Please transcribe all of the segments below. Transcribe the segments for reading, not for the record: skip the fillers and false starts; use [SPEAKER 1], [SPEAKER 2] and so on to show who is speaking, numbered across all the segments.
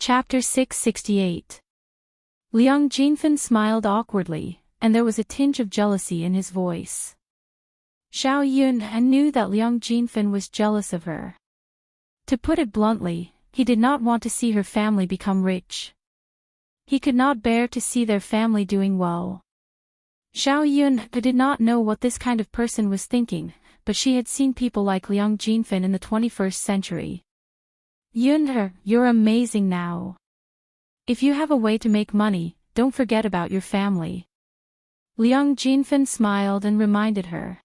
[SPEAKER 1] Chapter 668. Liang Jinfen smiled awkwardly, and there was a tinge of jealousy in his voice. Xiao Yun knew that Liang Jinfen was jealous of her. To put it bluntly, he did not want to see her family become rich. He could not bear to see their family doing well. Xiao Yun did not know what this kind of person was thinking, but she had seen people like Liang Jinfen in the 21st century. Yun, you're amazing now. If you have a way to make money, don't forget about your family. Liang Jinfen smiled and reminded her.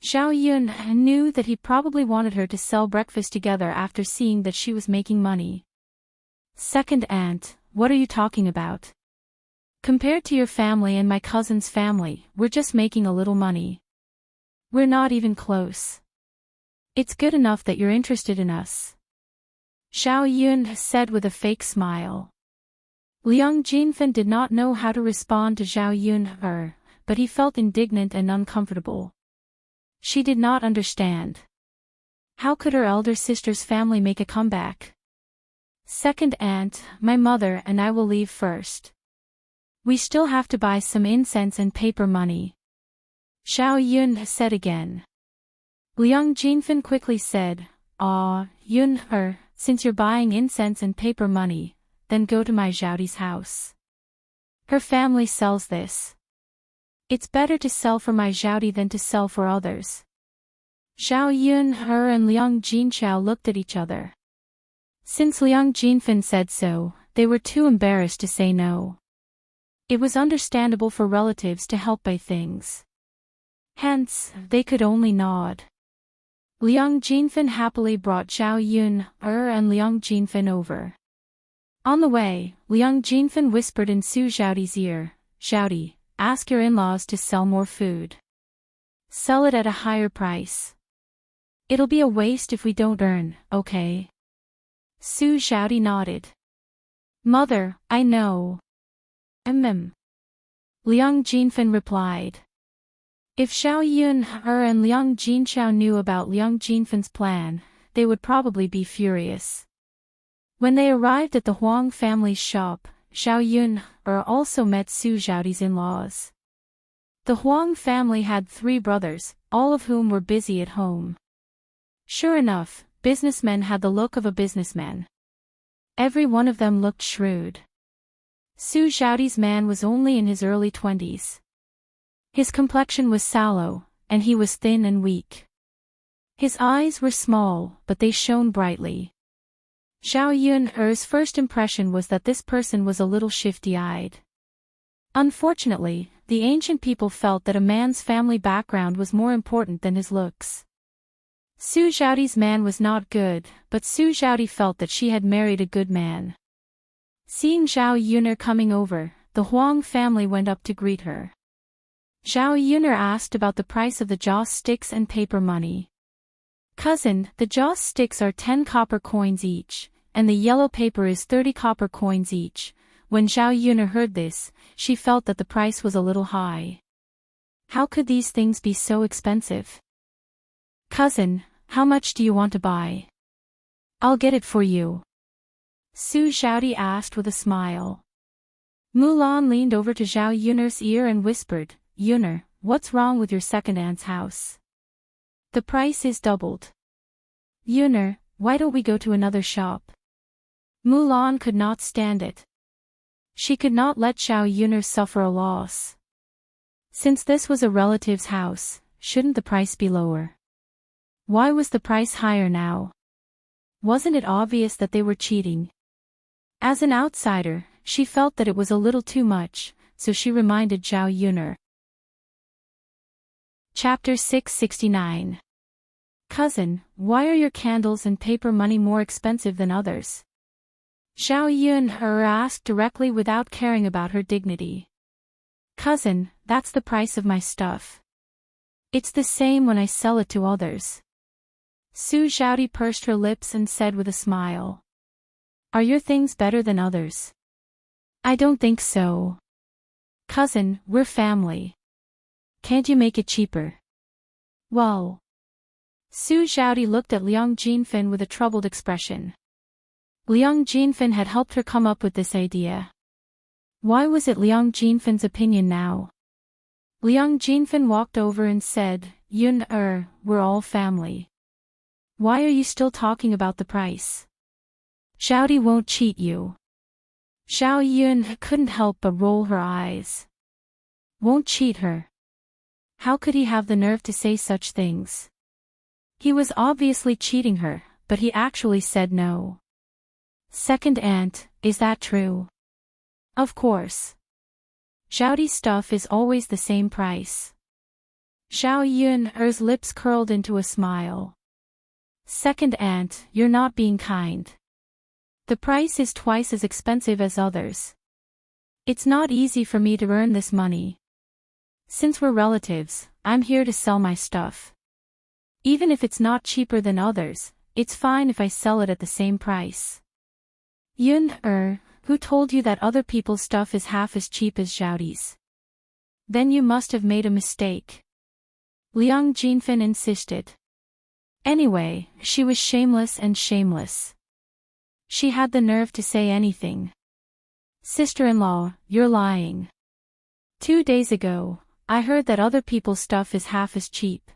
[SPEAKER 1] Xiao Yun knew that he probably wanted her to sell breakfast together after seeing that she was making money. Second aunt, what are you talking about? Compared to your family and my cousin's family, we're just making a little money. We're not even close. It's good enough that you're interested in us. Xiao Yun said with a fake smile. Liang Jinfen did not know how to respond to Xiao Yun, but he felt indignant and uncomfortable. She did not understand. How could her elder sister's family make a comeback? Second aunt, my mother and I will leave first. We still have to buy some incense and paper money. Xiao Yun said again. Liang Jinfen quickly said, Yun, since you're buying incense and paper money, then go to my Zhaodi's house. Her family sells this. It's better to sell for my Zhaodi than to sell for others. Xiao Yun and Liang Jinchao looked at each other. Since Liang Jinfen said so, they were too embarrassed to say no. It was understandable for relatives to help buy things. Hence, they could only nod. Liang Jinfen happily brought Xiao Yun and Liang Jinfen over. On the way, Liang Jinfen whispered in Su Zhaodi's ear, Zhaodi, ask your in-laws to sell more food. Sell it at a higher price. It'll be a waste if we don't earn, okay? Su Zhaodi nodded. Mother, I know. Liang Jinfen replied. If Xiao Yun and Liang Jinchao knew about Liang Jinfen's plan, they would probably be furious. When they arrived at the Huang family's shop, Xiao Yun also met Su Zhaodi's in-laws. The Huang family had 3 brothers, all of whom were busy at home. Sure enough, businessmen had the look of a businessman. Every one of them looked shrewd. Su Zhaodi's man was only in his early 20s. His complexion was sallow, and he was thin and weak. His eyes were small, but they shone brightly. Xiao Yun's first impression was that this person was a little shifty-eyed. Unfortunately, the ancient people felt that a man's family background was more important than his looks. Su Zhaodi's man was not good, but Su Zhaodi felt that she had married a good man. Seeing Xiao Yun coming over, the Huang family went up to greet her. Xiao Yun asked about the price of the joss sticks and paper money. Cousin, the joss sticks are 10 copper coins each, and the yellow paper is 30 copper coins each. When Xiao Yun heard this, she felt that the price was a little high. How could these things be so expensive? Cousin, how much do you want to buy? I'll get it for you. Su Zhaodi asked with a smile. Mulan leaned over to Xiao Yun's ear and whispered, Yun, what's wrong with your second aunt's house? The price is doubled. Yun, why don't we go to another shop? Mulan could not stand it. She could not let Xiao Yun suffer a loss. Since this was a relative's house, shouldn't the price be lower? Why was the price higher now? Wasn't it obvious that they were cheating? As an outsider, she felt that it was a little too much, so she reminded Xiao Yun. Chapter 669. Cousin, why are your candles and paper money more expensive than others? Xiao Yun asked directly without caring about her dignity. Cousin, that's the price of my stuff. It's the same when I sell it to others. Su Zhaodi pursed her lips and said with a smile. Are your things better than others? I don't think so. Cousin, we're family. Can't you make it cheaper? Well. Su Zhaodi looked at Liang Jinfen with a troubled expression. Liang Jinfen had helped her come up with this idea. Why was it Liang Jinfen's opinion now? Liang Jinfen walked over and said, Yun we're all family. Why are you still talking about the price? Xiaodi won't cheat you. Xiao Yun couldn't help but roll her eyes. Won't cheat her. How could he have the nerve to say such things? He was obviously cheating her, but he actually said no. Second aunt, is that true? Of course. Xiaodi's stuff is always the same price. Xiao Yun's lips curled into a smile. Second aunt, you're not being kind. The price is twice as expensive as others. It's not easy for me to earn this money. Since we're relatives, I'm here to sell my stuff. Even if it's not cheaper than others, it's fine if I sell it at the same price. Yun who told you that other people's stuff is half as cheap as Xiaodi's? Then you must have made a mistake. Liang Jinfen insisted. Anyway, she was shameless and shameless. She had the nerve to say anything. Sister-in-law, you're lying. 2 days ago, I heard that other people's stuff is half as cheap.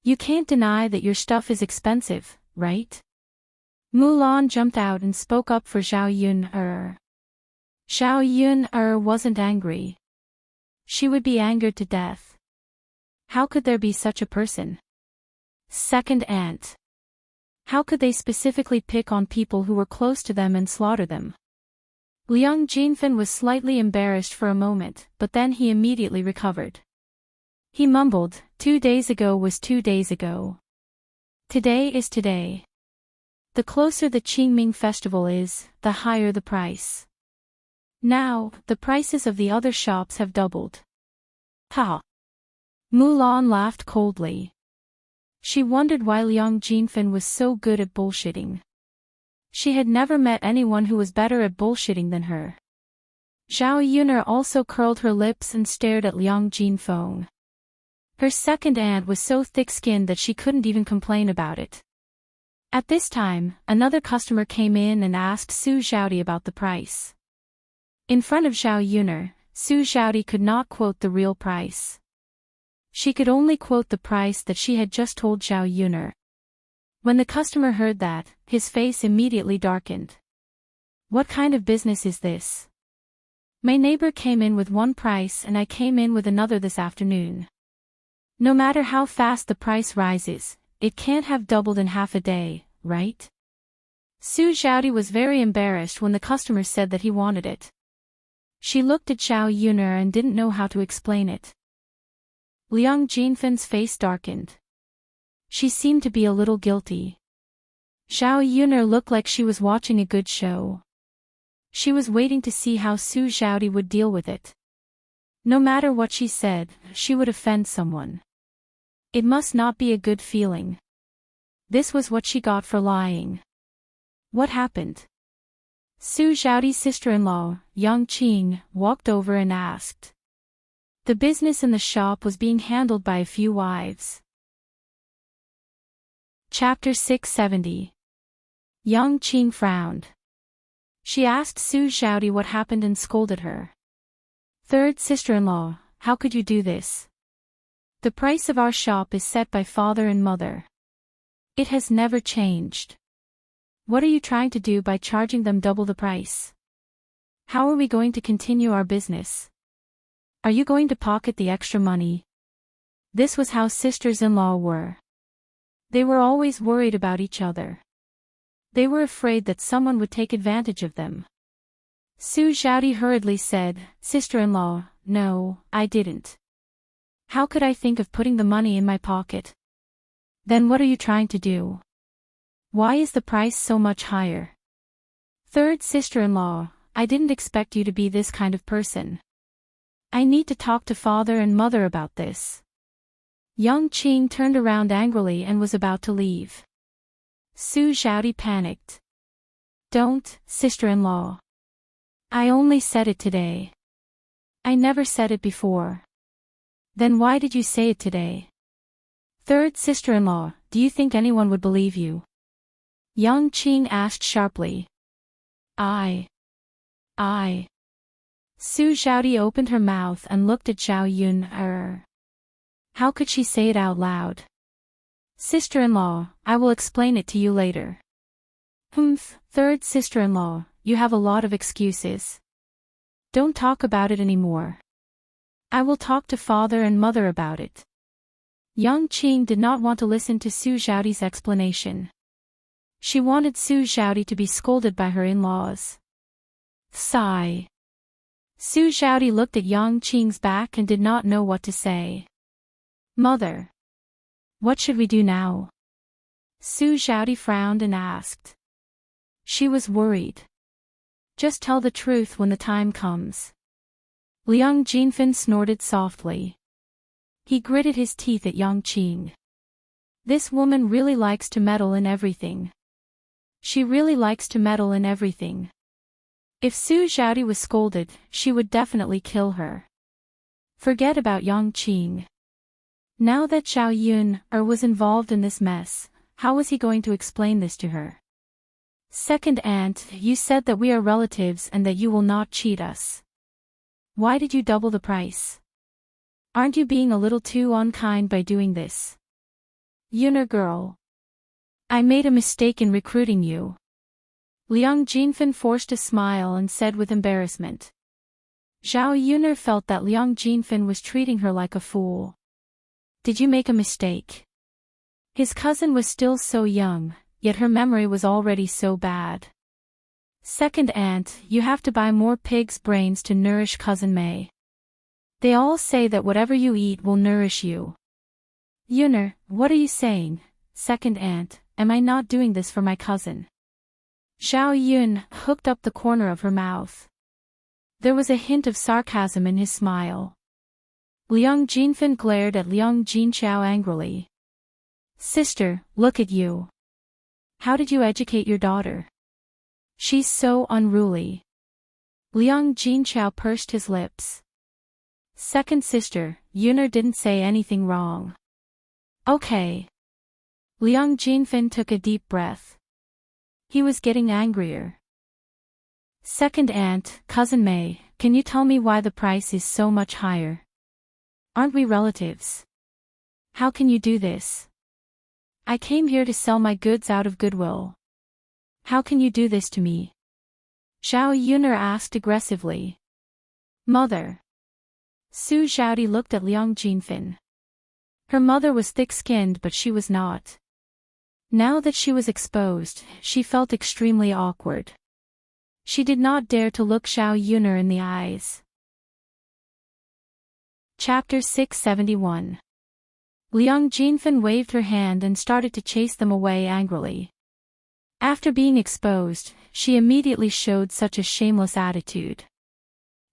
[SPEAKER 1] You can't deny that your stuff is expensive, right? Mulan jumped out and spoke up for Xiao Yun. Xiao Yun wasn't angry. She would be angered to death. How could there be such a person? Second aunt. How could they specifically pick on people who were close to them and slaughter them? Liang Jinfen was slightly embarrassed for a moment, but then he immediately recovered. He mumbled, 2 days ago was 2 days ago. Today is today. The closer the Qingming festival is, the higher the price. Now, the prices of the other shops have doubled. Ha! Mulan laughed coldly. She wondered why Liang Jinfen was so good at bullshitting. She had never met anyone who was better at bullshitting than her. Xiao Yuner also curled her lips and stared at Liang Jinfeng. Her second aunt was so thick-skinned that she couldn't even complain about it. At this time, another customer came in and asked Su Xiaodi about the price. In front of Xiao Yuner, Su Xiaodi could not quote the real price. She could only quote the price that she had just told Xiao Yuner. When the customer heard that, his face immediately darkened. What kind of business is this? My neighbor came in with one price and I came in with another this afternoon. No matter how fast the price rises, it can't have doubled in half a day, right? Su Xiaodi was very embarrassed when the customer said that he wanted it. She looked at Xiao Yuner and didn't know how to explain it. Liang Jinfen's face darkened. She seemed to be a little guilty. Xiao Yuner looked like she was watching a good show. She was waiting to see how Su Xiaodi would deal with it. No matter what she said, she would offend someone. It must not be a good feeling. This was what she got for lying. What happened? Su Xiaodi's sister-in-law, Yang Qing, walked over and asked. The business in the shop was being handled by a few wives. Chapter 670. Yang Qing frowned. She asked Su Xiaodi what happened and scolded her. Third sister-in-law, how could you do this? The price of our shop is set by father and mother. It has never changed. What are you trying to do by charging them double the price? How are we going to continue our business? Are you going to pocket the extra money? This was how sisters-in-law were. They were always worried about each other. They were afraid that someone would take advantage of them. Su Xiaodi hurriedly said, Sister-in-law, no, I didn't. How could I think of putting the money in my pocket? Then what are you trying to do? Why is the price so much higher? Third sister-in-law, I didn't expect you to be this kind of person. I need to talk to father and mother about this. Yang Qing turned around angrily and was about to leave. Su Xiaodi panicked. Don't, sister-in-law. I only said it today. I never said it before. Then why did you say it today? Third sister-in-law, do you think anyone would believe you? Yang Qing asked sharply. I. I. Su Xiaodi opened her mouth and looked at Zhao Yun. How could she say it out loud? Sister-in-law, I will explain it to you later. Humph, third sister-in-law, you have a lot of excuses. Don't talk about it anymore. I will talk to father and mother about it. Yang Qing did not want to listen to Su Xiaodi's explanation. She wanted Su Xiaodi to be scolded by her in-laws. Sigh. Su Xiaodi looked at Yang Qing's back and did not know what to say. Mother. What should we do now? Su Xiaodi frowned and asked. She was worried. Just tell the truth when the time comes. Liang Jinfen snorted softly. He gritted his teeth at Yang Qing. This woman really likes to meddle in everything. She really likes to meddle in everything. If Su Xiaodi was scolded, she would definitely kill her. Forget about Yang Qing. Now that Zhao Yun was involved in this mess, how was he going to explain this to her? Second aunt, you said that we are relatives and that you will not cheat us. Why did you double the price? Aren't you being a little too unkind by doing this? Yuner girl. I made a mistake in recruiting you. Liang Jinfen forced a smile and said with embarrassment. Zhao Yuner felt that Liang Jinfen was treating her like a fool. Did you make a mistake? His cousin was still so young, yet her memory was already so bad. Second aunt, you have to buy more pig's brains to nourish cousin Mei. They all say that whatever you eat will nourish you. Yuner, what are you saying? Second aunt, am I not doing this for my cousin? Zhao Yun hooked up the corner of her mouth. There was a hint of sarcasm in his smile. Liang Jinfen glared at Liang Jinqiao angrily. Sister, look at you. How did you educate your daughter? She's so unruly. Liang Jinqiao pursed his lips. Second sister, Yuner didn't say anything wrong. Okay. Liang Jinfen took a deep breath. He was getting angrier. Second aunt, cousin Mei, can you tell me why the price is so much higher? Aren't we relatives? How can you do this? I came here to sell my goods out of goodwill. How can you do this to me? Zhao Yuner asked aggressively. Mother. Su Xiaodi looked at Liang Jinfen. Her mother was thick-skinned but she was not. Now that she was exposed, she felt extremely awkward. She did not dare to look Zhao Yuner in the eyes. Chapter 671. Liang Jinfen waved her hand and started to chase them away angrily. After being exposed, she immediately showed such a shameless attitude.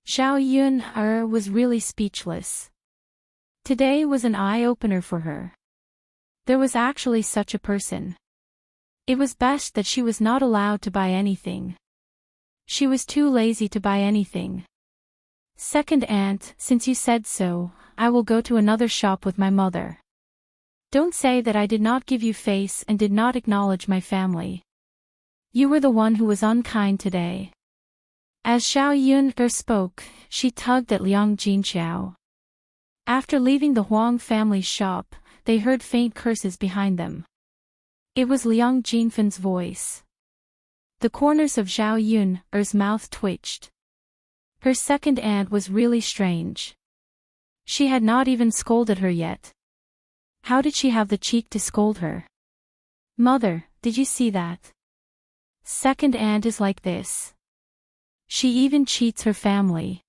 [SPEAKER 1] Zhao Yun was really speechless. Today was an eye-opener for her. There was actually such a person. It was best that she was not allowed to buy anything. She was too lazy to buy anything. Second aunt, since you said so, I will go to another shop with my mother. Don't say that I did not give you face and did not acknowledge my family. You were the one who was unkind today. As Zhao Yun spoke, she tugged at Liang Jinqiao. After leaving the Huang family's shop, they heard faint curses behind them. It was Liang Jinfen's voice. The corners of Zhao Yun's mouth twitched. Her second aunt was really strange. She had not even scolded her yet. How did she have the cheek to scold her? Mother, did you see that? Second aunt is like this. She even cheats her family.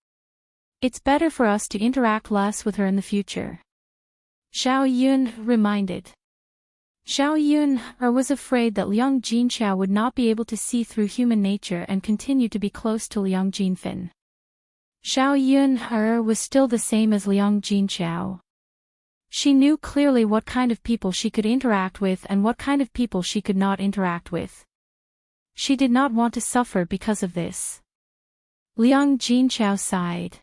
[SPEAKER 1] It's better for us to interact less with her in the future. Zhao Yun reminded. Zhao Yun was afraid that Liang Jinqiao would not be able to see through human nature and continue to be close to Liang Jinfen. Zhao Yun was still the same as Liang Jinqiao. She knew clearly what kind of people she could interact with and what kind of people she could not interact with. She did not want to suffer because of this. Liang Jinqiao sighed.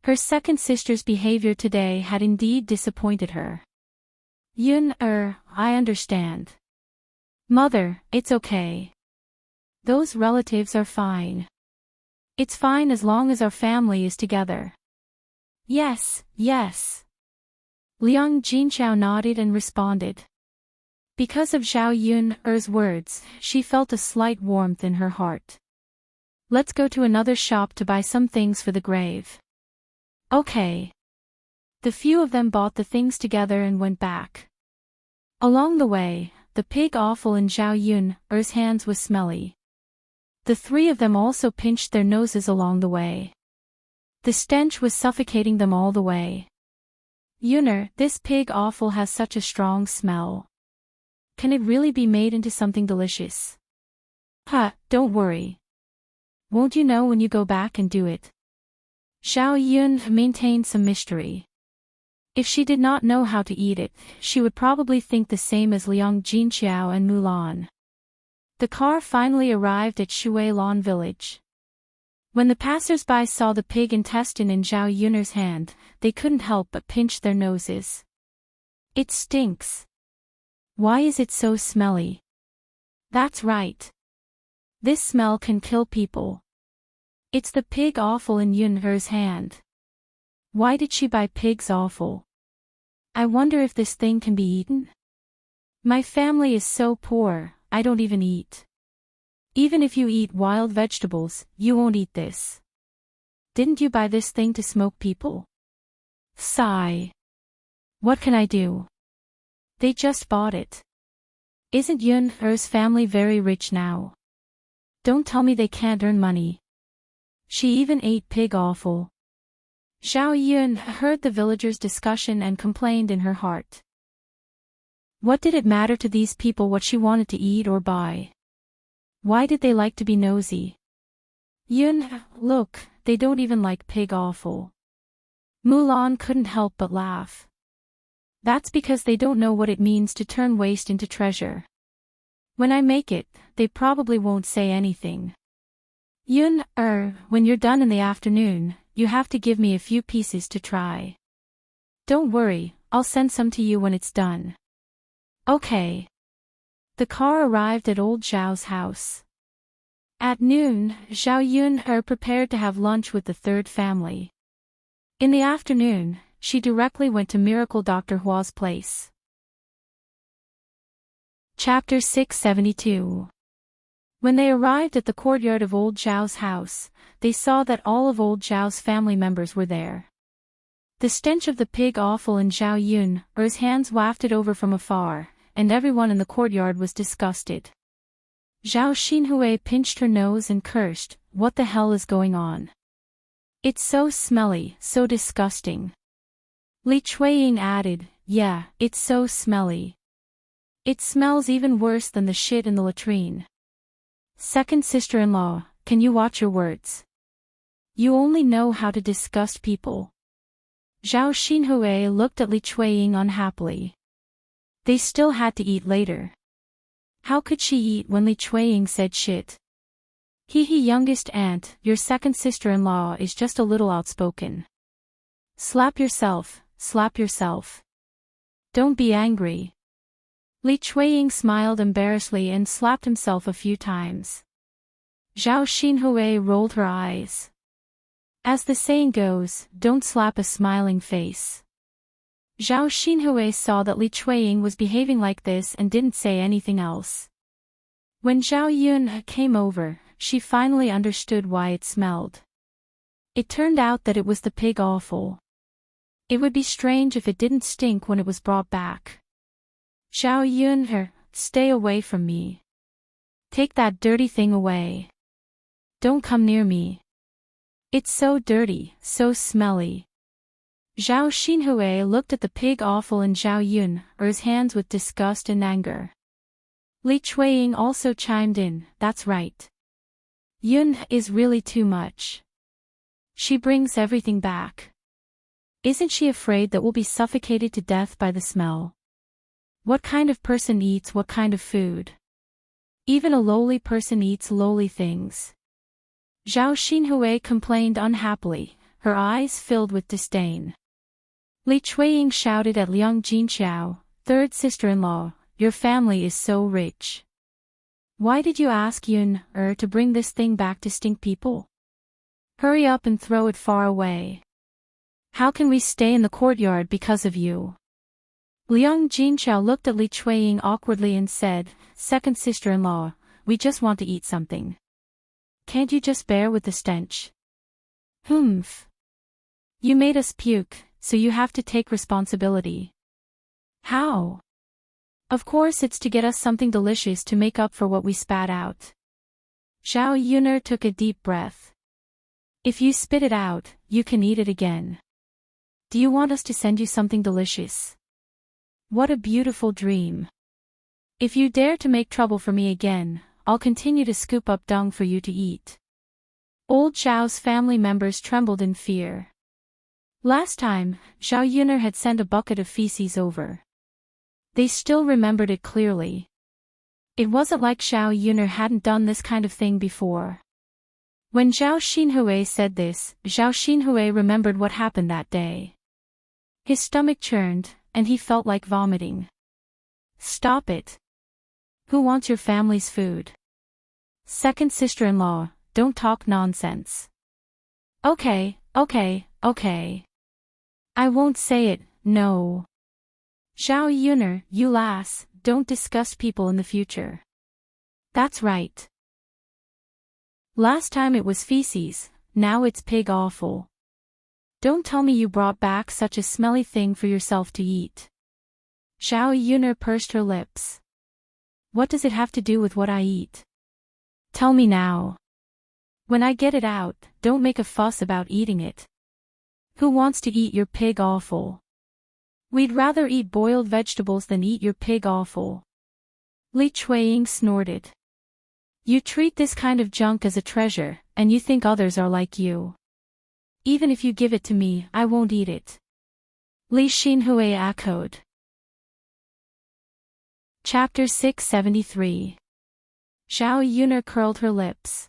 [SPEAKER 1] Her second sister's behavior today had indeed disappointed her. Yun, I understand. Mother, it's okay. Those relatives are fine. It's fine as long as our family is together. Yes, yes. Liang Jinchao nodded and responded. Because of Zhao Yun's words, she felt a slight warmth in her heart. Let's go to another shop to buy some things for the grave. Okay. The few of them bought the things together and went back. Along the way, the pig offal in Zhao Yun's hands was smelly. The three of them also pinched their noses along the way. The stench was suffocating them all the way. Yuner, this pig offal has such a strong smell. Can it really be made into something delicious? Don't worry. Won't you know when you go back and do it? Zhao Yun maintained some mystery. If she did not know how to eat it, she would probably think the same as Liang Jinqiao and Mulan. The car finally arrived at Shuilan village. When the passers-by saw the pig intestine in Zhao Yun's hand, they couldn't help but pinch their noses. It stinks. Why is it so smelly? That's right. This smell can kill people. It's the pig offal in Yun's hand. Why did she buy pig's offal? I wonder if this thing can be eaten? My family is so poor, I don't even eat. Even if you eat wild vegetables, you won't eat this. Didn't you buy this thing to smoke people? Sigh. What can I do? They just bought it. Isn't Yun's family very rich now? Don't tell me they can't earn money. She even ate pig offal. Zhao Yun heard the villagers' discussion and complained in her heart. What did it matter to these people what she wanted to eat or buy? Why did they like to be nosy? Yun, look, they don't even like pig offal. Mulan couldn't help but laugh. That's because they don't know what it means to turn waste into treasure. When I make it, they probably won't say anything. Yun, when you're done in the afternoon, you have to give me a few pieces to try. Don't worry, I'll send some to you when it's done. Okay. The car arrived at old Zhao's house. At noon, Zhao Yun prepared to have lunch with the third family. In the afternoon, she directly went to Miracle Dr. Hua's place. Chapter 672. When they arrived at the courtyard of old Zhao's house, they saw that all of old Zhao's family members were there. The stench of the pig offal in Zhao Yun's hands wafted over from afar, and everyone in the courtyard was disgusted. Zhao Xinhui pinched her nose and cursed, "What the hell is going on? It's so smelly, so disgusting." Li Chuiying added, "Yeah, it's so smelly. It smells even worse than the shit in the latrine. Second sister-in-law, can you watch your words? You only know how to disgust people." Zhao Xinhui looked at Li Chuiying unhappily. They still had to eat later. How could she eat when Li Chuiying said shit? Youngest aunt, your second sister-in-law is just a little outspoken. Slap yourself, slap yourself. Don't be angry. Li Chuiying smiled embarrassedly and slapped himself a few times. Zhao Xinhui rolled her eyes. As the saying goes, don't slap a smiling face. Zhao Xinhui saw that Li Chuiying was behaving like this and didn't say anything else. When Zhao Yun came over, she finally understood why it smelled. It turned out that it was the pig offal. It would be strange if it didn't stink when it was brought back. Zhao Yun, stay away from me. Take that dirty thing away. Don't come near me. It's so dirty, so smelly. Zhao Xinhui looked at the pig offal in Zhao Yun's hands with disgust and anger. Li Chuiying also chimed in, that's right. Yun is really too much. She brings everything back. Isn't she afraid that we'll be suffocated to death by the smell? What kind of person eats what kind of food? Even a lowly person eats lowly things. Zhao Xinhui complained unhappily, her eyes filled with disdain. Li Chuiying shouted at Liang Jinqiao, third sister-in-law, your family is so rich. Why did you ask Yun to bring this thing back to stink people? Hurry up and throw it far away. How can we stay in the courtyard because of you? Liang Jinchao looked at Li Chuiying awkwardly and said, Second sister-in-law, we just want to eat something. Can't you just bear with the stench? Humph. You made us puke, so you have to take responsibility. How? Of course it's to get us something delicious to make up for what we spat out. Zhao Yun'er took a deep breath. If you spit it out, you can eat it again. Do you want us to send you something delicious? What a beautiful dream. If you dare to make trouble for me again, I'll continue to scoop up dung for you to eat. Old Zhao's family members trembled in fear. Last time, Zhao Yun'er had sent a bucket of feces over. They still remembered it clearly. It wasn't like Zhao Yun'er hadn't done this kind of thing before. When Zhao Xinhui said this, Zhao Xinhui remembered what happened that day. His stomach churned, and he felt like vomiting. Stop it. Who wants your family's food? Second sister-in-law, don't talk nonsense. Okay. I won't say it, no. Zhao Yun'er, you lass, don't disgust people in the future. That's right. Last time it was feces, now it's pig offal. Don't tell me you brought back such a smelly thing for yourself to eat. Zhao Yun'er pursed her lips. What does it have to do with what I eat? Tell me now. When I get it out, don't make a fuss about eating it. Who wants to eat your pig offal? We'd rather eat boiled vegetables than eat your pig offal. Li Chuiying snorted. You treat this kind of junk as a treasure, and you think others are like you. Even if you give it to me, I won't eat it. Li Xinhui echoed. Chapter 673. Zhao Yun'er curled her lips.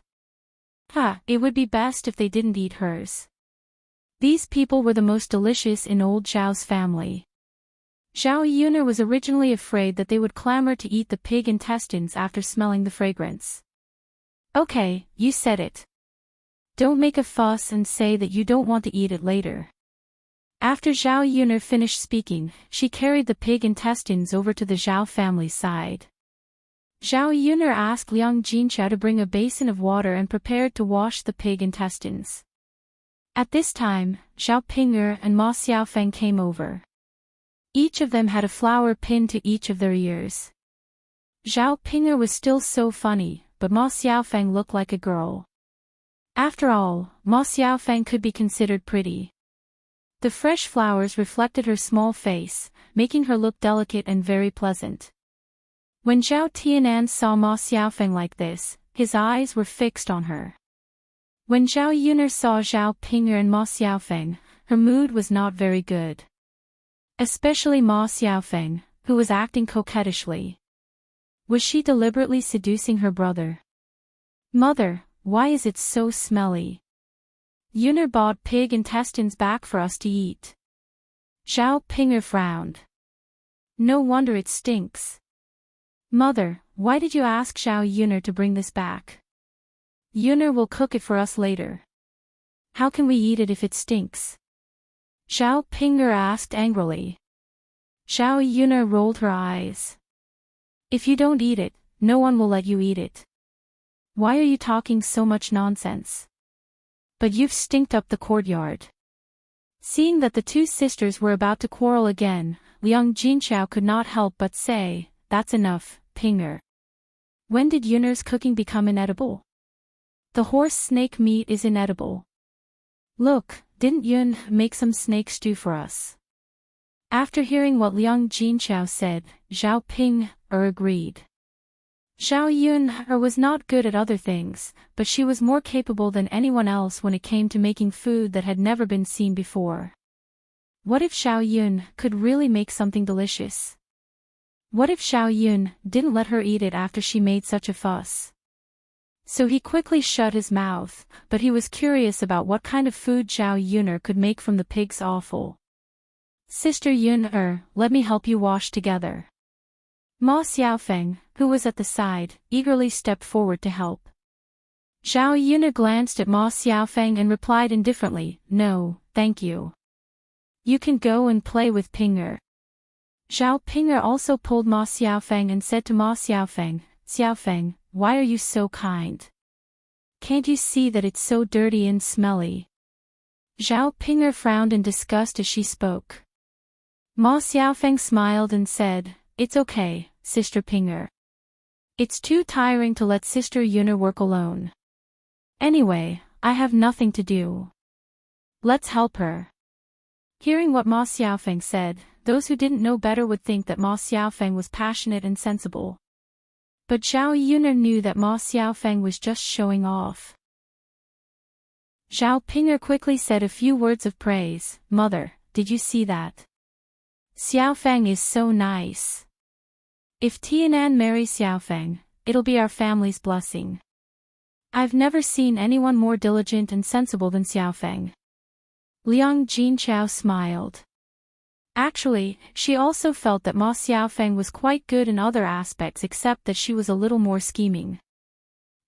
[SPEAKER 1] It would be best if they didn't eat hers. These people were the most delicious in old Zhao's family. Zhao Yun'er was originally afraid that they would clamor to eat the pig intestines after smelling the fragrance. Okay, you said it. Don't make a fuss and say that you don't want to eat it later. After Zhao Yun'er finished speaking, she carried the pig intestines over to the Zhao family's side. Zhao Yun'er asked Liang Jinchao to bring a basin of water and prepared to wash the pig intestines. At this time, Zhao Ping'er and Ma Xiaofeng came over. Each of them had a flower pinned to each of their ears. Zhao Ping'er was still so funny, but Ma Xiaofeng looked like a girl. After all, Ma Xiaofeng could be considered pretty. The fresh flowers reflected her small face, making her look delicate and very pleasant. When Zhao Tianan saw Ma Xiaofeng like this, his eyes were fixed on her. When Zhao Yun'er saw Zhao Ping'er and Ma Xiaofeng, her mood was not very good. Especially Ma Xiaofeng, who was acting coquettishly. Was she deliberately seducing her brother? Mother, why is it so smelly? Yun'er bought pig intestines back for us to eat. Zhao Ping'er frowned. No wonder it stinks. Mother, why did you ask Zhao Yun'er to bring this back? Yun'er will cook it for us later. How can we eat it if it stinks? Zhao Ping'er asked angrily. Zhao Yun'er rolled her eyes. If you don't eat it, no one will let you eat it. Why are you talking so much nonsense? But you've stinked up the courtyard. Seeing that the two sisters were about to quarrel again, Liang Jinchao could not help but say, That's enough, Ping'er. When did Yun'er's cooking become inedible? The horse snake meat is inedible. Look, didn't Yun make some snake stew for us? After hearing what Liang Jinchao said, Zhao Ping'er agreed. Zhao Yun'er was not good at other things, but she was more capable than anyone else when it came to making food that had never been seen before. What if Zhao Yun could really make something delicious? What if Zhao Yun didn't let her eat it after she made such a fuss? So he quickly shut his mouth, but he was curious about what kind of food Zhao Yun'er could make from the pig's offal. Sister Yun'er, let me help you wash together. Ma Xiaofeng, who was at the side, eagerly stepped forward to help. Zhao Yuna glanced at Ma Xiaofeng and replied indifferently, "No, thank you. You can go and play with Ping'er." Zhao Ping'er also pulled Ma Xiaofeng and said to Ma Xiaofeng, "Xiaofeng, why are you so kind? Can't you see that it's so dirty and smelly?" Zhao Ping'er frowned in disgust as she spoke. Ma Xiaofeng smiled and said, "It's okay, Sister Ping'er. It's too tiring to let Sister Yuna work alone. Anyway, I have nothing to do. Let's help her." Hearing what Ma Xiaofeng said, those who didn't know better would think that Ma Xiaofeng was passionate and sensible. But Zhao Yuna knew that Ma Xiaofeng was just showing off. Zhao Ping'er quickly said a few words of praise. "Mother, did you see that? Xiaofeng is so nice. If Tianan marries Xiaofeng, it'll be our family's blessing. I've never seen anyone more diligent and sensible than Xiaofeng." Liang Jinchao smiled. Actually, she also felt that Ma Xiaofeng was quite good in other aspects except that she was a little more scheming.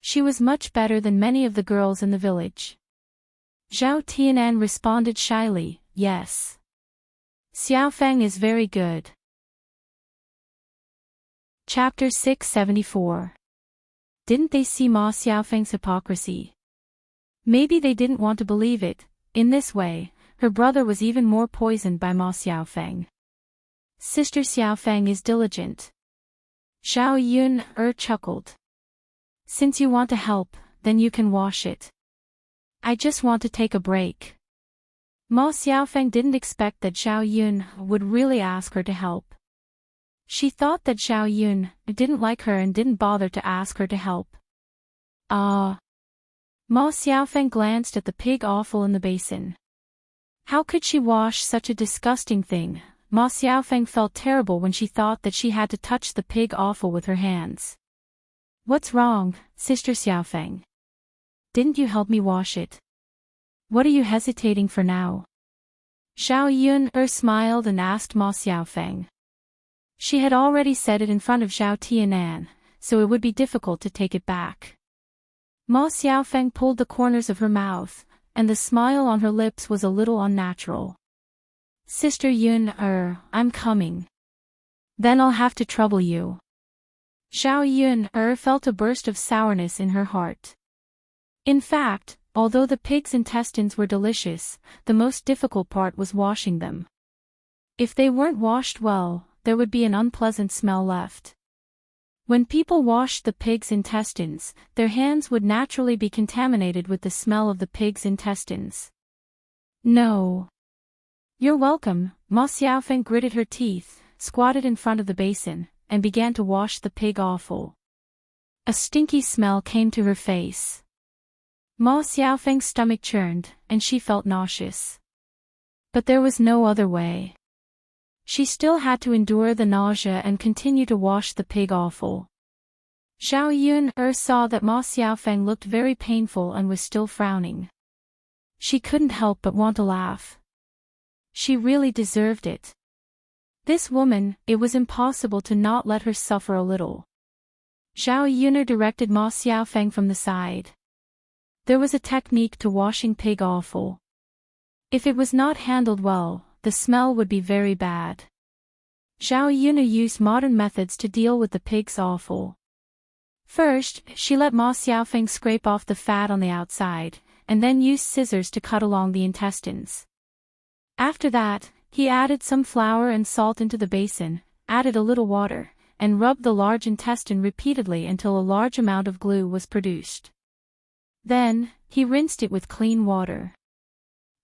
[SPEAKER 1] She was much better than many of the girls in the village. Zhao Tianan responded shyly, "Yes. Xiaofeng is very good." Chapter 674. Didn't they see Ma Xiaofeng's hypocrisy? Maybe they didn't want to believe it. In this way, her brother was even more poisoned by Ma Xiaofeng. Sister Xiaofeng is diligent. Zhao Yun chuckled. "Since you want to help, then you can wash it. I just want to take a break." Ma Xiaofeng didn't expect that Zhao Yun would really ask her to help. She thought that Zhao Yun didn't like her and didn't bother to ask her to help. Ma Xiaofeng glanced at the pig offal in the basin. How could she wash such a disgusting thing? Ma Xiaofeng felt terrible when she thought that she had to touch the pig offal with her hands. "What's wrong, Sister Xiaofeng? Didn't you help me wash it? What are you hesitating for now?" Zhao Yun smiled and asked Ma Xiaofeng. She had already said it in front of Zhao Tianan, so it would be difficult to take it back. Ma Xiaofeng pulled the corners of her mouth, and the smile on her lips was a little unnatural. "Sister Yun, I'm coming. Then I'll have to trouble you." Zhao Yun felt a burst of sourness in her heart. In fact, although the pig's intestines were delicious, the most difficult part was washing them. If they weren't washed well, there would be an unpleasant smell left. When people washed the pig's intestines, their hands would naturally be contaminated with the smell of the pig's intestines. "No. You're welcome." Ma Xiaofeng gritted her teeth, squatted in front of the basin, and began to wash the pig offal. A stinky smell came to her face. Ma Xiaofeng's stomach churned, and she felt nauseous. But there was no other way. She still had to endure the nausea and continue to wash the pig offal. Zhao Yun saw that Ma Xiaofeng looked very painful and was still frowning. She couldn't help but want to laugh. She really deserved it. This woman, it was impossible to not let her suffer a little. Zhao Yun directed Ma Xiaofeng from the side. There was a technique to washing pig offal. If it was not handled well, the smell would be very bad. Zhao Yun used modern methods to deal with the pig's offal. First, she let Ma Xiaofeng scrape off the fat on the outside, and then used scissors to cut along the intestines. After that, he added some flour and salt into the basin, added a little water, and rubbed the large intestine repeatedly until a large amount of glue was produced. Then, he rinsed it with clean water.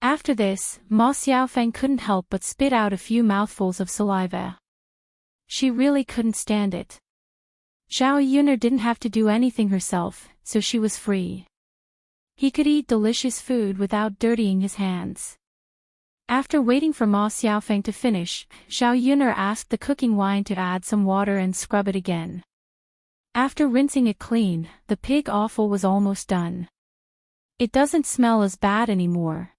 [SPEAKER 1] After this, Ma Xiaofeng couldn't help but spit out a few mouthfuls of saliva. She really couldn't stand it. Zhao Yun didn't have to do anything herself, so she was free. He could eat delicious food without dirtying his hands. After waiting for Ma Xiaofeng to finish, Zhao Yun asked the cooking wine to add some water and scrub it again. After rinsing it clean, the pig offal was almost done. "It doesn't smell as bad anymore,"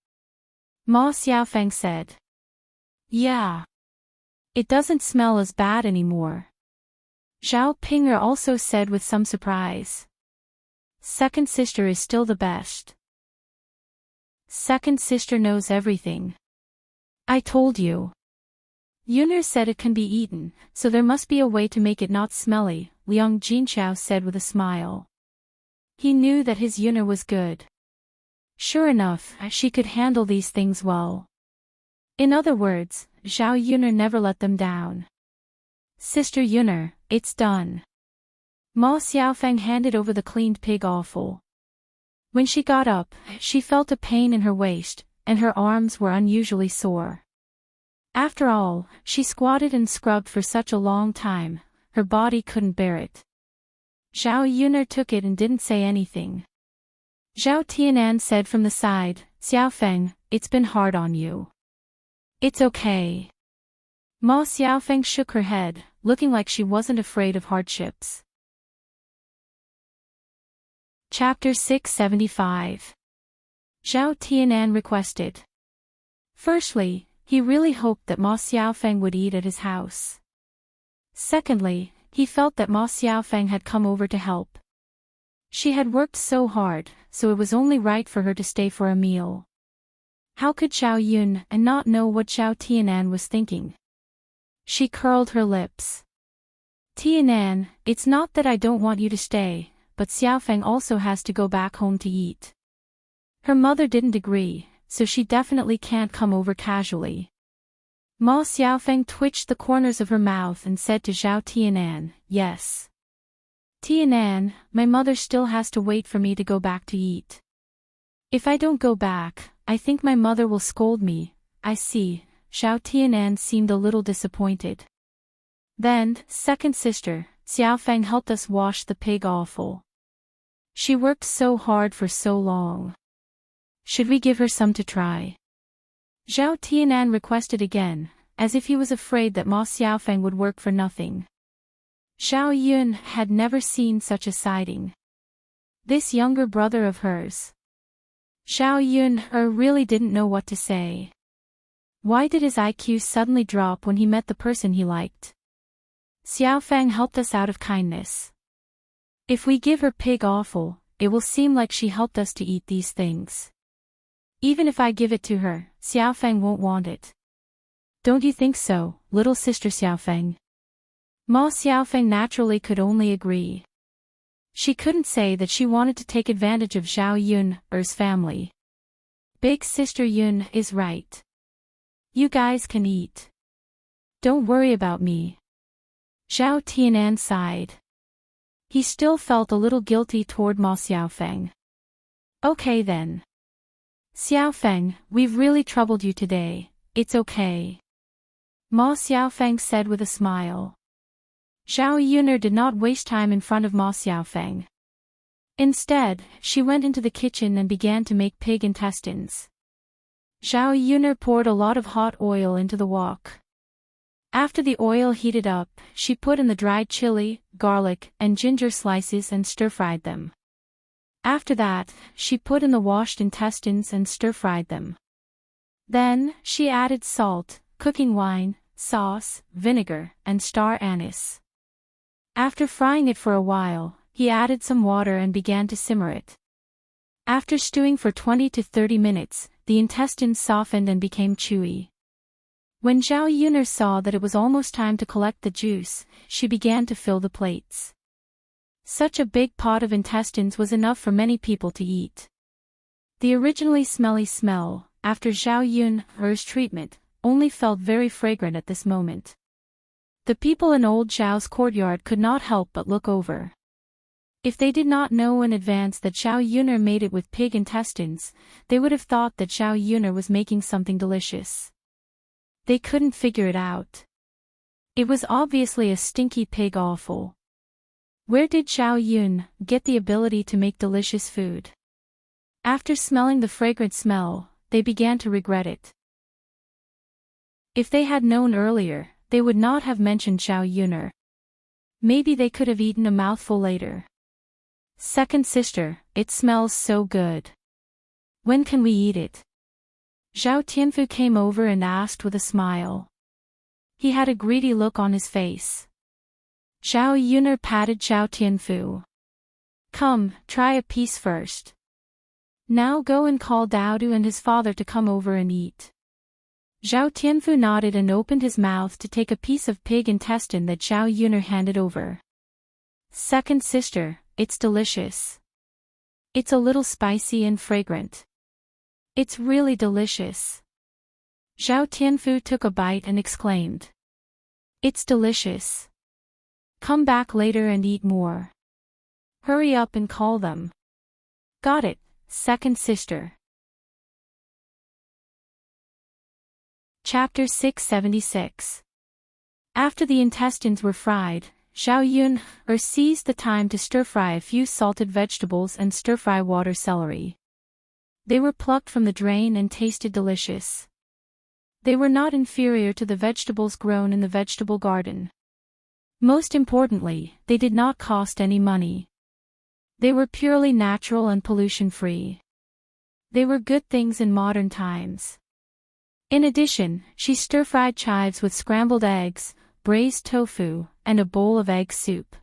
[SPEAKER 1] Ma Xiaofeng said. "Yeah. It doesn't smell as bad anymore. Zhao Pinger also said with some surprise. Second sister is still the best. Second sister knows everything. I told you. Yuner said it can be eaten, so there must be a way to make it not smelly, Liang Jinchao said with a smile. He knew that his Yuner was good. Sure enough, she could handle these things well. In other words, Zhao Yuner never let them down. Sister Yuner, it's done. Ma Xiaofeng handed over the cleaned pig offal. When she got up, she felt a pain in her waist, and her arms were unusually sore. After all, she squatted and scrubbed for such a long time, her body couldn't bear it. Zhao Yuner took it and didn't say anything. Zhao Tianan said from the side, Xiaofeng, it's been hard on you. It's okay. Ma Xiaofeng shook her head, looking like she wasn't afraid of hardships. Chapter 675. Zhao Tianan requested. Firstly, he really hoped that Ma Xiaofeng would eat at his house. Secondly, he felt that Ma Xiaofeng had come over to help. She had worked so hard, so it was only right for her to stay for a meal. How could Zhao Yun and not know what Zhao Tianan was thinking? She curled her lips. Tianan, it's not that I don't want you to stay, but Xiaofeng also has to go back home to eat. Her mother didn't agree, so she definitely can't come over casually. Ma Xiaofeng twitched the corners of her mouth and said to Zhao Tianan, yes. Tianan, my mother still has to wait for me to go back to eat. If I don't go back, I think my mother will scold me. I see. Zhao Tianan seemed a little disappointed. Then, second sister, Xiaofeng helped us wash the pig offal. She worked so hard for so long. Should we give her some to try? Zhao Tianan requested again, as if he was afraid that Ma Xiaofeng would work for nothing. Zhao Yun had never seen such a sighting. This younger brother of hers. Zhao Yun really didn't know what to say. Why did his IQ suddenly drop when he met the person he liked? Xiaofeng helped us out of kindness. If we give her pig offal, it will seem like she helped us to eat these things. Even if I give it to her, Xiaofeng won't want it. Don't you think so, little sister Xiaofeng? Ma Xiaofeng naturally could only agree. She couldn't say that she wanted to take advantage of Zhao Yun's family. Big sister Yun is right. You guys can eat. Don't worry about me. Zhao Tianan sighed. He still felt a little guilty toward Ma Xiaofeng. Okay then. Xiaofeng, we've really troubled you today, it's okay. Ma Xiaofeng said with a smile. Zhao Yuner did not waste time in front of Ma Xiaofeng. Instead, she went into the kitchen and began to make pig intestines. Zhao Yuner poured a lot of hot oil into the wok. After the oil heated up, she put in the dried chili, garlic, and ginger slices and stir-fried them. After that, she put in the washed intestines and stir-fried them. Then, she added salt, cooking wine, sauce, vinegar, and star anise. After frying it for a while, he added some water and began to simmer it. After stewing for 20 to 30 minutes, the intestines softened and became chewy. When Zhao Yuner saw that it was almost time to collect the juice, she began to fill the plates. Such a big pot of intestines was enough for many people to eat. The originally smelly smell, after Zhao Yun's treatment, only felt very fragrant at this moment. The people in old Zhao's courtyard could not help but look over. If they did not know in advance that Zhao Yuner made it with pig intestines, they would have thought that Zhao Yuner was making something delicious. They couldn't figure it out. It was obviously a stinky pig offal. Where did Zhao Yun get the ability to make delicious food? After smelling the fragrant smell, they began to regret it. If they had known earlier, they would not have mentioned Zhao Yuner. Maybe they could have eaten a mouthful later. Second sister, it smells so good. When can we eat it? Zhao Tianfu came over and asked with a smile. He had a greedy look on his face. Zhao Yuner patted Zhao Tianfu. Come, try a piece first. Now go and call Daodu and his father to come over and eat. Zhao Tianfu nodded and opened his mouth to take a piece of pig intestine that Zhao Yuner handed over. Second sister, it's delicious. It's a little spicy and fragrant. It's really delicious. Zhao Tianfu took a bite and exclaimed. It's delicious. Come back later and eat more. Hurry up and call them. Got it, second sister. Chapter 676. After the intestines were fried, Zhao Yuner seized the time to stir-fry a few salted vegetables and stir-fry water celery. They were plucked from the drain and tasted delicious. They were not inferior to the vegetables grown in the vegetable garden. Most importantly, they did not cost any money. They were purely natural and pollution-free. They were good things in modern times. In addition, she stir-fried chives with scrambled eggs, braised tofu, and a bowl of egg soup.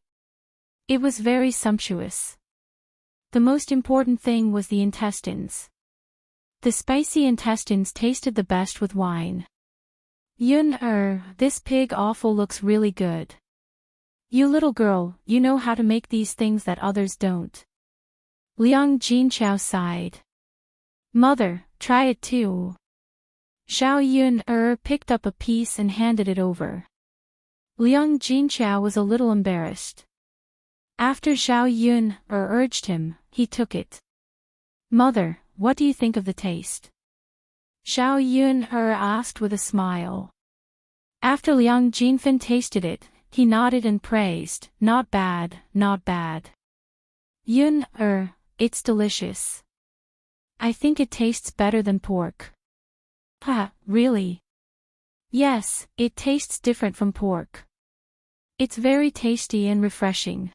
[SPEAKER 1] It was very sumptuous. The most important thing was the intestines. The spicy intestines tasted the best with wine. This pig offal looks really good. You little girl, you know how to make these things that others don't. Liang Jinchao sighed. Mother, try it too. Zhao Yuner picked up a piece and handed it over. Liang Jinchao was a little embarrassed. After Zhao Yuner urged him, he took it. Mother, what do you think of the taste? Zhao Yuner asked with a smile. After Liang Jinfen tasted it, he nodded and praised, not bad, not bad. Yuner, it's delicious. I think it tastes better than pork. Ha, really? Yes, it tastes different from pork. It's very tasty and refreshing.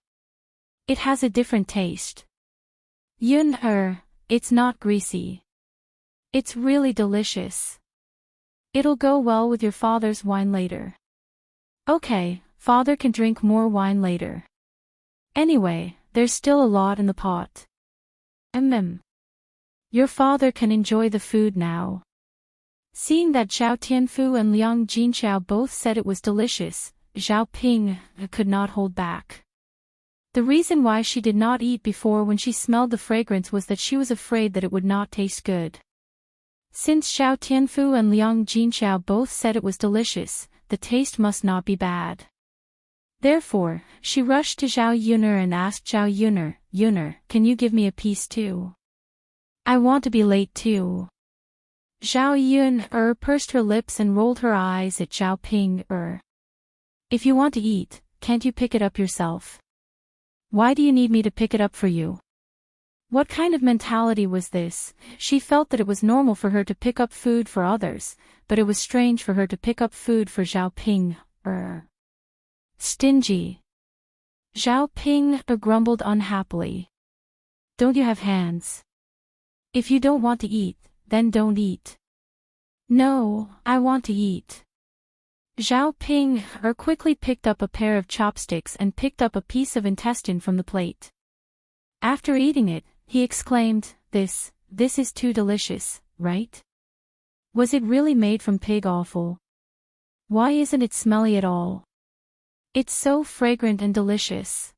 [SPEAKER 1] It has a different taste. Yuner, it's not greasy. It's really delicious. It'll go well with your father's wine later. Okay, father can drink more wine later. Anyway, there's still a lot in the pot. Your father can enjoy the food now. Seeing that Zhao Tianfu and Liang Jinchao both said it was delicious, Zhao Ping could not hold back. The reason why she did not eat before when she smelled the fragrance was that she was afraid that it would not taste good. Since Zhao Tianfu and Liang Jinchao both said it was delicious, the taste must not be bad. Therefore, she rushed to Zhao Yuner and asked Zhao Yuner, Yuner, can you give me a piece too? I want to be late too. Zhao Yuner pursed her lips and rolled her eyes at Zhao Ping. If you want to eat, can't you pick it up yourself? Why do you need me to pick it up for you? What kind of mentality was this? She felt that it was normal for her to pick up food for others, but it was strange for her to pick up food for Zhao Ping. Stingy. Zhao Ping grumbled unhappily. Don't you have hands? If you don't want to eat, then don't eat. No, I want to eat. Zhao Ping quickly picked up a pair of chopsticks and picked up a piece of intestine from the plate. After eating it, he exclaimed, This is too delicious, right? Was it really made from pig offal? Why isn't it smelly at all? It's so fragrant and delicious.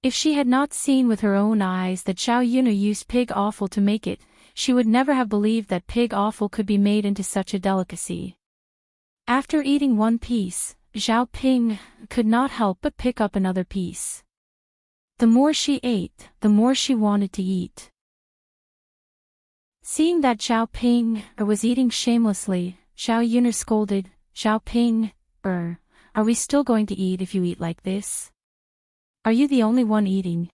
[SPEAKER 1] If she had not seen with her own eyes that Zhao Yuner used pig offal to make it, she would never have believed that pig offal could be made into such a delicacy. After eating one piece, Zhao Ping could not help but pick up another piece. The more she ate, the more she wanted to eat. Seeing that Zhao Ping was eating shamelessly, Zhao Yuner scolded, Zhao Ping, are we still going to eat if you eat like this? Are you the only one eating?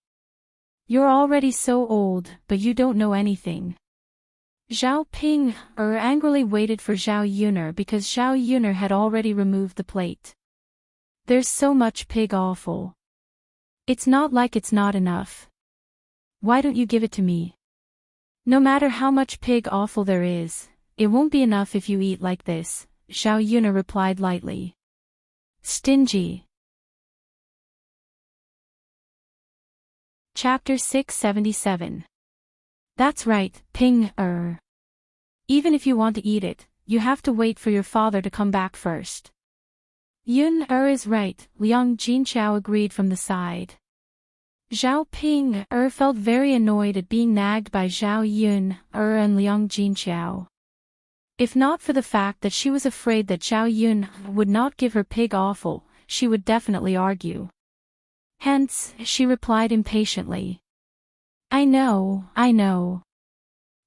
[SPEAKER 1] You're already so old, but you don't know anything. Zhao Ping angrily waited for Zhao Yuner because Zhao Yuner had already removed the plate. There's so much pig offal. It's not like it's not enough. Why don't you give it to me? No matter how much pig offal there is, it won't be enough if you eat like this, Zhao Yuner replied lightly. Stingy. Chapter 677. That's right, Ping. Even if you want to eat it, you have to wait for your father to come back first. Yun is right, Liang Jinqiao agreed from the side. Zhao Ping felt very annoyed at being nagged by Zhao Yun and Liang Jinqiao. If not for the fact that she was afraid that Zhao Yun would not give her pig offal, she would definitely argue. Hence, she replied impatiently. I know.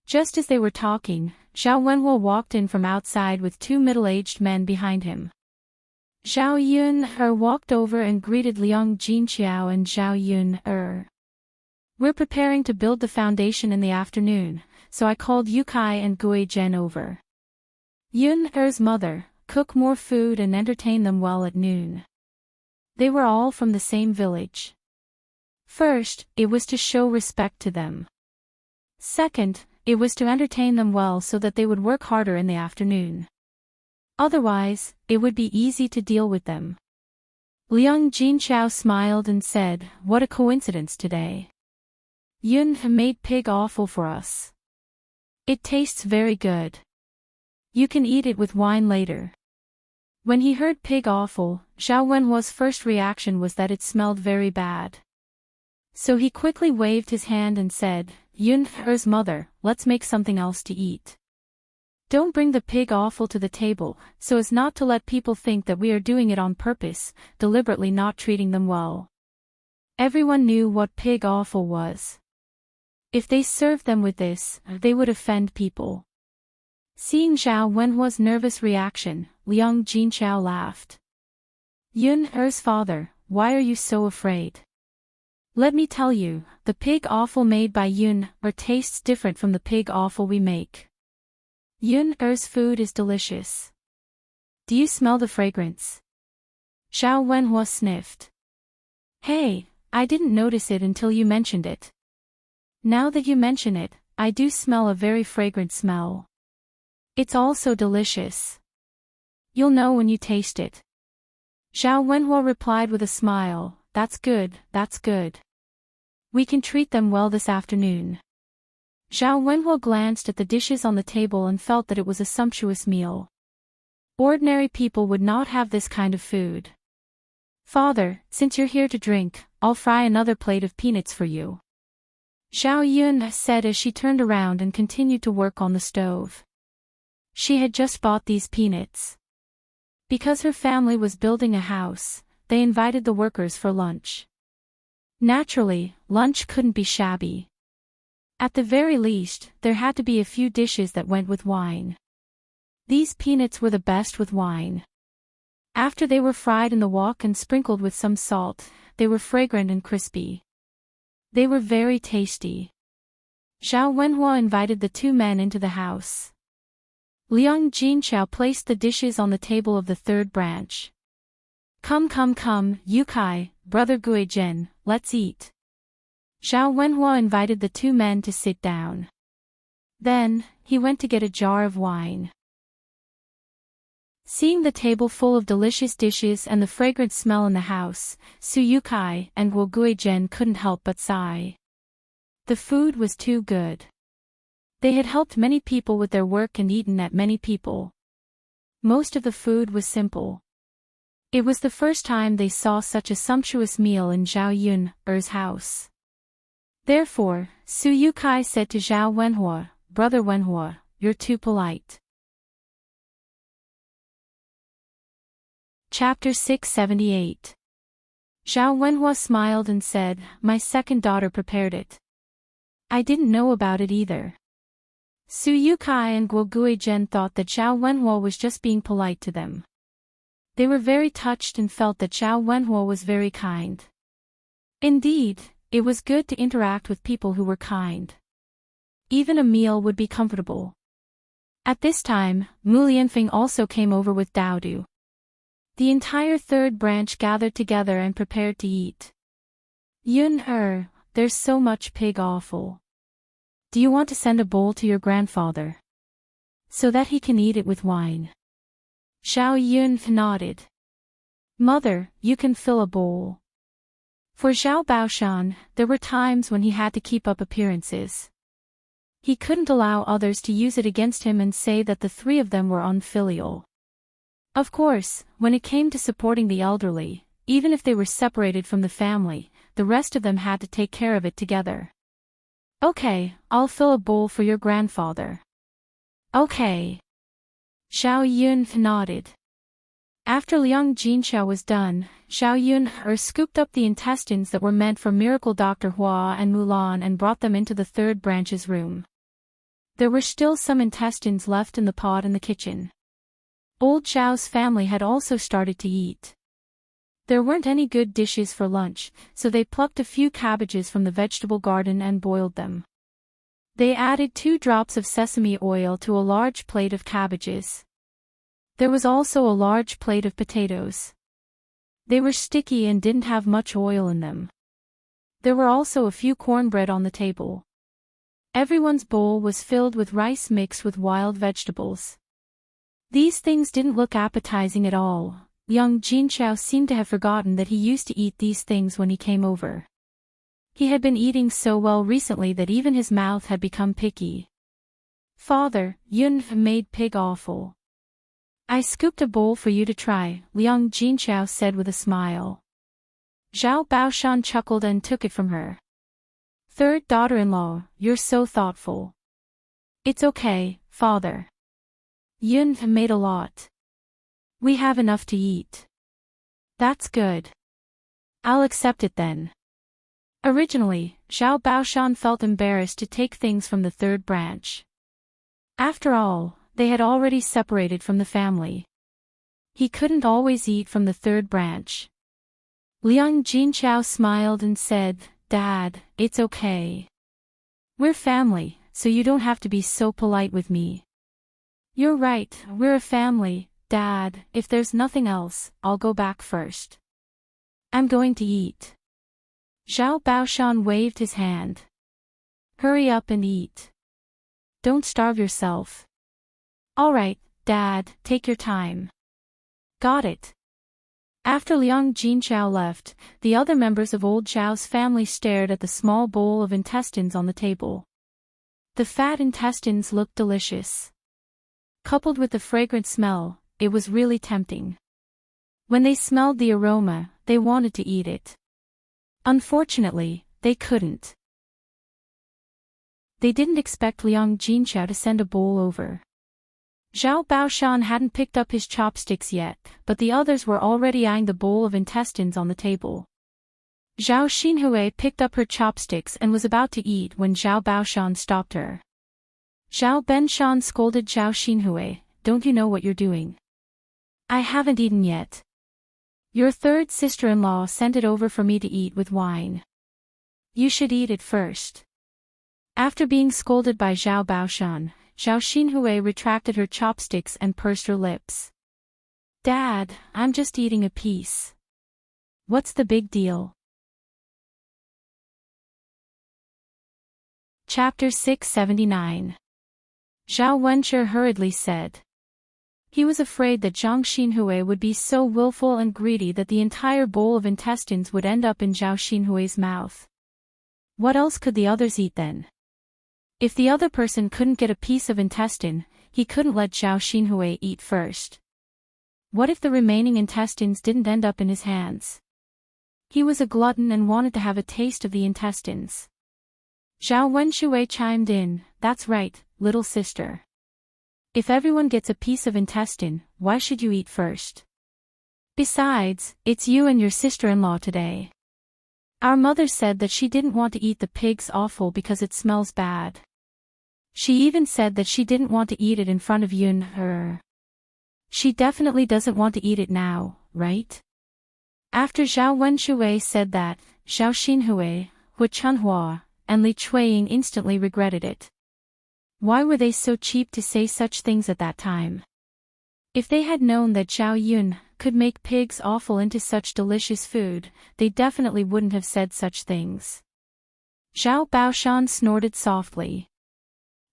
[SPEAKER 1] Just as they were talking, Zhao Wenhuo walked in from outside with two middle-aged men behind him. Zhao Yun walked over and greeted Liang Jinqiao and Zhao Yun. We're preparing to build the foundation in the afternoon, so I called Yukai and Gui Zhen over. Yun's mother, cook more food and entertain them well at noon. They were all from the same village. First, it was to show respect to them. Second, it was to entertain them well so that they would work harder in the afternoon. Otherwise, it would be easy to deal with them. Liang Jinqiao smiled and said, "What a coincidence today. Yun made pig offal for us. It tastes very good. You can eat it with wine later." When he heard pig offal, Zhao Wenhuo's first reaction was that it smelled very bad. So he quickly waved his hand and said, "Yun's mother, let's make something else to eat. Don't bring the pig offal to the table, so as not to let people think that we are doing it on purpose, deliberately not treating them well." Everyone knew what pig offal was. If they served them with this, they would offend people. Seeing Zhao Wenhuo's nervous reaction, Liang Jinqiao laughed. "Yun's father, why are you so afraid? Let me tell you, the pig offal made by Yun tastes different from the pig offal we make. Yun's food is delicious. Do you smell the fragrance?" Zhao Wenhuo sniffed. "Hey, I didn't notice it until you mentioned it. Now that you mention it, I do smell a very fragrant smell. It's also delicious. You'll know when you taste it." Zhao Wenhuo replied with a smile, That's good. We can treat them well this afternoon." Zhao Wenhuo glanced at the dishes on the table and felt that it was a sumptuous meal. Ordinary people would not have this kind of food. "Father, since you're here to drink, I'll fry another plate of peanuts for you," Zhao Yun said as she turned around and continued to work on the stove. She had just bought these peanuts. Because her family was building a house, they invited the workers for lunch. Naturally, lunch couldn't be shabby. At the very least, there had to be a few dishes that went with wine. These peanuts were the best with wine. After they were fried in the wok and sprinkled with some salt, they were fragrant and crispy. They were very tasty. Zhao Wenhuo invited the two men into the house. Liang Jinqiao placed the dishes on the table of the third branch. Come, Yukai, brother Gui Zhen, let's eat." Zhao Wenhuo invited the two men to sit down. Then, he went to get a jar of wine. Seeing the table full of delicious dishes and the fragrant smell in the house, Su Yukai and Guo Gui Zhen couldn't help but sigh. The food was too good. They had helped many people with their work and eaten at many people. Most of the food was simple. It was the first time they saw such a sumptuous meal in Zhao Yun's house. Therefore, Su Yukai said to Zhao Wenhuo, "Brother Wenhuo, you're too polite." Chapter 678. Zhao Wenhuo smiled and said, "My second daughter prepared it. I didn't know about it either." Su Yukai and Guo Gui Zhen thought that Zhao Wenhuo was just being polite to them. They were very touched and felt that Zhao Wenhuo was very kind. Indeed, it was good to interact with people who were kind. Even a meal would be comfortable. At this time, Mu Lianfeng also came over with Daodu. The entire third branch gathered together and prepared to eat. "Yun, there's so much pig offal. Do you want to send a bowl to your grandfather? So that he can eat it with wine?" Zhao Yun nodded. "Mother, you can fill a bowl." For Zhao Baoshan, there were times when he had to keep up appearances. He couldn't allow others to use it against him and say that the three of them were unfilial. Of course, when it came to supporting the elderly, even if they were separated from the family, the rest of them had to take care of it together. Okay, I'll fill a bowl for your grandfather. Okay. Zhao Yun nodded. After Liang Jinxiao was done, Zhao Yun scooped up the intestines that were meant for Miracle Dr. Hua and Mulan and brought them into the third branch's room. There were still some intestines left in the pot in the kitchen. Old Zhao's family had also started to eat. There weren't any good dishes for lunch, so they plucked a few cabbages from the vegetable garden and boiled them. They added 2 drops of sesame oil to a large plate of cabbages. There was also a large plate of potatoes. They were sticky and didn't have much oil in them. There were also a few cornbread on the table. Everyone's bowl was filled with rice mixed with wild vegetables. These things didn't look appetizing at all. Young Jinxiao seemed to have forgotten that he used to eat these things when he came over. He had been eating so well recently that even his mouth had become picky. Father, Yun made pig offal. I scooped a bowl for you to try, Liang Jinxiao said with a smile. Zhao Baoshan chuckled and took it from her. Third daughter-in-law, you're so thoughtful. It's okay, father. Yun made a lot. We have enough to eat. That's good. I'll accept it then. Originally, Zhao Baoshan felt embarrassed to take things from the third branch. After all, they had already separated from the family. He couldn't always eat from the third branch. Liang Jinxiao smiled and said, Dad, it's okay. We're family, so you don't have to be so polite with me. You're right, we're a family, Dad. If there's nothing else, I'll go back first. I'm going to eat. Zhao Baoshan waved his hand. Hurry up and eat. Don't starve yourself. All right, Dad, take your time. Got it. After Liang Jinxiao left, the other members of old Zhao's family stared at the small bowl of intestines on the table. The fat intestines looked delicious. Coupled with the fragrant smell, it was really tempting. When they smelled the aroma, they wanted to eat it. Unfortunately, they couldn't. They didn't expect Liang Jinxiao to send a bowl over. Zhao Baoshan hadn't picked up his chopsticks yet, but the others were already eyeing the bowl of intestines on the table. Zhao Xinhui picked up her chopsticks and was about to eat when Zhao Baoshan stopped her. Zhao Benshan scolded Zhao Xinhui, don't you know what you're doing? I haven't eaten yet. Your third sister-in-law sent it over for me to eat with wine. You should eat it first. After being scolded by Zhao Baoshan, Zhao Xinhui retracted her chopsticks and pursed her lips. Dad, I'm just eating a piece. What's the big deal? Chapter 679. Zhao Wenshi hurriedly said. He was afraid that Zhang Xinhui would be so willful and greedy that the entire bowl of intestines would end up in Zhao Xinhui's mouth. What else could the others eat then? If the other person couldn't get a piece of intestine, he couldn't let Zhao Xinhui eat first. What if the remaining intestines didn't end up in his hands? He was a glutton and wanted to have a taste of the intestines. Zhao Wenshi chimed in, that's right, little sister. If everyone gets a piece of intestine, why should you eat first? Besides, it's you and your sister-in-law today. Our mother said that she didn't want to eat the pig's offal because it smells bad. She even said that she didn't want to eat it in front of Yun. She definitely doesn't want to eat it now, right? After Zhao Wenshi said that, Zhao Xinhui, Hu Chunhua, and Li Chuiying instantly regretted it. Why were they so cheap to say such things at that time? If they had known that Zhao Yun could make pig's offal into such delicious food, they definitely wouldn't have said such things. Zhao Baoshan snorted softly.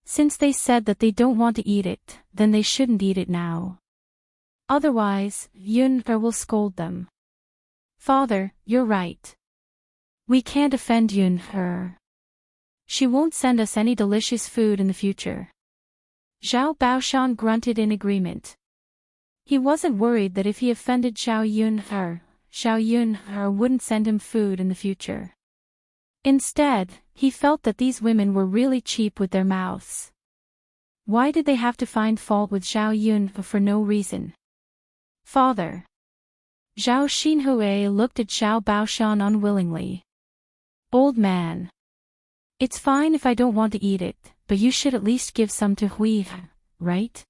[SPEAKER 1] Since they said that they don't want to eat it, then they shouldn't eat it now. Otherwise, Yun will scold them. Father, you're right. We can't offend Yun her. She won't send us any delicious food in the future. Zhao Baoshan grunted in agreement. He wasn't worried that if he offended Xiao Yun wouldn't send him food in the future. Instead, he felt that these women were really cheap with their mouths. Why did they have to find fault with Xiao Yun for no reason? Father. Zhao Xinhui looked at Xiao Baoshan unwillingly. Old man. It's fine if I don't want to eat it, but you should at least give some to Hui, right?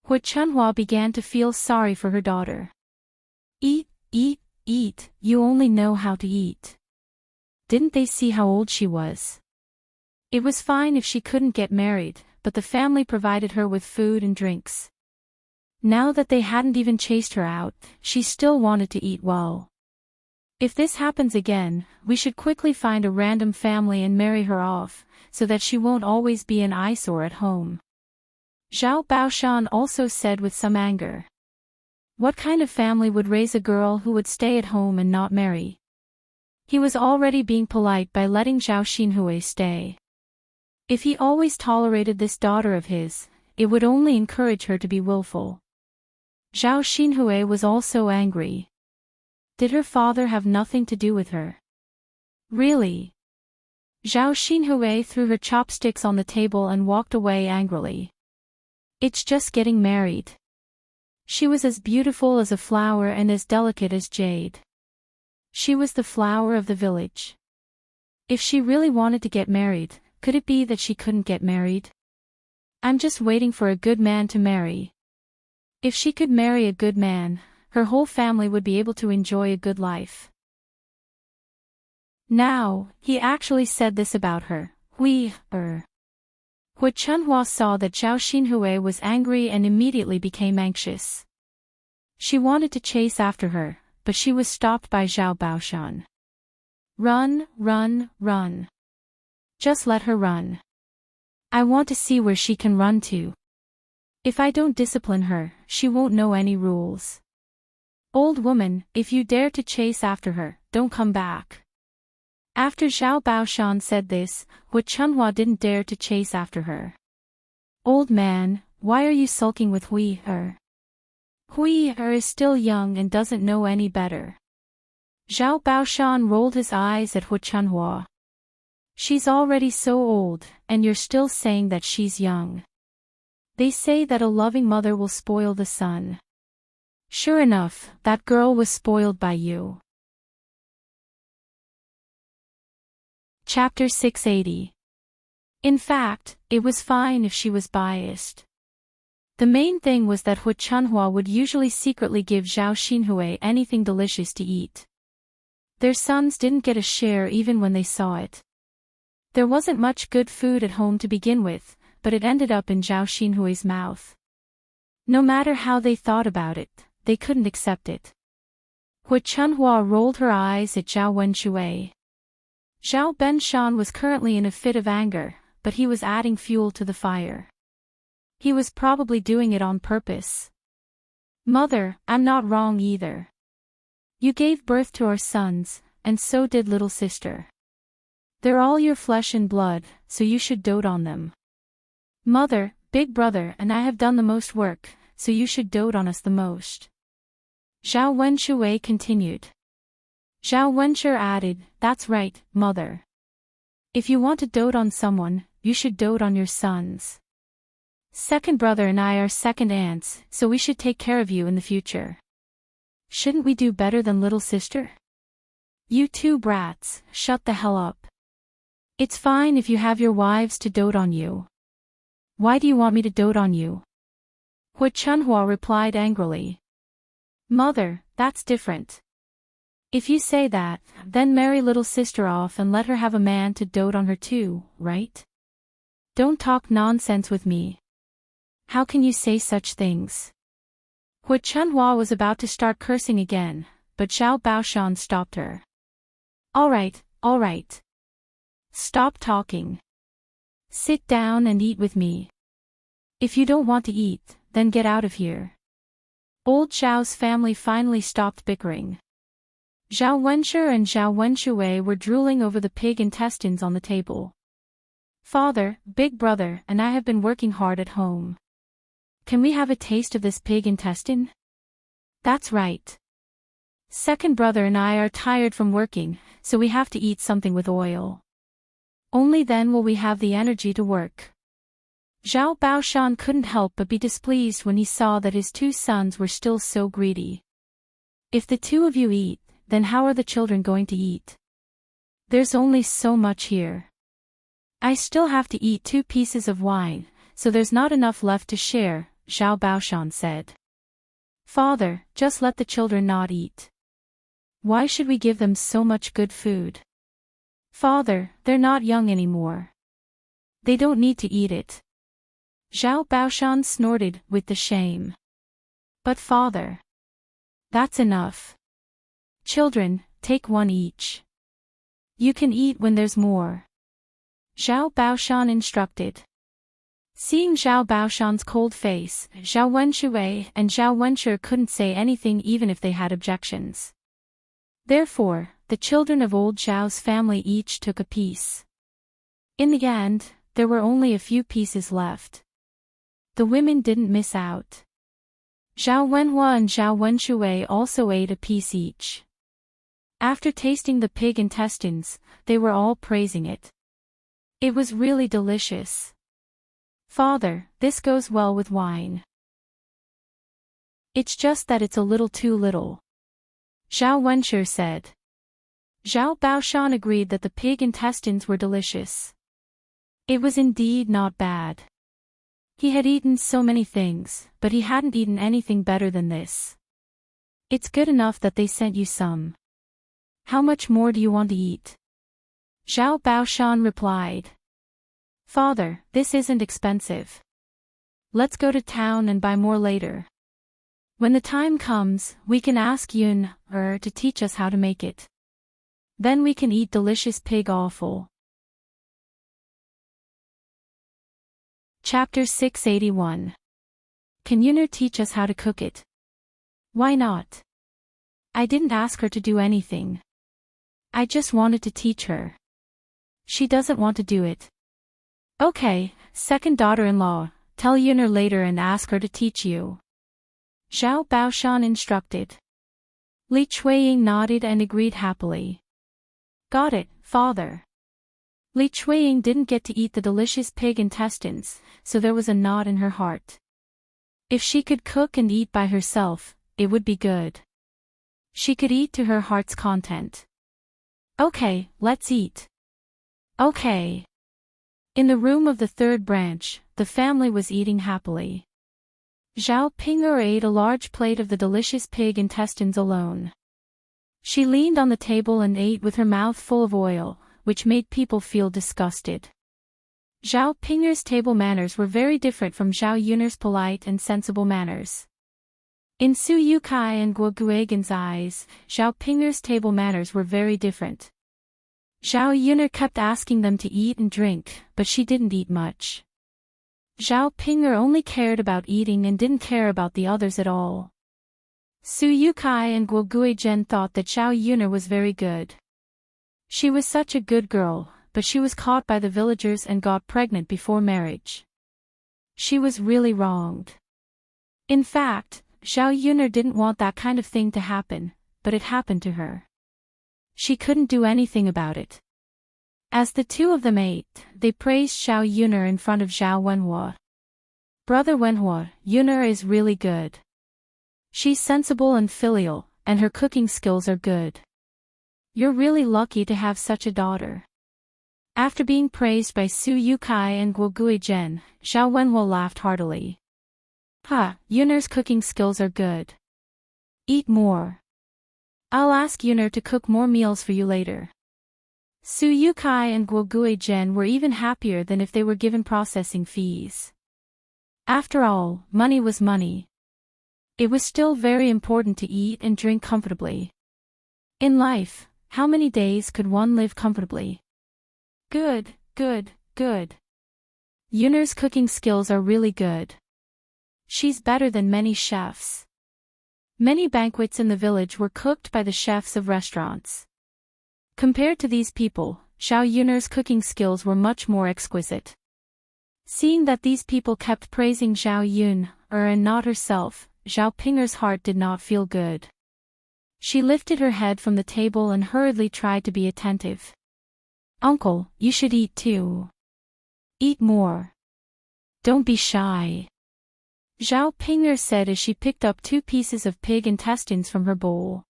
[SPEAKER 1] Hu Chunhua began to feel sorry for her daughter. Eat, you only know how to eat. Didn't they see how old she was? It was fine if she couldn't get married, but the family provided her with food and drinks. Now that they hadn't even chased her out, she still wanted to eat well. If this happens again, we should quickly find a random family and marry her off, so that she won't always be an eyesore at home. Zhao Baoshan also said with some anger. What kind of family would raise a girl who would stay at home and not marry? He was already being polite by letting Zhao Xinhui stay. If he always tolerated this daughter of his, it would only encourage her to be willful. Zhao Xinhui was also angry. Did her father have nothing to do with her? Really? Zhao Xinhui threw her chopsticks on the table and walked away angrily. It's just getting married. She was as beautiful as a flower and as delicate as jade. She was the flower of the village. If she really wanted to get married, could it be that she couldn't get married? I'm just waiting for a good man to marry. If she could marry a good man, her whole family would be able to enjoy a good life. Now, he actually said this about her. Hu Chunhua saw that Zhao Xinhui was angry and immediately became anxious. She wanted to chase after her, but she was stopped by Zhao Baoshan. Run. Just let her run. I want to see where she can run to. If I don't discipline her, she won't know any rules. Old woman, if you dare to chase after her, don't come back. After Zhao Baoshan said this, Hu Chunhua didn't dare to chase after her. Old man, why are you sulking with Hui? Hui is still young and doesn't know any better. Zhao Baoshan rolled his eyes at Hu Chunhua. She's already so old, and you're still saying that she's young. They say that a loving mother will spoil the son. Sure enough, that girl was spoiled by you. Chapter 680. In fact, it was fine if she was biased. The main thing was that Hu Chunhua would usually secretly give Zhao Xinhui anything delicious to eat. Their sons didn't get a share even when they saw it. There wasn't much good food at home to begin with, but it ended up in Zhao Xinhui's mouth. No matter how they thought about it, they couldn't accept it. Hu Chunhua rolled her eyes at Zhao Wenshui. Zhao Benshan was currently in a fit of anger, but he was adding fuel to the fire. He was probably doing it on purpose. Mother, I'm not wrong either. You gave birth to our sons, and so did little sister. They're all your flesh and blood, so you should dote on them. Mother, big brother and I have done the most work, so you should dote on us the most. Zhao Wenshui continued. Zhao Wenshi added, that's right, mother. If you want to dote on someone, you should dote on your sons. Second brother and I are second aunts, so we should take care of you in the future. Shouldn't we do better than little sister? You two brats, shut the hell up. It's fine if you have your wives to dote on you. Why do you want me to dote on you? Hu Chunhua replied angrily. Mother, that's different. If you say that, then marry little sister off and let her have a man to dote on her too, right? Don't talk nonsense with me. How can you say such things? Hu Chunhua was about to start cursing again, but Zhao Baoshan stopped her. All right. Stop talking. Sit down and eat with me. If you don't want to eat, then get out of here. Old Zhao's family finally stopped bickering. Zhao Wenshi and Zhao Wenshui were drooling over the pig intestines on the table. Father, big brother, and I have been working hard at home. Can we have a taste of this pig intestine? That's right. Second brother and I are tired from working, so we have to eat something with oil. Only then will we have the energy to work. Zhao Baoshan couldn't help but be displeased when he saw that his two sons were still so greedy. If the two of you eat, then how are the children going to eat? There's only so much here. I still have to eat 2 pieces of wine, so there's not enough left to share, Zhao Baoshan said. Father, just let the children not eat. Why should we give them so much good food? Father, they're not young anymore. They don't need to eat it. Zhao Baoshan snorted with the shame. But father. That's enough. Children, take 1 each. You can eat when there's more. Zhao Baoshan instructed. Seeing Zhao Baoshan's cold face, Zhao Wenshui and Zhao Wenshi couldn't say anything even if they had objections. Therefore, the children of old Zhao's family each took a piece. In the end, there were only a few pieces left. The women didn't miss out. Zhao Wenhua and Zhao Wenshui also ate a piece each. After tasting the pig intestines, they were all praising it. It was really delicious. Father, this goes well with wine. It's just that it's a little too little. Zhao Wenshi said. Zhao Baoshan agreed that the pig intestines were delicious. It was indeed not bad. He had eaten so many things, but he hadn't eaten anything better than this. It's good enough that they sent you some. How much more do you want to eat? Zhao Baoshan replied. Father, this isn't expensive. Let's go to town and buy more later. When the time comes, we can ask Yun to teach us how to make it. Then we can eat delicious pig offal. Chapter 681. Can Yun'er teach us how to cook it? Why not? I didn't ask her to do anything. I just wanted to teach her. She doesn't want to do it. Okay, second daughter-in-law, tell Yun'er later and ask her to teach you. Zhao Baoshan instructed. Li Chuiying nodded and agreed happily. Got it, father. Li Chuiying didn't get to eat the delicious pig intestines, so there was a knot in her heart. If she could cook and eat by herself, it would be good. She could eat to her heart's content. Okay, let's eat. Okay. In the room of the third branch, the family was eating happily. Zhao Ping'er ate a large plate of the delicious pig intestines alone. She leaned on the table and ate with her mouth full of oil, which made people feel disgusted. Zhao Ping'er's table manners were very different from Zhao Yun'er's polite and sensible manners. In Su Yukai and Guo Guigan's eyes, Zhao Ping'er's table manners were very different. Zhao Yun'er kept asking them to eat and drink, but she didn't eat much. Zhao Ping'er only cared about eating and didn't care about the others at all. Su Yukai and Guo Guigan thought that Zhao Yun'er was very good. She was such a good girl, but she was caught by the villagers and got pregnant before marriage. She was really wronged. In fact, Zhao Yun'er didn't want that kind of thing to happen, but it happened to her. She couldn't do anything about it. As the two of them ate, they praised Zhao Yun'er in front of Zhao Wenhua. Brother Wenhua, Yun'er is really good. She's sensible and filial, and her cooking skills are good. You're really lucky to have such a daughter. After being praised by Su Yukai and Guo Guigan, Zhao Wenhua laughed heartily. Yun'er's cooking skills are good. Eat more. I'll ask Yun'er to cook more meals for you later. Su Yukai and Guo Guigan were even happier than if they were given processing fees. After all, money was money. It was still very important to eat and drink comfortably. In life, how many days could one live comfortably? Good. Yun'er's cooking skills are really good. She's better than many chefs. Many banquets in the village were cooked by the chefs of restaurants. Compared to these people, Xiao Yun'er's cooking skills were much more exquisite. Seeing that these people kept praising Xiao Yun, and not herself, Zhao Pinger's heart did not feel good. She lifted her head from the table and hurriedly tried to be attentive. "Uncle, you should eat too. Eat more. Don't be shy," Zhao Pinger said as she picked up 2 pieces of pig intestines from her bowl.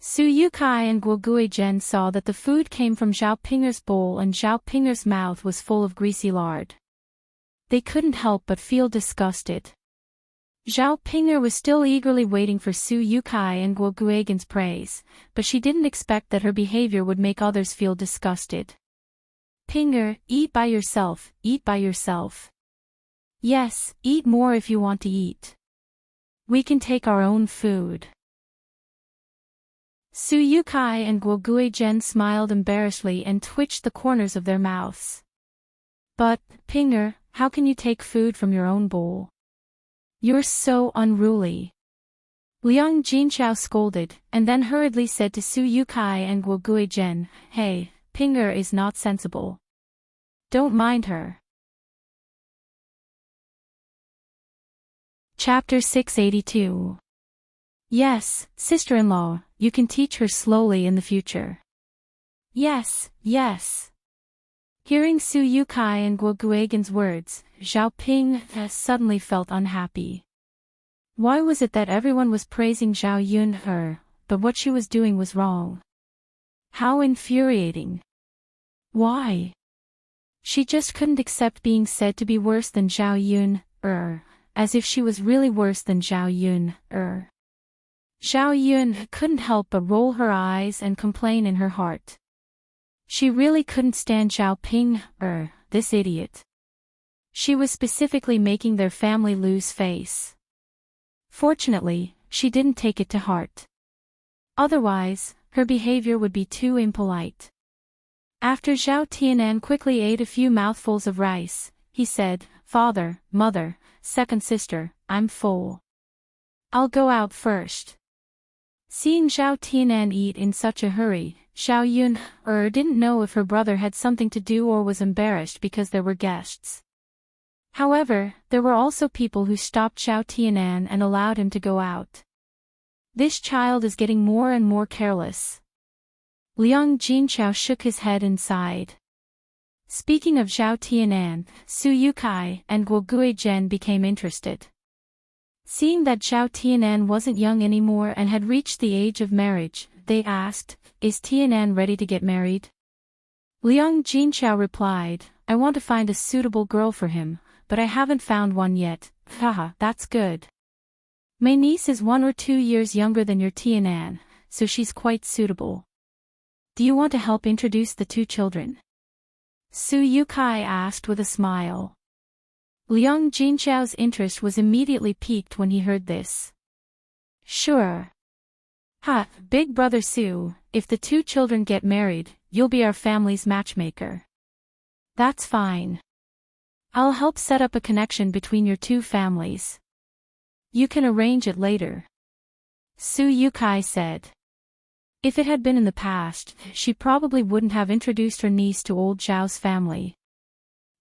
[SPEAKER 1] Su Yukai and Guo Guizhen saw that the food came from Zhao Pinger's bowl and Zhao Pinger's mouth was full of greasy lard. They couldn't help but feel disgusted. Zhao Pinger was still eagerly waiting for Su Yukai and Guo Guizhen's praise, but she didn't expect that her behavior would make others feel disgusted. "Pinger, eat by yourself, eat by yourself. Yes, eat more if you want to eat. We can take our own food." Su Yukai and Guo Guizhen smiled embarrassedly and twitched the corners of their mouths. "But, Pinger, how can you take food from your own bowl? You're so unruly." Liang Jinchao scolded, and then hurriedly said to Su Yukai and Guo Guizhen, "Hey, Pinger is not sensible. Don't mind her." Chapter 682. "Yes, sister-in-law, you can teach her slowly in the future." "Yes, yes." Hearing Su Yukai and Guo Guizhen's words, Zhao Ping suddenly felt unhappy. Why was it that everyone was praising Zhao Yun, but what she was doing was wrong? How infuriating. Why? She just couldn't accept being said to be worse than Zhao Yun, as if she was really worse than Zhao Yun, Zhao Yun couldn't help but roll her eyes and complain in her heart. She really couldn't stand Zhao Ping, this idiot. She was specifically making their family lose face. Fortunately, she didn't take it to heart. Otherwise, her behavior would be too impolite. After Zhao Tianan quickly ate a few mouthfuls of rice, he said, "Father, mother, second sister, I'm full. I'll go out first." Seeing Zhao Tianan eat in such a hurry, Xiao Yun didn't know if her brother had something to do or was embarrassed because there were guests. However, there were also people who stopped Zhao Tianan and allowed him to go out. "This child is getting more and more careless." Liang Jinchao shook his head and sighed. Speaking of Zhao Tianan, Su Yukai and Guo Guizhen became interested. Seeing that Zhao Tianan wasn't young anymore and had reached the age of marriage, they asked, "Is Tianan ready to get married?" Liang Jinchao replied, "I want to find a suitable girl for him, but I haven't found one yet." "Haha, that's good. My niece is 1 or 2 years younger than your Tianan, so she's quite suitable. Do you want to help introduce the 2 children?" Su Yukai asked with a smile. Liang Jinchao's interest was immediately piqued when he heard this. "Sure. Big brother Su, if the 2 children get married, you'll be our family's matchmaker." "That's fine. I'll help set up a connection between your 2 families. You can arrange it later," Su Yukai said. If it had been in the past, she probably wouldn't have introduced her niece to old Zhao's family.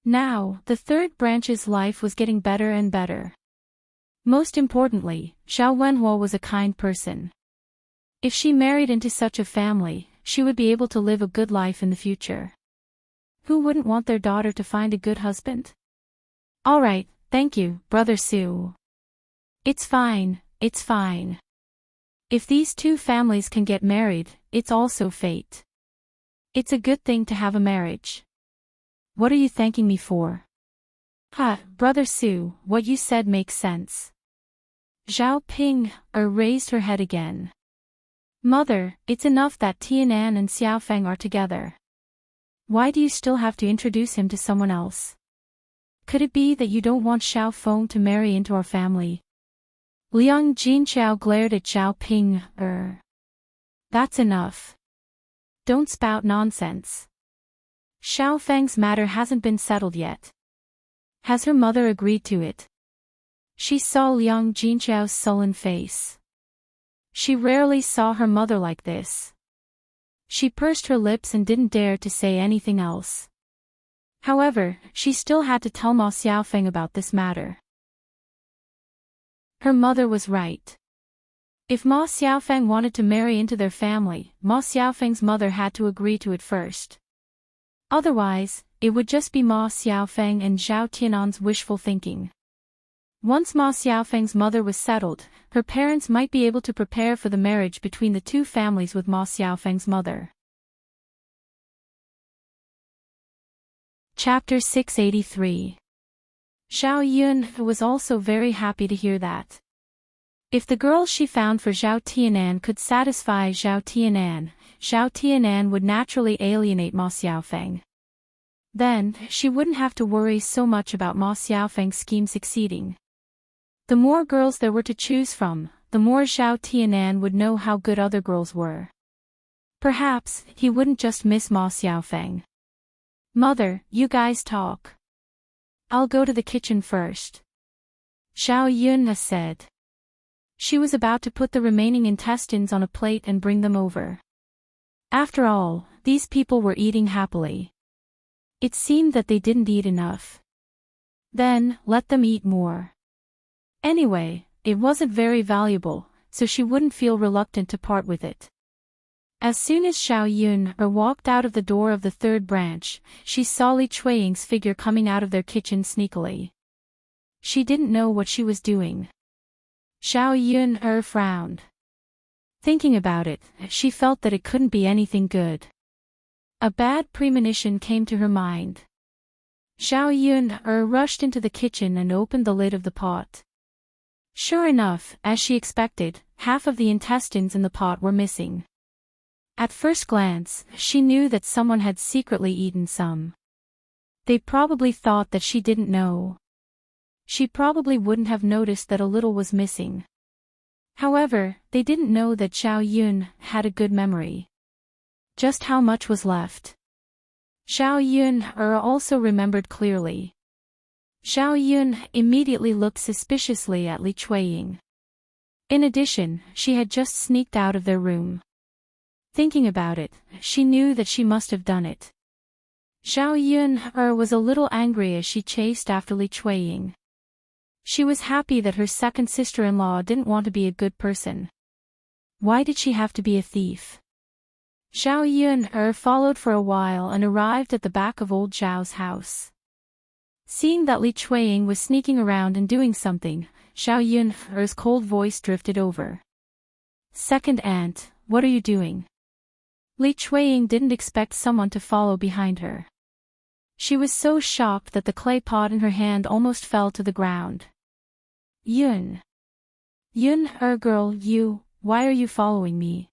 [SPEAKER 1] Now, the 3rd branch's life was getting better and better. Most importantly, Zhao Wenhuo was a kind person. If she married into such a family, she would be able to live a good life in the future. Who wouldn't want their daughter to find a good husband? "All right, thank you, brother Su. It's fine, it's fine. If these 2 families can get married, it's also fate. It's a good thing to have a marriage. What are you thanking me for?" Brother Su, what you said makes sense." Zhao Ping raised her head again. "Mother, it's enough that Tianan and Xiaofeng are together. Why do you still have to introduce him to someone else? Could it be that you don't want Xiaofeng to marry into our family?" Liang Jinchao glared at Zhao Ping. That's enough. Don't spout nonsense. Xiaofeng's matter hasn't been settled yet. Has her mother agreed to it?" She saw Liang Jinchao's sullen face. She rarely saw her mother like this. She pursed her lips and didn't dare to say anything else. However, she still had to tell Ma Xiaofeng about this matter. Her mother was right. If Ma Xiaofeng wanted to marry into their family, Ma Xiaofeng's mother had to agree to it first. Otherwise, it would just be Ma Xiaofeng and Zhao Tianan's wishful thinking. Once Ma Xiaofeng's mother was settled, her parents might be able to prepare for the marriage between the two families with Ma Xiaofeng's mother. Chapter 683. Zhao Yun was also very happy to hear that. If the girl she found for Zhao Tianan could satisfy Zhao Tianan would naturally alienate Ma Xiaofeng. Then, she wouldn't have to worry so much about Ma Xiaofeng's scheme succeeding. The more girls there were to choose from, the more Zhao Tianan would know how good other girls were. Perhaps, he wouldn't just miss Ma Xiaofeng. Mother, you guys talk. I'll go to the kitchen first. Zhao Yun said. She was about to put the remaining intestines on a plate and bring them over. After all, these people were eating happily. It seemed that they didn't eat enough. Then, let them eat more. Anyway, it wasn't very valuable, so she wouldn't feel reluctant to part with it. As soon as Zhao Yun walked out of the door of the third branch, she saw Li Chuiying's figure coming out of their kitchen sneakily. She didn't know what she was doing. Zhao Yun frowned. Thinking about it, she felt that it couldn't be anything good. A bad premonition came to her mind. Zhao Yun rushed into the kitchen and opened the lid of the pot. Sure enough, as she expected, half of the intestines in the pot were missing. At first glance, she knew that someone had secretly eaten some. They probably thought that she didn't know. She probably wouldn't have noticed that a little was missing. However, they didn't know that Zhao Yun had a good memory. Just how much was left? Zhao Yun also remembered clearly. Zhao Yun immediately looked suspiciously at Li Chuiying. In addition, she had just sneaked out of their room. Thinking about it, she knew that she must have done it. Zhao Yun was a little angry as she chased after Li Chuiying. She was happy that her second sister-in-law didn't want to be a good person. Why did she have to be a thief? Zhao Yun followed for a while and arrived at the back of old Zhao's house. Seeing that Li Chuiying was sneaking around and doing something, Zhao Yun's cold voice drifted over. Second aunt, what are you doing? Li Chuiying didn't expect someone to follow behind her. She was so shocked that the clay pot in her hand almost fell to the ground. Yun, girl, why are you following me?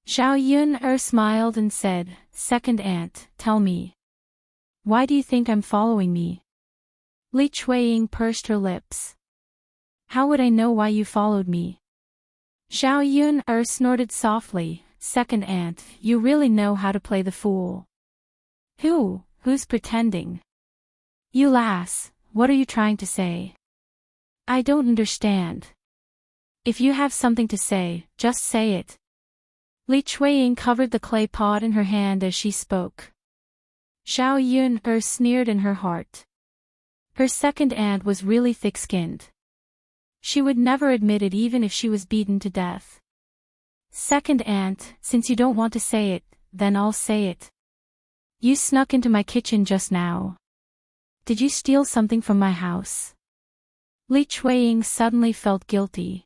[SPEAKER 1] Zhao Yun smiled and said, Second aunt, tell me. Why do you think I'm following me? Li Chuiying pursed her lips. How would I know why you followed me? Zhao Yun snorted softly, Second aunt, you really know how to play the fool. Who's pretending? You lass, what are you trying to say? I don't understand. If you have something to say, just say it. Li Chuiying covered the clay pot in her hand as she spoke. Zhao Yun sneered in her heart. Her second aunt was really thick-skinned. She would never admit it even if she was beaten to death. Second aunt, since you don't want to say it, then I'll say it. You snuck into my kitchen just now. Did you steal something from my house? Li Chuiying suddenly felt guilty.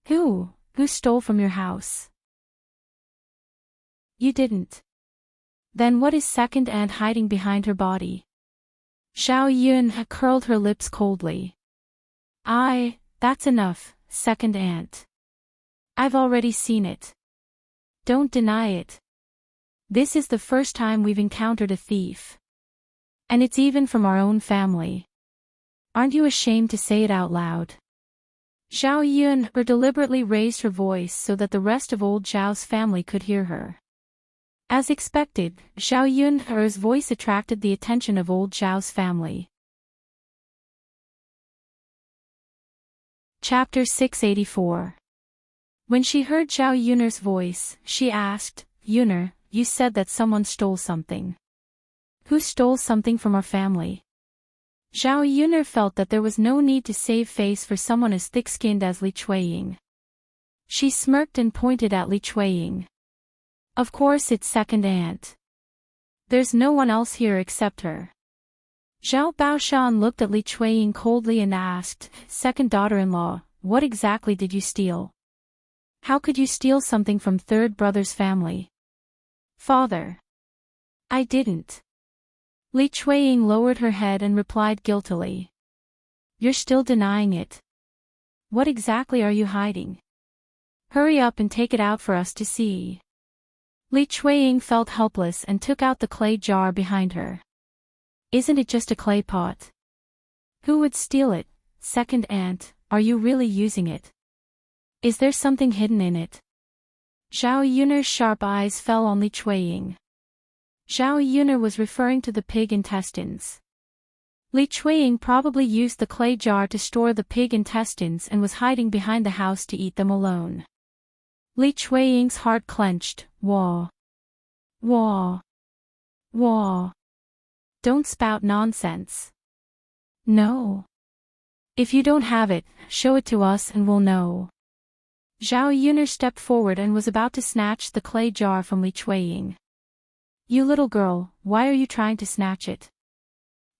[SPEAKER 1] Who stole from your house? You didn't. Then what is second aunt hiding behind her body? Zhao Yun curled her lips coldly. That's enough, second aunt. I've already seen it. Don't deny it. This is the first time we've encountered a thief. And it's even from our own family. Aren't you ashamed to say it out loud? Zhao Yun deliberately raised her voice so that the rest of old Zhao's family could hear her. As expected, Zhao Yun's voice attracted the attention of old Zhao's family. Chapter 684. When she heard Zhao Yun'er's voice, she asked, "Yun'er, you said that someone stole something. Who stole something from our family?" Zhao Yun'er felt that there was no need to save face for someone as thick-skinned as Li Chueying. She smirked and pointed at Li Chueying. "Of course it's second aunt. There's no one else here except her." Zhao Baoshan looked at Li Chueying coldly and asked, "Second daughter-in-law, what exactly did you steal? How could you steal something from third brother's family?" "Father, I didn't." Li Chueying lowered her head and replied guiltily. "You're still denying it. What exactly are you hiding? Hurry up and take it out for us to see." Li Chueying felt helpless and took out the clay jar behind her. "Isn't it just a clay pot? Who would steal it? Second aunt, are you really using it? Is there something hidden in it?" Zhao Yun'er's sharp eyes fell on Li Chueying. Zhao Yun'er was referring to the pig intestines. Li Chueying probably used the clay jar to store the pig intestines and was hiding behind the house to eat them alone. Li Chueying's heart clenched. "Wah. Wah. Wah. Don't spout nonsense. No. If you don't have it, show it to us and we'll know." Zhao Yun'er stepped forward and was about to snatch the clay jar from Li Chueying. "You little girl, why are you trying to snatch it?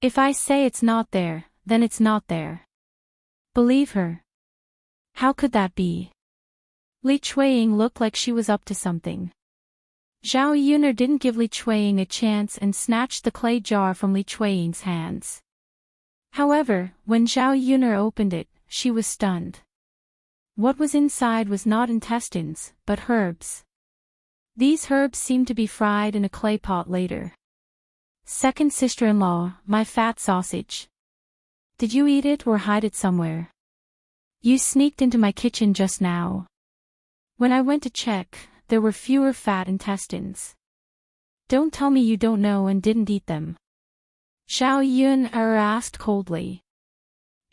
[SPEAKER 1] If I say it's not there, then it's not there. Believe her." "How could that be?" Li Chueying looked like she was up to something. Zhao Yun'er didn't give Li Chueying a chance and snatched the clay jar from Li Chueying's hands. However, when Zhao Yun'er opened it, she was stunned. What was inside was not intestines, but herbs. These herbs seemed to be fried in a clay pot later. "Second sister-in-law, my fat sausage. Did you eat it or hide it somewhere? You sneaked into my kitchen just now. When I went to check, there were fewer fat intestines. Don't tell me you don't know and didn't eat them." Zhao Yun'er asked coldly.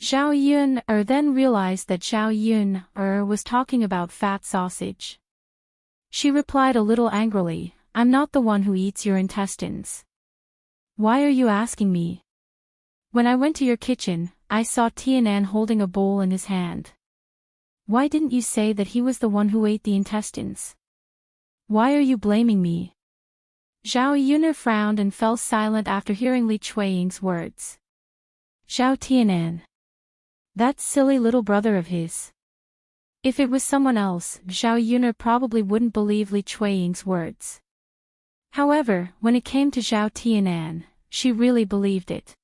[SPEAKER 1] Zhao Yun'er then realized that Zhao Yun'er was talking about fat sausage. She replied a little angrily, "I'm not the one who eats your intestines. Why are you asking me? When I went to your kitchen, I saw Tianan holding a bowl in his hand. Why didn't you say that he was the one who ate the intestines? Why are you blaming me?" Zhao Yun'er frowned and fell silent after hearing Li Chueying's words. Zhao Tianan. That silly little brother of his. If it was someone else, Zhao Yun'er probably wouldn't believe Li Chueying's words. However, when it came to Zhao Tianan, she really believed it.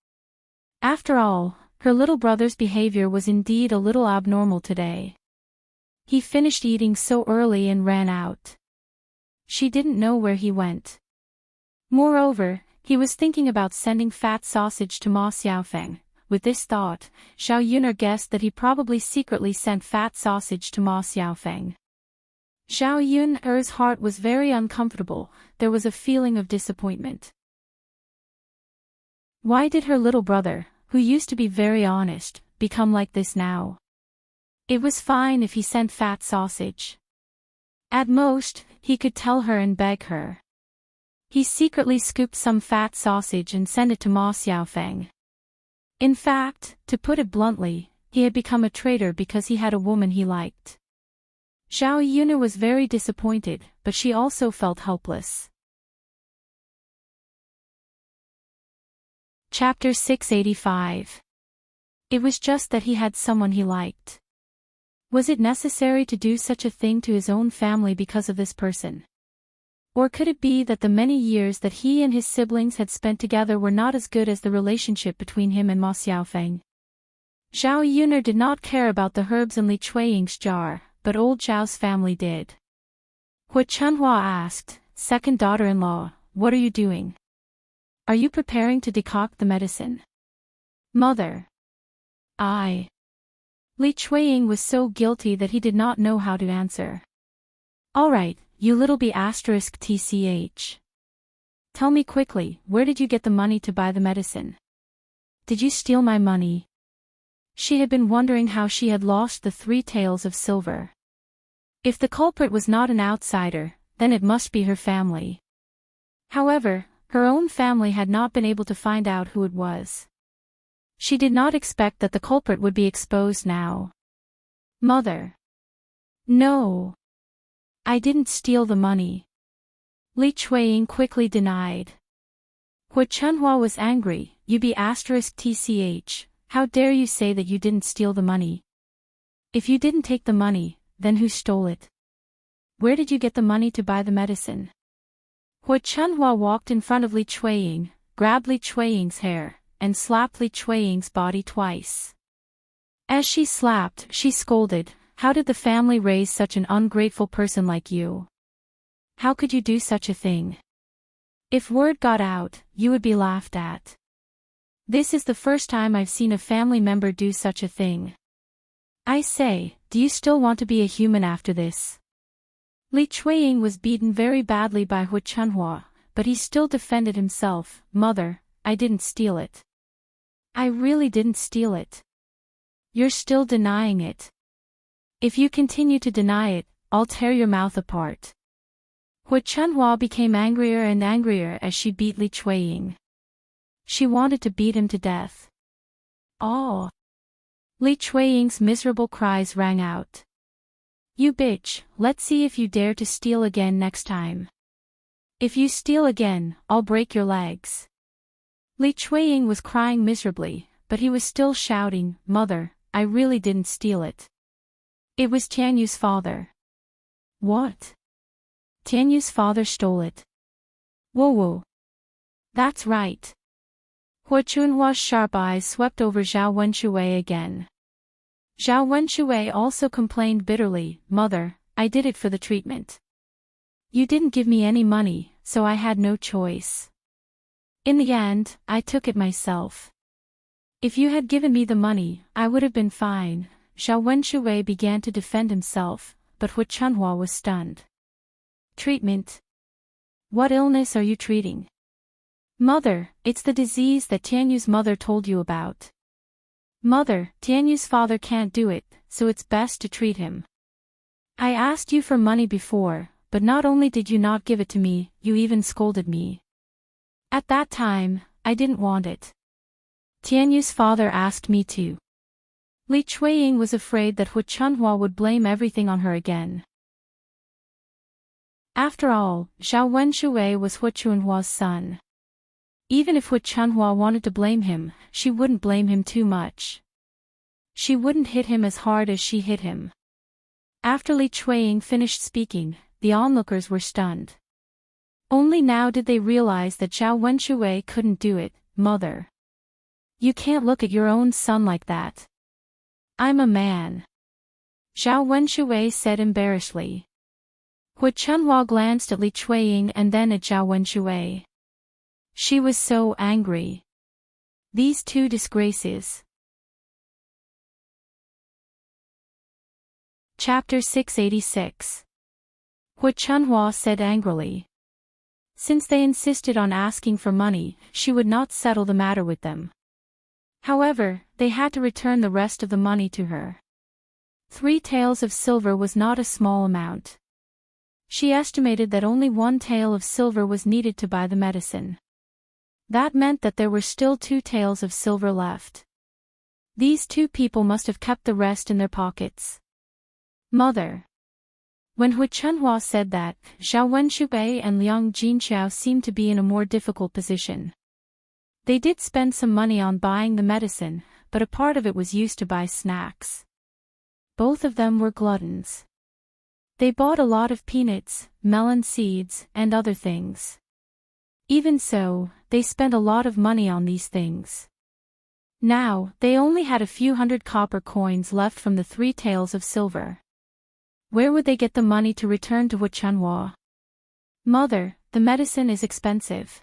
[SPEAKER 1] After all, her little brother's behavior was indeed a little abnormal today. He finished eating so early and ran out. She didn't know where he went. Moreover, he was thinking about sending fat sausage to Ma Xiaofeng. With this thought, Zhao Yun'er guessed that he probably secretly sent fat sausage to Ma Xiaofeng. Zhao Yun'er's heart was very uncomfortable. There was a feeling of disappointment. Why did her little brother, who used to be very honest, become like this now? It was fine if he sent fat sausage. At most, he could tell her and beg her. He secretly scooped some fat sausage and sent it to Ma Xiaofeng. In fact, to put it bluntly, he had become a traitor because he had a woman he liked. Zhao Yun'er was very disappointed, but she also felt helpless. Chapter 685. It was just that he had someone he liked. Was it necessary to do such a thing to his own family because of this person? Or could it be that the many years that he and his siblings had spent together were not as good as the relationship between him and Ma Xiaofeng? Zhao Yun'er did not care about the herbs in Li Chueying's jar, but old Zhao's family did. Hua Chunhua asked, "Second daughter-in-law, what are you doing? Are you preparing to decoct the medicine?" "Mother. Li Chueying was so guilty that he did not know how to answer. "All right, you little b***tch. Tell me quickly, where did you get the money to buy the medicine? Did you steal my money?" She had been wondering how she had lost the 3 taels of silver. If the culprit was not an outsider, then it must be her family. However, her own family had not been able to find out who it was. She did not expect that the culprit would be exposed now. Mother. No. I didn't steal the money. Li Chuiying quickly denied. Hu Chunhua was angry. You be *tch. How dare you say that you didn't steal the money? If you didn't take the money, then who stole it? Where did you get the money to buy the medicine? Hu Chunhua walked in front of Li Chuiying, grabbed Li Chuiying's hair, and slapped Li Chuiying's body twice. As she slapped, she scolded, "How did the family raise such an ungrateful person like you? How could you do such a thing? If word got out, you would be laughed at. This is the first time I've seen a family member do such a thing. I say, do you still want to be a human after this?" Li Chuiying was beaten very badly by Hu Chunhua, but he still defended himself. "Mother, I didn't steal it. I really didn't steal it. You're still denying it. If you continue to deny it, I'll tear your mouth apart." Hu Chunhua became angrier and angrier as she beat Li Chuiying. She wanted to beat him to death. "Oh!" Li Chuiying's miserable cries rang out. "You bitch, let's see if you dare to steal again next time. If you steal again, I'll break your legs." Li Chuiying was crying miserably, but he was still shouting, "Mother, I really didn't steal it. It was Tianyu's father." "What? Tianyu's father stole it?" "Whoa whoa. That's right." Hu Chunhua's sharp eyes swept over Zhao Wenshui again. Zhao Wenshui also complained bitterly, "Mother, I did it for the treatment. You didn't give me any money, so I had no choice. In the end, I took it myself. If you had given me the money, I would have been fine." Zhao Wenshui began to defend himself, but Hu Chunhua was stunned. "Treatment? What illness are you treating?" "Mother, it's the disease that Tianyu's mother told you about." "Mother, Tianyu's father can't do it, so it's best to treat him. I asked you for money before, but not only did you not give it to me, you even scolded me. At that time, I didn't want it. Tianyu's father asked me to." Li Chuiying was afraid that Hu Chunhua would blame everything on her again. After all, Zhao Wenshui was Hu Chunhua's son. Even if Hu Chunhua wanted to blame him, she wouldn't blame him too much. She wouldn't hit him as hard as she hit him. After Li Chuiying finished speaking, the onlookers were stunned. Only now did they realize that Zhao Wenshui couldn't do it. "Mother, you can't look at your own son like that. I'm a man," Zhao Wenshui said embarrassedly. Hu Chunhua glanced at Li Chuiying and then at Zhao Wenshui. She was so angry. These two disgraces. Chapter 686. Hu Chunhua said angrily. Since they insisted on asking for money, she would not settle the matter with them. However, they had to return the rest of the money to her. 3 taels of silver was not a small amount. She estimated that only 1 tael of silver was needed to buy the medicine. That meant that there were still 2 taels of silver left. These 2 people must have kept the rest in their pockets. "Mother." When Hu Chunhua said that, Zhao Wenshui and Liang Jinqiao seemed to be in a more difficult position. They did spend some money on buying the medicine, but a part of it was used to buy snacks. Both of them were gluttons. They bought a lot of peanuts, melon seeds, and other things. Even so, they spent a lot of money on these things. Now, they only had a few hundred copper coins left from the 3 taels of silver. Where would they get the money to return to Hu Chunhua? "Mother, the medicine is expensive.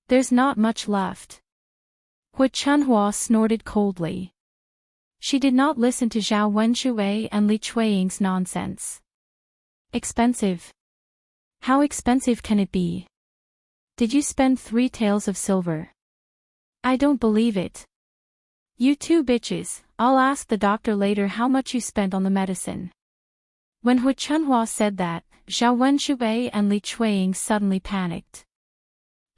[SPEAKER 1] There's not much left." Hu Chunhua snorted coldly. She did not listen to Zhao Wenshui and Li Chuiying's nonsense. "Expensive? How expensive can it be? Did you spend 3 taels of silver? I don't believe it. You 2 bitches, I'll ask the doctor later how much you spent on the medicine." When Hu Chunhua said that, Zhao Wenshubei and Li Chuiying suddenly panicked.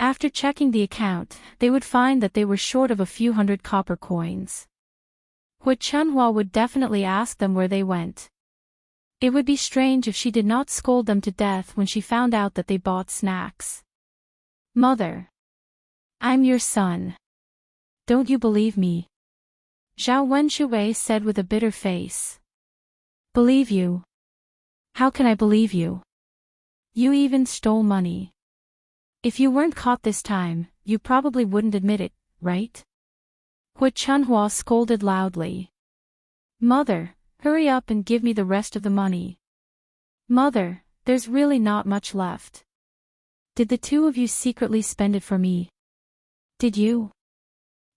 [SPEAKER 1] After checking the account, they would find that they were short of a few hundred copper coins. Hu Chunhua would definitely ask them where they went. It would be strange if she did not scold them to death when she found out that they bought snacks. "Mother. I'm your son. Don't you believe me?" Zhao Wenshui said with a bitter face. "Believe you? How can I believe you? You even stole money. If you weren't caught this time, you probably wouldn't admit it, right?" Hu Chunhua scolded loudly. "Mother, hurry up and give me the rest of the money. Mother, there's really not much left. Did the two of you secretly spend it for me? Did you?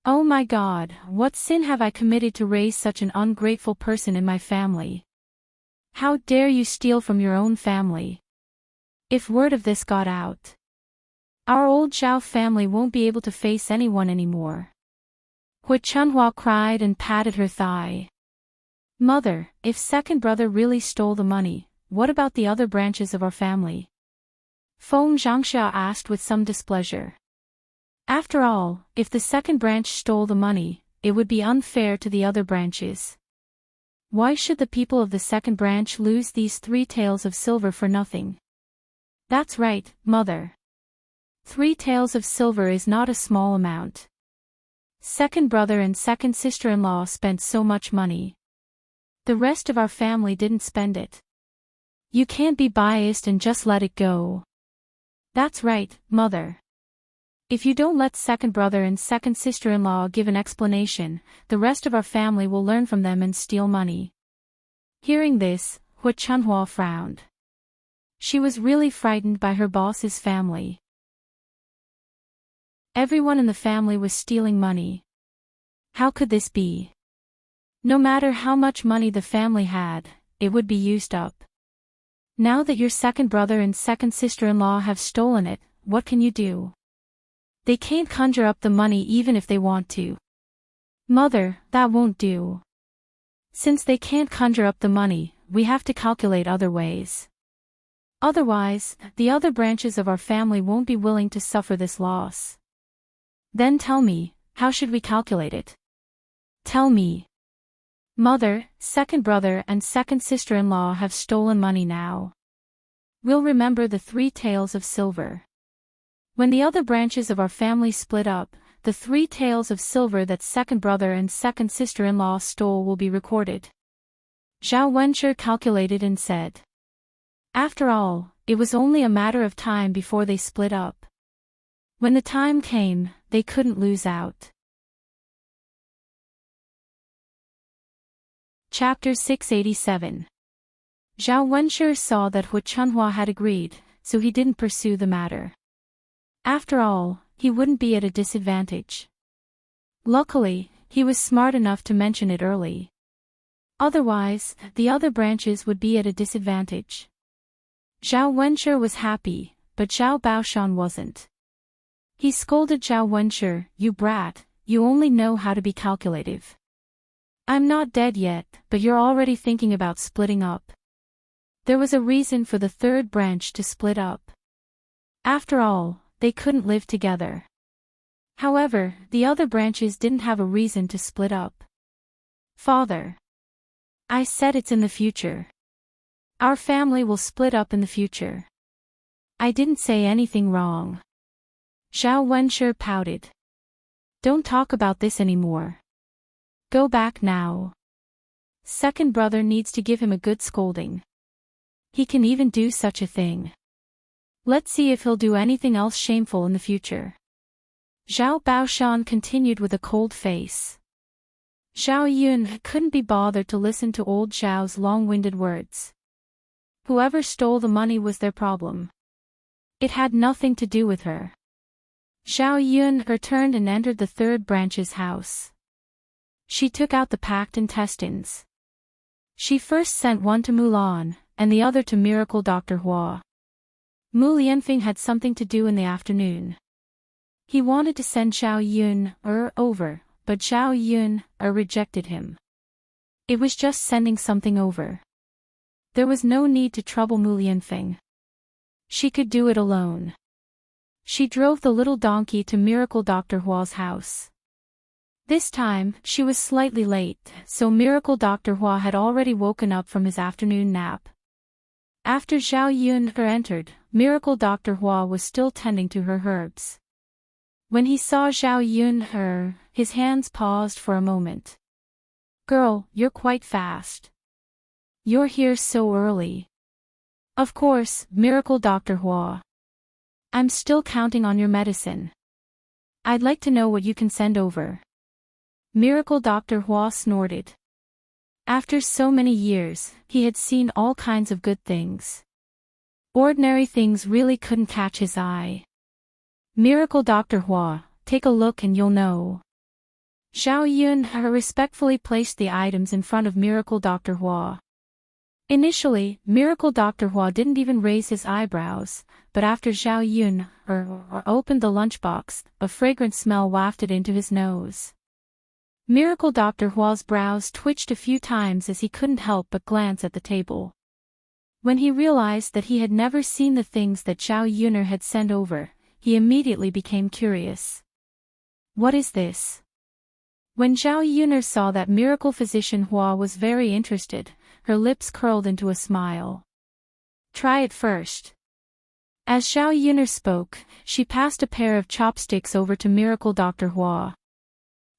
[SPEAKER 1] Oh my God, what sin have I committed to raise such an ungrateful person in my family? How dare you steal from your own family? If word of this got out, our old Zhao family won't be able to face anyone anymore." Hu Chunhua cried and patted her thigh. "Mother, if second brother really stole the money, what about the other branches of our family?" Feng Zhangxia asked with some displeasure. After all, if the second branch stole the money, it would be unfair to the other branches. Why should the people of the second branch lose these 3 taels of silver for nothing? That's right, Mother. 3 taels of silver is not a small amount. Second brother and second sister-in-law spent so much money. The rest of our family didn't spend it. You can't be biased and just let it go. That's right, Mother. If you don't let second brother and second sister-in-law give an explanation, the rest of our family will learn from them and steal money." Hearing this, Hu Chunhua frowned. She was really frightened by her boss's family. Everyone in the family was stealing money. How could this be? No matter how much money the family had, it would be used up. Now that your second brother and second sister-in-law have stolen it, what can you do? They can't conjure up the money even if they want to. Mother, that won't do. Since they can't conjure up the money, we have to calculate other ways. Otherwise, the other branches of our family won't be willing to suffer this loss. Then tell me, how should we calculate it? Tell me. Mother, second brother and second sister-in-law have stolen money now. We'll remember the 3 taels of silver. When the other branches of our family split up, the 3 taels of silver that second brother and second sister-in-law stole will be recorded. Zhao Wenshi calculated and said. After all, it was only a matter of time before they split up. When the time came, they couldn't lose out. Chapter 687. Zhao Wenshi saw that Hu Chunhua had agreed, so he didn't pursue the matter. After all, he wouldn't be at a disadvantage. Luckily, he was smart enough to mention it early. Otherwise, the other branches would be at a disadvantage. Zhao Wenshi was happy, but Zhao Baoshan wasn't. He scolded Zhao Wenshi, "You brat, you only know how to be calculative. I'm not dead yet, but you're already thinking about splitting up." There was a reason for the third branch to split up. After all, they couldn't live together. However, the other branches didn't have a reason to split up. "Father. I said it's in the future. Our family will split up in the future. I didn't say anything wrong." Zhao Wenshi pouted. "Don't talk about this anymore. Go back now. Second brother needs to give him a good scolding. He can even do such a thing. Let's see if he'll do anything else shameful in the future." Zhao Baoshan continued with a cold face. Zhao Yun couldn't be bothered to listen to old Zhao's long-winded words. Whoever stole the money was their problem. It had nothing to do with her. Zhao Yun returned and entered the third branch's house. She took out the packed intestines. She first sent one to Mulan, and the other to Miracle Dr. Hua. Mu Lianfeng had something to do in the afternoon. He wanted to send Zhao Yun over, but Zhao Yun rejected him. It was just sending something over. There was no need to trouble Mu Lianfeng. She could do it alone. She drove the little donkey to Miracle Dr. Hua's house. This time, she was slightly late, so Miracle Dr. Hua had already woken up from his afternoon nap. After Zhao Yun entered, Miracle Dr. Hua was still tending to her herbs. When he saw Zhao Yun, his hands paused for a moment. "Girl, you're quite fast. You're here so early." "Of course, Miracle Dr. Hua. I'm still counting on your medicine. I'd like to know what you can send over." Miracle Dr. Hua snorted. After so many years, he had seen all kinds of good things. Ordinary things really couldn't catch his eye. "Miracle Dr. Hua, take a look and you'll know." Zhao Yun respectfully placed the items in front of Miracle Dr. Hua. Initially, Miracle Dr. Hua didn't even raise his eyebrows, but after Zhao Yun opened the lunchbox, a fragrant smell wafted into his nose. Miracle Dr. Hua's brows twitched a few times as he couldn't help but glance at the table. When he realized that he had never seen the things that Zhao Yun had sent over, he immediately became curious. "What is this?" When Zhao Yun saw that Miracle Physician Hua was very interested, her lips curled into a smile. "Try it first." As Zhao Yun spoke, she passed a pair of chopsticks over to Miracle Dr. Hua.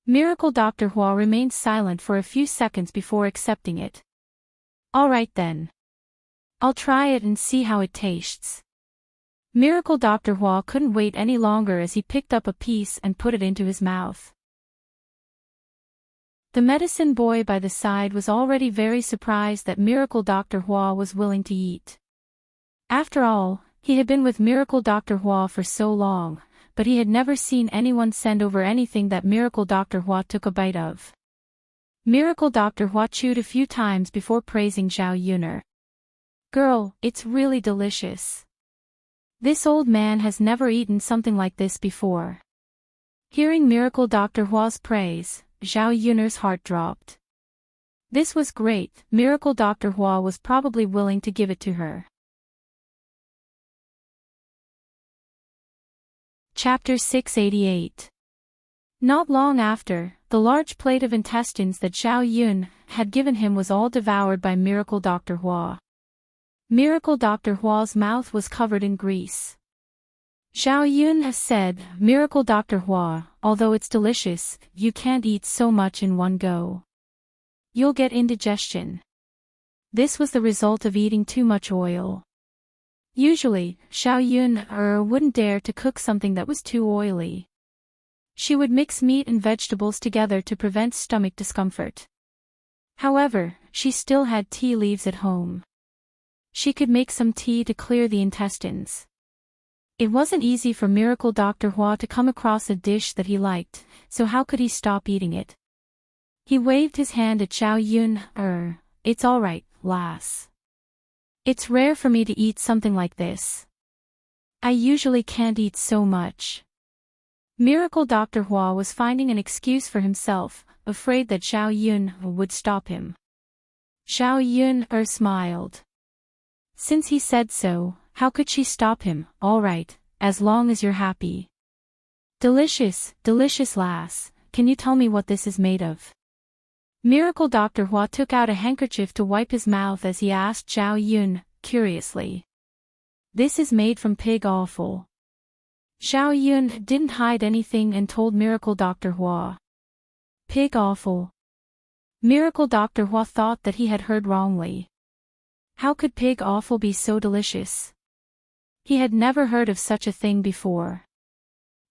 [SPEAKER 1] Miracle Dr. Hua remained silent for a few seconds before accepting it. "All right then. I'll try it and see how it tastes." Miracle Dr. Hua couldn't wait any longer as he picked up a piece and put it into his mouth. The medicine boy by the side was already very surprised that Miracle Dr. Hua was willing to eat. After all, he had been with Miracle Dr. Hua for so long, but he had never seen anyone send over anything that Miracle Dr. Hua took a bite of. Miracle Dr. Hua chewed a few times before praising Zhao Yun. "Girl, it's really delicious. This old man has never eaten something like this before." Hearing Miracle Dr. Hua's praise, Zhao Yun's heart dropped. This was great. Miracle Dr. Hua was probably willing to give it to her. Chapter 688. Not long after, the large plate of intestines that Zhao Yun had given him was all devoured by Miracle Dr. Hua. Miracle Dr. Hua's mouth was covered in grease. Zhao Yun said, "Miracle Dr. Hua, although it's delicious, you can't eat so much in one go. You'll get indigestion." This was the result of eating too much oil. Usually, Zhao Yun wouldn't dare to cook something that was too oily. She would mix meat and vegetables together to prevent stomach discomfort. However, she still had tea leaves at home. She could make some tea to clear the intestines. It wasn't easy for Miracle Dr. Hua to come across a dish that he liked, so how could he stop eating it? He waved his hand at Zhao Yun. "It's all right, lass. It's rare for me to eat something like this. I usually can't eat so much." Miracle Dr. Hua was finding an excuse for himself, afraid that Zhao Yun would stop him. Zhao Yun smiled. Since he said so, how could she stop him? "All right, as long as you're happy." "Delicious, delicious lass, can you tell me what this is made of?" Miracle Dr. Hua took out a handkerchief to wipe his mouth as he asked Zhao Yun, curiously. "This is made from pig offal." Zhao Yun didn't hide anything and told Miracle Dr. Hua. Pig offal. Miracle Dr. Hua thought that he had heard wrongly. How could pig offal be so delicious? He had never heard of such a thing before.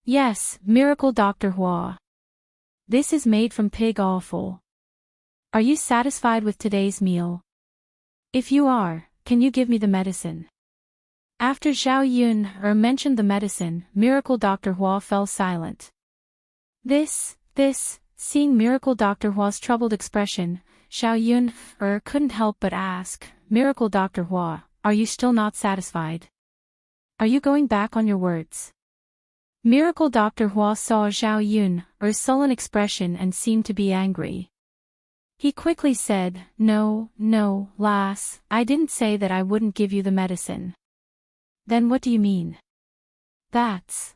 [SPEAKER 1] "Yes, Miracle Dr. Hua. This is made from pig offal. Are you satisfied with today's meal? If you are, can you give me the medicine?" After Zhao Yun mentioned the medicine, Miracle Dr. Hua fell silent. Seeing Miracle Dr. Hua's troubled expression, Zhao Yun couldn't help but ask, "Miracle Dr. Hua, are you still not satisfied? Are you going back on your words?" Miracle Dr. Hua saw Zhao Yun's sullen expression and seemed to be angry. He quickly said, "No, no, lass, I didn't say that I wouldn't give you the medicine." "Then what do you mean?" "That's—"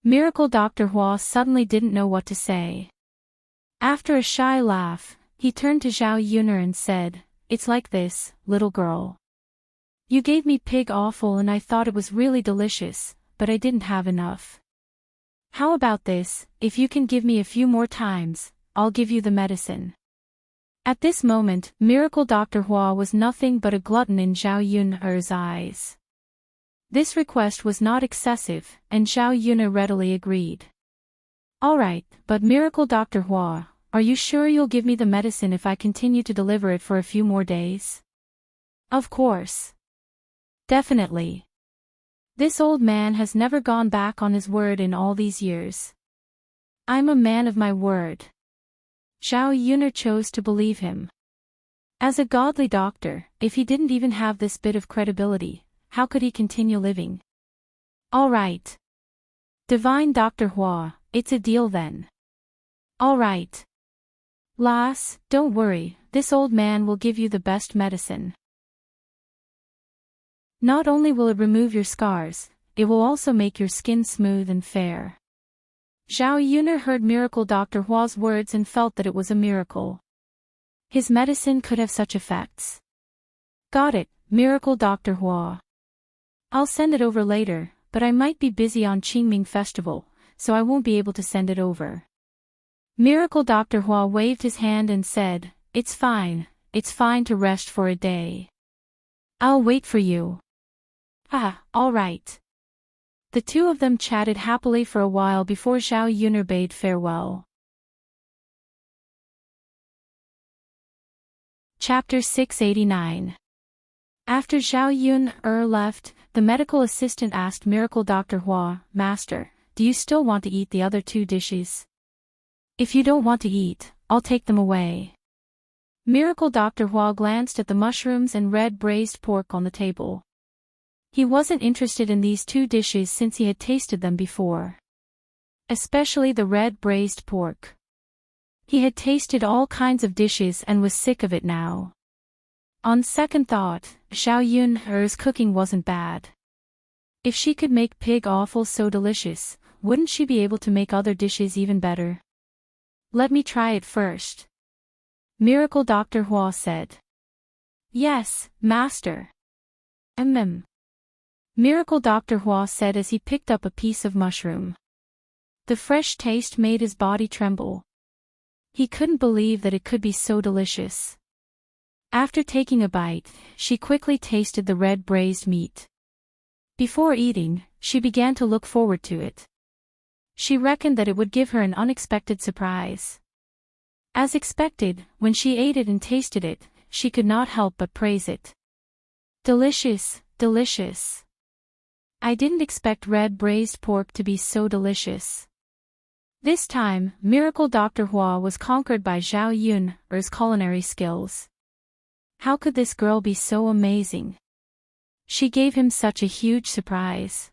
[SPEAKER 1] Miracle Dr. Hua suddenly didn't know what to say. After a shy laugh, he turned to Zhao Yuner and said, "It's like this, little girl. You gave me pig offal and I thought it was really delicious, but I didn't have enough. How about this, if you can give me a few more times, I'll give you the medicine." At this moment, Miracle Dr. Hua was nothing but a glutton in Zhao Yuner's eyes. This request was not excessive, and Zhao Yuner readily agreed. "All right, but Miracle Dr. Hua, are you sure you'll give me the medicine if I continue to deliver it for a few more days?" "Of course. Definitely. This old man has never gone back on his word in all these years. I'm a man of my word." Zhao Yuner chose to believe him. As a godly doctor, if he didn't even have this bit of credibility, how could he continue living? "All right. Divine Dr. Hua, it's a deal then." "All right. Lass, don't worry, this old man will give you the best medicine. Not only will it remove your scars, it will also make your skin smooth and fair." Zhao Yuner heard Miracle Dr. Hua's words and felt that it was a miracle. His medicine could have such effects. "Got it, Miracle Dr. Hua. I'll send it over later, but I might be busy on Qingming Festival, so I won't be able to send it over." Miracle Dr. Hua waved his hand and said, it's fine to rest for a day. I'll wait for you." "Ah, all right." The two of them chatted happily for a while before Zhao Yuner bade farewell. Chapter 689. After Zhao Yuner left, the medical assistant asked Miracle Dr. Hua, "Master, do you still want to eat the other two dishes? If you don't want to eat, I'll take them away." Miracle Dr. Hua glanced at the mushrooms and red braised pork on the table. He wasn't interested in these two dishes since he had tasted them before. Especially the red braised pork. He had tasted all kinds of dishes and was sick of it now. On second thought, Zhao Yuner's cooking wasn't bad. If she could make pig offal so delicious, wouldn't she be able to make other dishes even better? "Let me try it first," Miracle Dr. Hua said. "Yes, Master." Miracle Dr. Hua said as he picked up a piece of mushroom. The fresh taste made his body tremble. He couldn't believe that it could be so delicious. After taking a bite, she quickly tasted the red braised meat. Before eating, she began to look forward to it. She reckoned that it would give her an unexpected surprise. As expected, when she ate it and tasted it, she could not help but praise it. "Delicious, delicious. I didn't expect red braised pork to be so delicious." This time, Miracle Dr. Hua was conquered by Zhao Yuner's culinary skills. How could this girl be so amazing? She gave him such a huge surprise.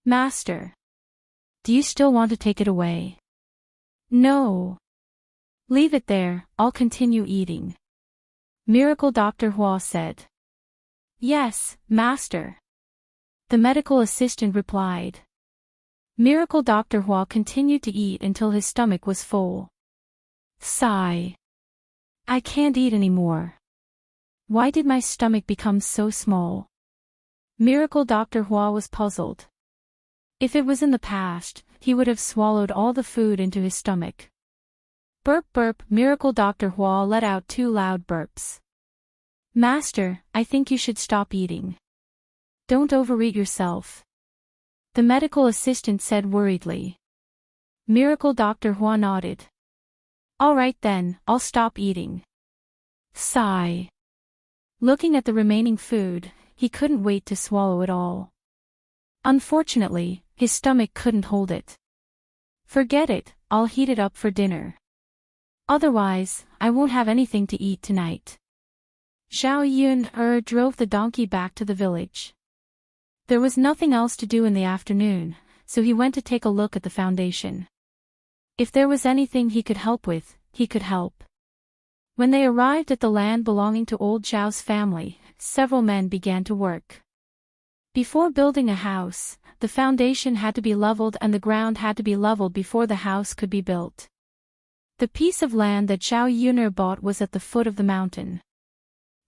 [SPEAKER 1] "Master, do you still want to take it away?" "No. Leave it there, I'll continue eating," Miracle Dr. Hua said. "Yes, Master," the medical assistant replied. Miracle Dr. Hua continued to eat until his stomach was full. Sigh. "I can't eat anymore. Why did my stomach become so small?" Miracle Dr. Hua was puzzled. If it was in the past, he would have swallowed all the food into his stomach. Burp burp, Miracle Dr. Hua let out 2 loud burps. "Master, I think you should stop eating. Don't overeat yourself," the medical assistant said worriedly. Miracle Dr. Hua nodded. "All right then, I'll stop eating." Sigh. Looking at the remaining food, he couldn't wait to swallow it all. Unfortunately, his stomach couldn't hold it. "Forget it, I'll heat it up for dinner. Otherwise, I won't have anything to eat tonight." Zhao Yuner drove the donkey back to the village. There was nothing else to do in the afternoon, so he went to take a look at the foundation. If there was anything he could help with, he could help. When they arrived at the land belonging to old Zhao's family, several men began to work. Before building a house, the foundation had to be leveled and the ground had to be leveled before the house could be built. The piece of land that Zhao Yun'er bought was at the foot of the mountain.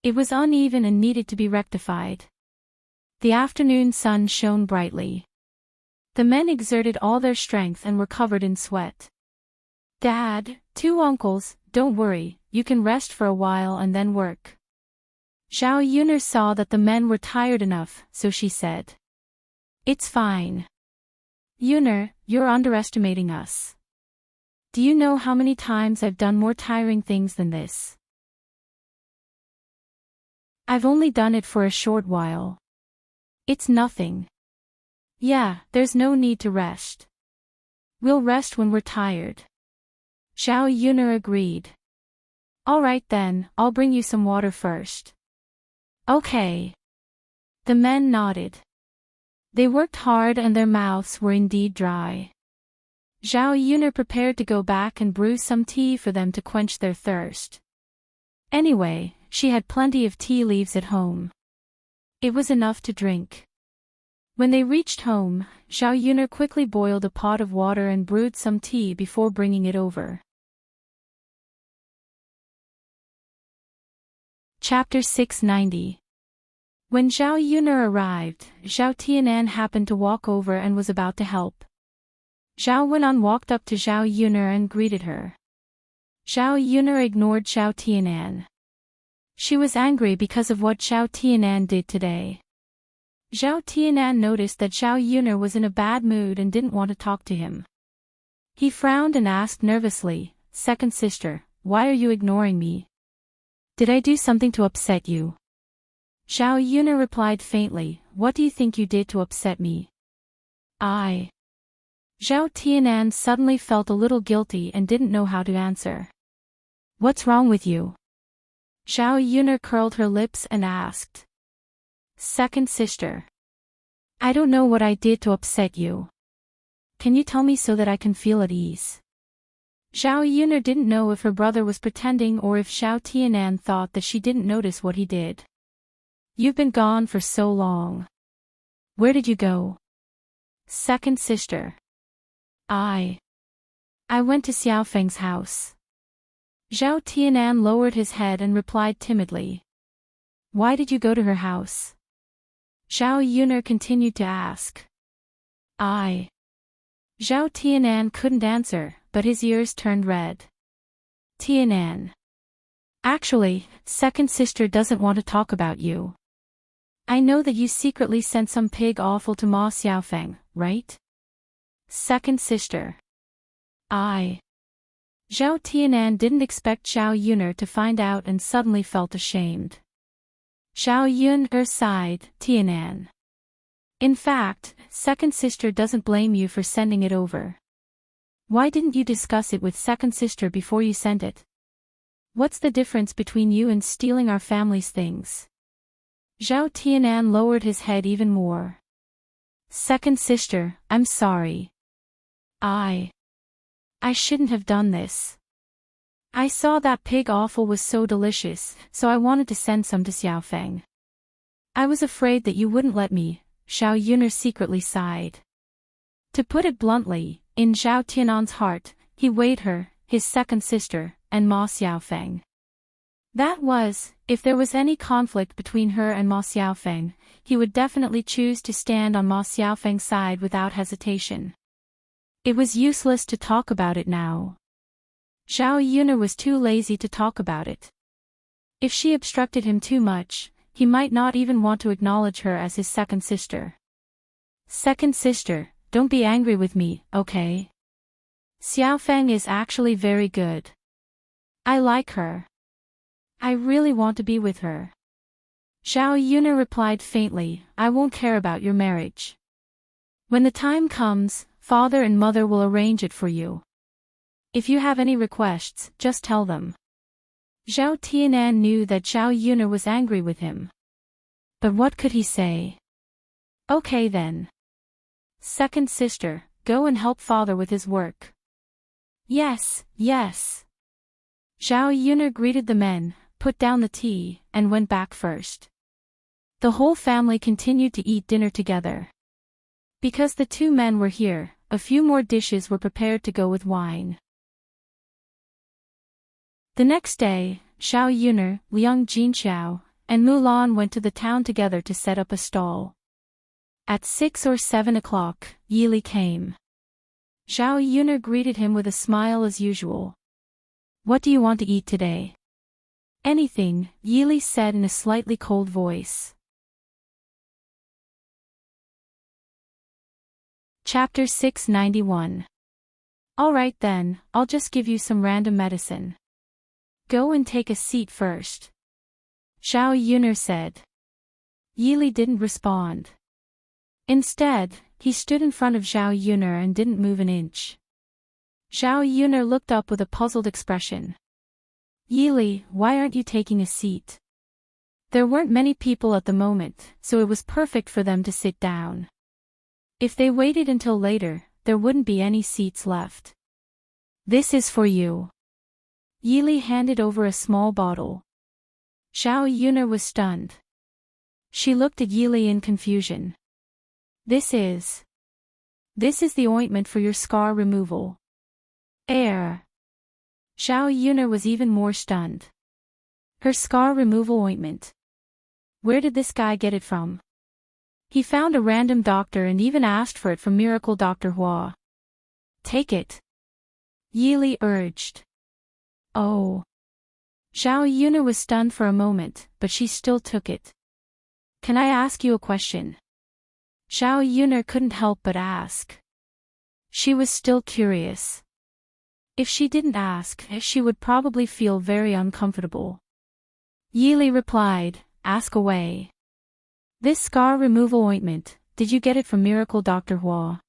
[SPEAKER 1] It was uneven and needed to be rectified. The afternoon sun shone brightly. The men exerted all their strength and were covered in sweat. "Dad, two uncles, don't worry, you can rest for a while and then work." Zhao Yun'er saw that the men were tired enough, so she said, "It's fine. Yun'er, you're underestimating us. Do you know how many times I've done more tiring things than this? I've only done it for a short while. It's nothing. Yeah, there's no need to rest. We'll rest when we're tired." Zhao Yun'er agreed. "All right then, I'll bring you some water first." "Okay." The men nodded. They worked hard and their mouths were indeed dry. Zhao Yun'er prepared to go back and brew some tea for them to quench their thirst. Anyway, she had plenty of tea leaves at home. It was enough to drink. When they reached home, Zhao Yun'er quickly boiled a pot of water and brewed some tea before bringing it over. Chapter 690. When Zhao Yun'er arrived, Zhao Tianan happened to walk over and was about to help. Zhao Wen'an walked up to Zhao Yun'er and greeted her. Zhao Yun'er ignored Zhao Tianan. She was angry because of what Zhao Tianan did today. Zhao Tianan noticed that Zhao Yun'er was in a bad mood and didn't want to talk to him. He frowned and asked nervously, "Second sister, why are you ignoring me? Did I do something to upset you?" Zhao Yun'er replied faintly, "What do you think you did to upset me?" "I..." Zhao Tianan suddenly felt a little guilty and didn't know how to answer. "What's wrong with you?" Zhao Yun'er curled her lips and asked. "Second sister. I don't know what I did to upset you. Can you tell me so that I can feel at ease?" Zhao Yun'er didn't know if her brother was pretending or if Zhao Tianan thought that she didn't notice what he did. "You've been gone for so long. Where did you go?" "Second sister. I went to Xiaofeng's house." Zhao Tianan lowered his head and replied timidly. "Why did you go to her house?" Zhao Yun'er continued to ask. "I..." Zhao Tianan couldn't answer, but his ears turned red. "Tianan. Actually, second sister doesn't want to talk about you. I know that you secretly sent some pig offal to Ma Xiaofeng, right?" "Second sister. I..." Zhao Tianan didn't expect Zhao Yun'er to find out and suddenly felt ashamed. Zhao Yun'er sighed, "Tianan. In fact, second sister doesn't blame you for sending it over. Why didn't you discuss it with second sister before you sent it? What's the difference between you and stealing our family's things?" Zhao Tianan lowered his head even more. "Second sister, I'm sorry. I shouldn't have done this. I saw that pig offal was so delicious, so I wanted to send some to Xiaofeng. I was afraid that you wouldn't let me." Zhao Yun'er secretly sighed. To put it bluntly, in Zhao Tianan's heart, he weighed her, his second sister, and Ma Xiaofeng. That was, if there was any conflict between her and Ma Xiaofeng, he would definitely choose to stand on Ma Xiaofeng's side without hesitation. It was useless to talk about it now. Zhao Yun'er was too lazy to talk about it. If she obstructed him too much, he might not even want to acknowledge her as his second sister. "Second sister, don't be angry with me, okay? Xiaofeng is actually very good. I like her. I really want to be with her." Zhao Yun'er replied faintly, "I won't care about your marriage. When the time comes, father and mother will arrange it for you. If you have any requests, just tell them." Zhao Tianan knew that Zhao Yun'er was angry with him. But what could he say? "Okay then. Second sister, go and help father with his work." "Yes, yes." Zhao Yuner greeted the men, put down the tea, and went back first. The whole family continued to eat dinner together. Because the two men were here, a few more dishes were prepared to go with wine. The next day, Zhao Yuner, Liang Jinxiao, and Mulan went to the town together to set up a stall. At 6 or 7 o'clock, Yili came. Zhao Yuner greeted him with a smile as usual. "What do you want to eat today?" "Anything," Yili said in a slightly cold voice. Chapter 691. Alright then, I'll just give you some random medicine. Go and take a seat first. Zhao Yuner said. Yili didn't respond. Instead, he stood in front of Zhao Yuner and didn't move an inch. Zhao Yuner looked up with a puzzled expression. Yili, why aren't you taking a seat? There weren't many people at the moment, so it was perfect for them to sit down. If they waited until later, there wouldn't be any seats left. This is for you. Yili handed over a small bottle. Zhao Yuner was stunned. She looked at Yili in confusion. This is the ointment for your scar removal. Zhao Yuner was even more stunned. Her scar removal ointment. Where did this guy get it from? He found a random doctor and even asked for it from Miracle Dr. Hua. Take it. Yili urged. Oh. Zhao Yuner was stunned for a moment, but she still took it. Can I ask you a question? Zhao Yuner couldn't help but ask. She was still curious. If she didn't ask, she would probably feel very uncomfortable. Yili replied, ask away. This scar removal ointment, did you get it from Miracle Dr. Hua?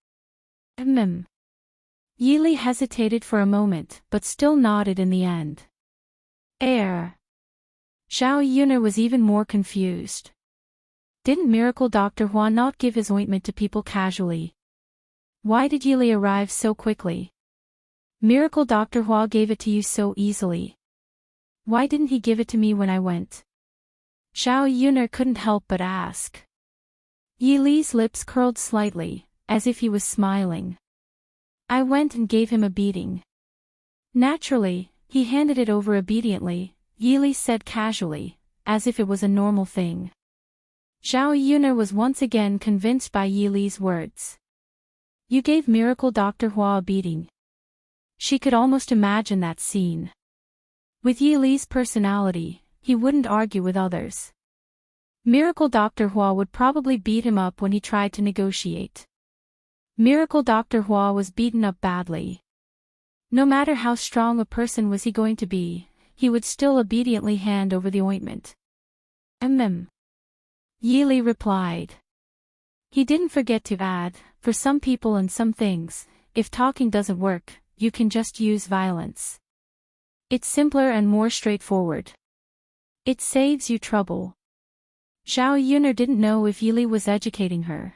[SPEAKER 1] Yili hesitated for a moment, but still nodded in the end. Zhao Yuner was even more confused. Didn't Miracle Dr. Hua not give his ointment to people casually? Why did Yili arrive so quickly? Miracle Dr. Hua gave it to you so easily. Why didn't he give it to me when I went? Zhao Yuner couldn't help but ask. Yili's lips curled slightly, as if he was smiling. I went and gave him a beating. Naturally, he handed it over obediently, Yili said casually, as if it was a normal thing. Zhao Yuner was once again convinced by Yili's words. You gave Miracle Dr. Hua a beating. She could almost imagine that scene. With Yili's personality, he wouldn't argue with others. Miracle Dr. Hua would probably beat him up when he tried to negotiate. Miracle Dr. Hua was beaten up badly. No matter how strong a person was he going to be, he would still obediently hand over the ointment. Yili replied. He didn't forget to add, for some people and some things, if talking doesn't work, you can just use violence. It's simpler and more straightforward. It saves you trouble. Zhao Yuner didn't know if Yili was educating her.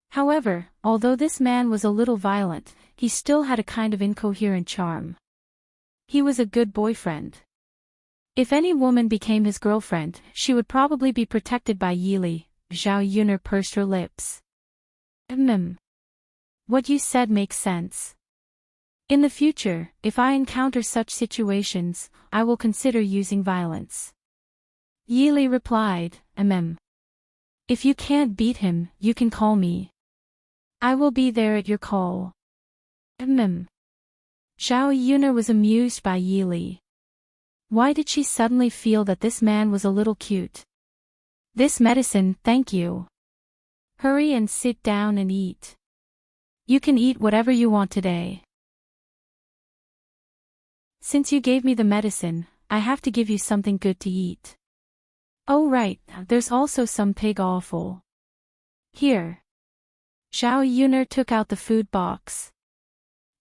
[SPEAKER 1] However, although this man was a little violent, he still had a kind of incoherent charm. He was a good boyfriend. If any woman became his girlfriend, she would probably be protected by Yili. Zhao Yuner pursed her lips. What you said makes sense. In the future, if I encounter such situations, I will consider using violence. Yili replied, If you can't beat him, you can call me. I will be there at your call. Zhao Yuner was amused by Yili. Why did she suddenly feel that this man was a little cute? This medicine, thank you. Hurry and sit down and eat. You can eat whatever you want today. Since you gave me the medicine, I have to give you something good to eat. Oh right, there's also some pig offal. Here. Zhao Yuner took out the food box.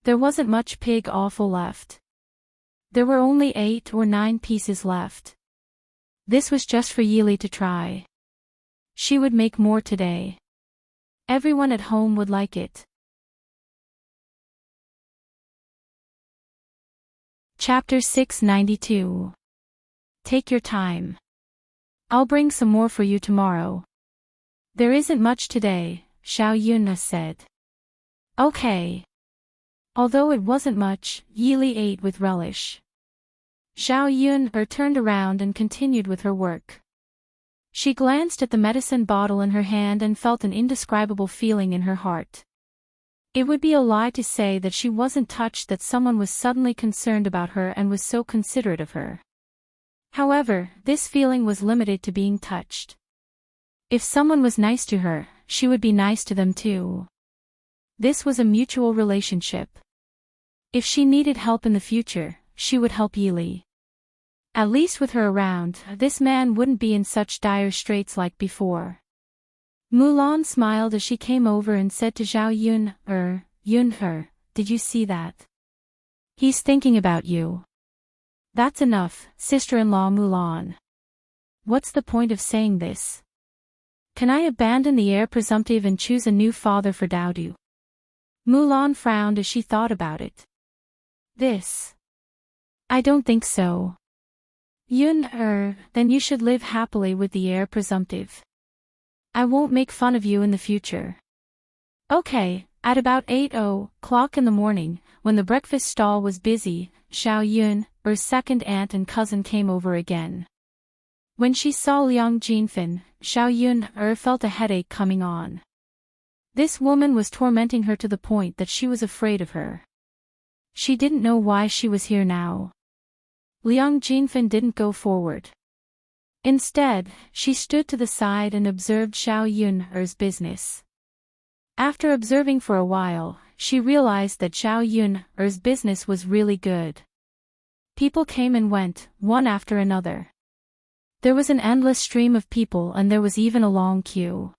[SPEAKER 1] There wasn't much pig offal left. There were only 8 or 9 pieces left. This was just for Yili to try. She would make more today. Everyone at home would like it. Chapter 692. Take your time. I'll bring some more for you tomorrow. There isn't much today, Xiao Yun said. Okay. Although it wasn't much, Yili ate with relish. Xiao Yun turned around and continued with her work. She glanced at the medicine bottle in her hand and felt an indescribable feeling in her heart. It would be a lie to say that she wasn't touched that someone was suddenly concerned about her and was so considerate of her. However, this feeling was limited to being touched. If someone was nice to her, she would be nice to them too. This was a mutual relationship. If she needed help in the future, she would help Yili. At least with her around, this man wouldn't be in such dire straits like before. Mulan smiled as she came over and said to Xiao Yun, Yun, did you see that? He's thinking about you. That's enough, sister-in-law Mulan. What's the point of saying this? Can I abandon the heir presumptive and choose a new father for Daodu? Mulan frowned as she thought about it. I don't think so. Yun, then you should live happily with the heir presumptive. I won't make fun of you in the future. Okay, at about 8:00 in the morning, when the breakfast stall was busy, Xiao Yun, her second aunt and cousin came over again. When she saw Liang Jinfen, Xiao Yun, felt a headache coming on. This woman was tormenting her to the point that she was afraid of her. She didn't know why she was here now. Liang Jinfen didn't go forward. Instead, she stood to the side and observed Xiao Yun's business. After observing for a while, she realized that Xiao Yun's business was really good. People came and went, one after another. There was an endless stream of people and there was even a long queue.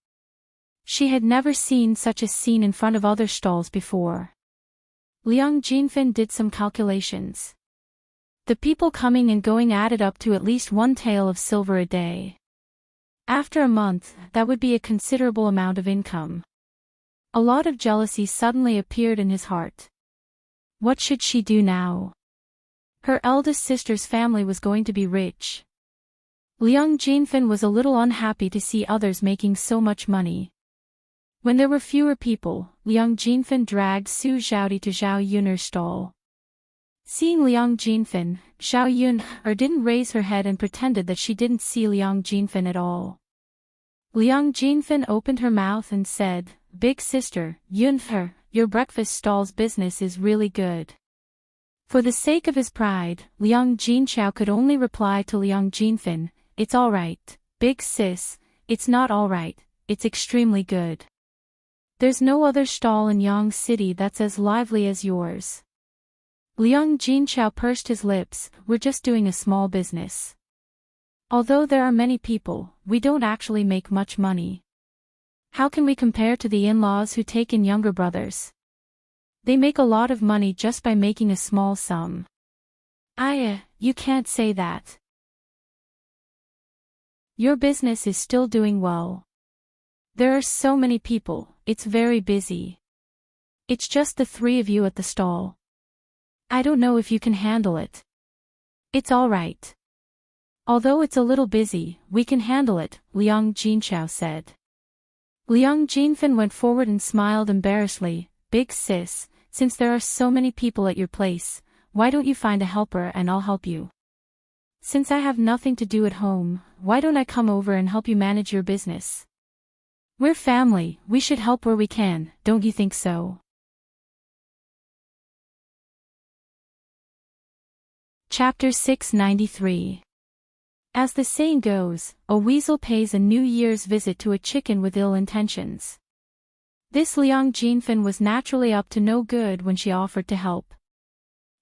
[SPEAKER 1] She had never seen such a scene in front of other stalls before. Liang Jinfen did some calculations. The people coming and going added up to at least 1 tael of silver a day. After a month, that would be a considerable amount of income. A lot of jealousy suddenly appeared in his heart. What should she do now? Her eldest sister's family was going to be rich. Liang Jinfen was a little unhappy to see others making so much money. When there were fewer people, Liang Jinfen dragged Su Zhaodi to Xiao Yun's stall. Seeing Liang Jinfen, Xiao Yun didn't raise her head and pretended that she didn't see Liang Jinfen at all. Liang Jinfen opened her mouth and said, "Big sister, Yun, your breakfast stall's business is really good." For the sake of his pride, Liang Jinchao could only reply to Liang Jinfen, "It's alright, big sis, it's not alright, it's extremely good. There's no other stall in Yang City that's as lively as yours." Liang Jinchao pursed his lips, "We're just doing a small business. Although there are many people, we don't actually make much money. How can we compare to the in-laws who take in younger brothers? They make a lot of money just by making a small sum." You can't say that. Your business is still doing well. There are so many people, it's very busy. It's just the 3 of you at the stall. I don't know if you can handle it. It's alright. Although it's a little busy, we can handle it, Liang Jinchao said. Liang Jinfen went forward and smiled embarrassedly, "Big sis, since there are so many people at your place, why don't you find a helper and I'll help you? Since I have nothing to do at home, why don't I come over and help you manage your business? We're family, we should help where we can, don't you think so?" Chapter 693. As the saying goes, a weasel pays a New Year's visit to a chicken with ill intentions. This Liang Jinfen was naturally up to no good when she offered to help.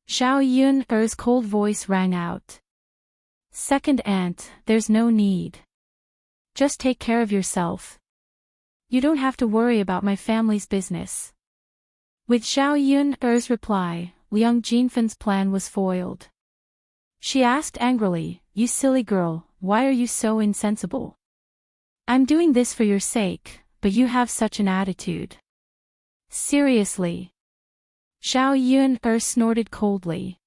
[SPEAKER 1] Xiao Yun's cold voice rang out. "Second aunt, there's no need. Just take care of yourself. You don't have to worry about my family's business." With Xiao Yun's reply, Liang Jinfen's plan was foiled. She asked angrily, "You silly girl, why are you so insensible? I'm doing this for your sake, but you have such an attitude. Seriously." Xiao Yun snorted coldly.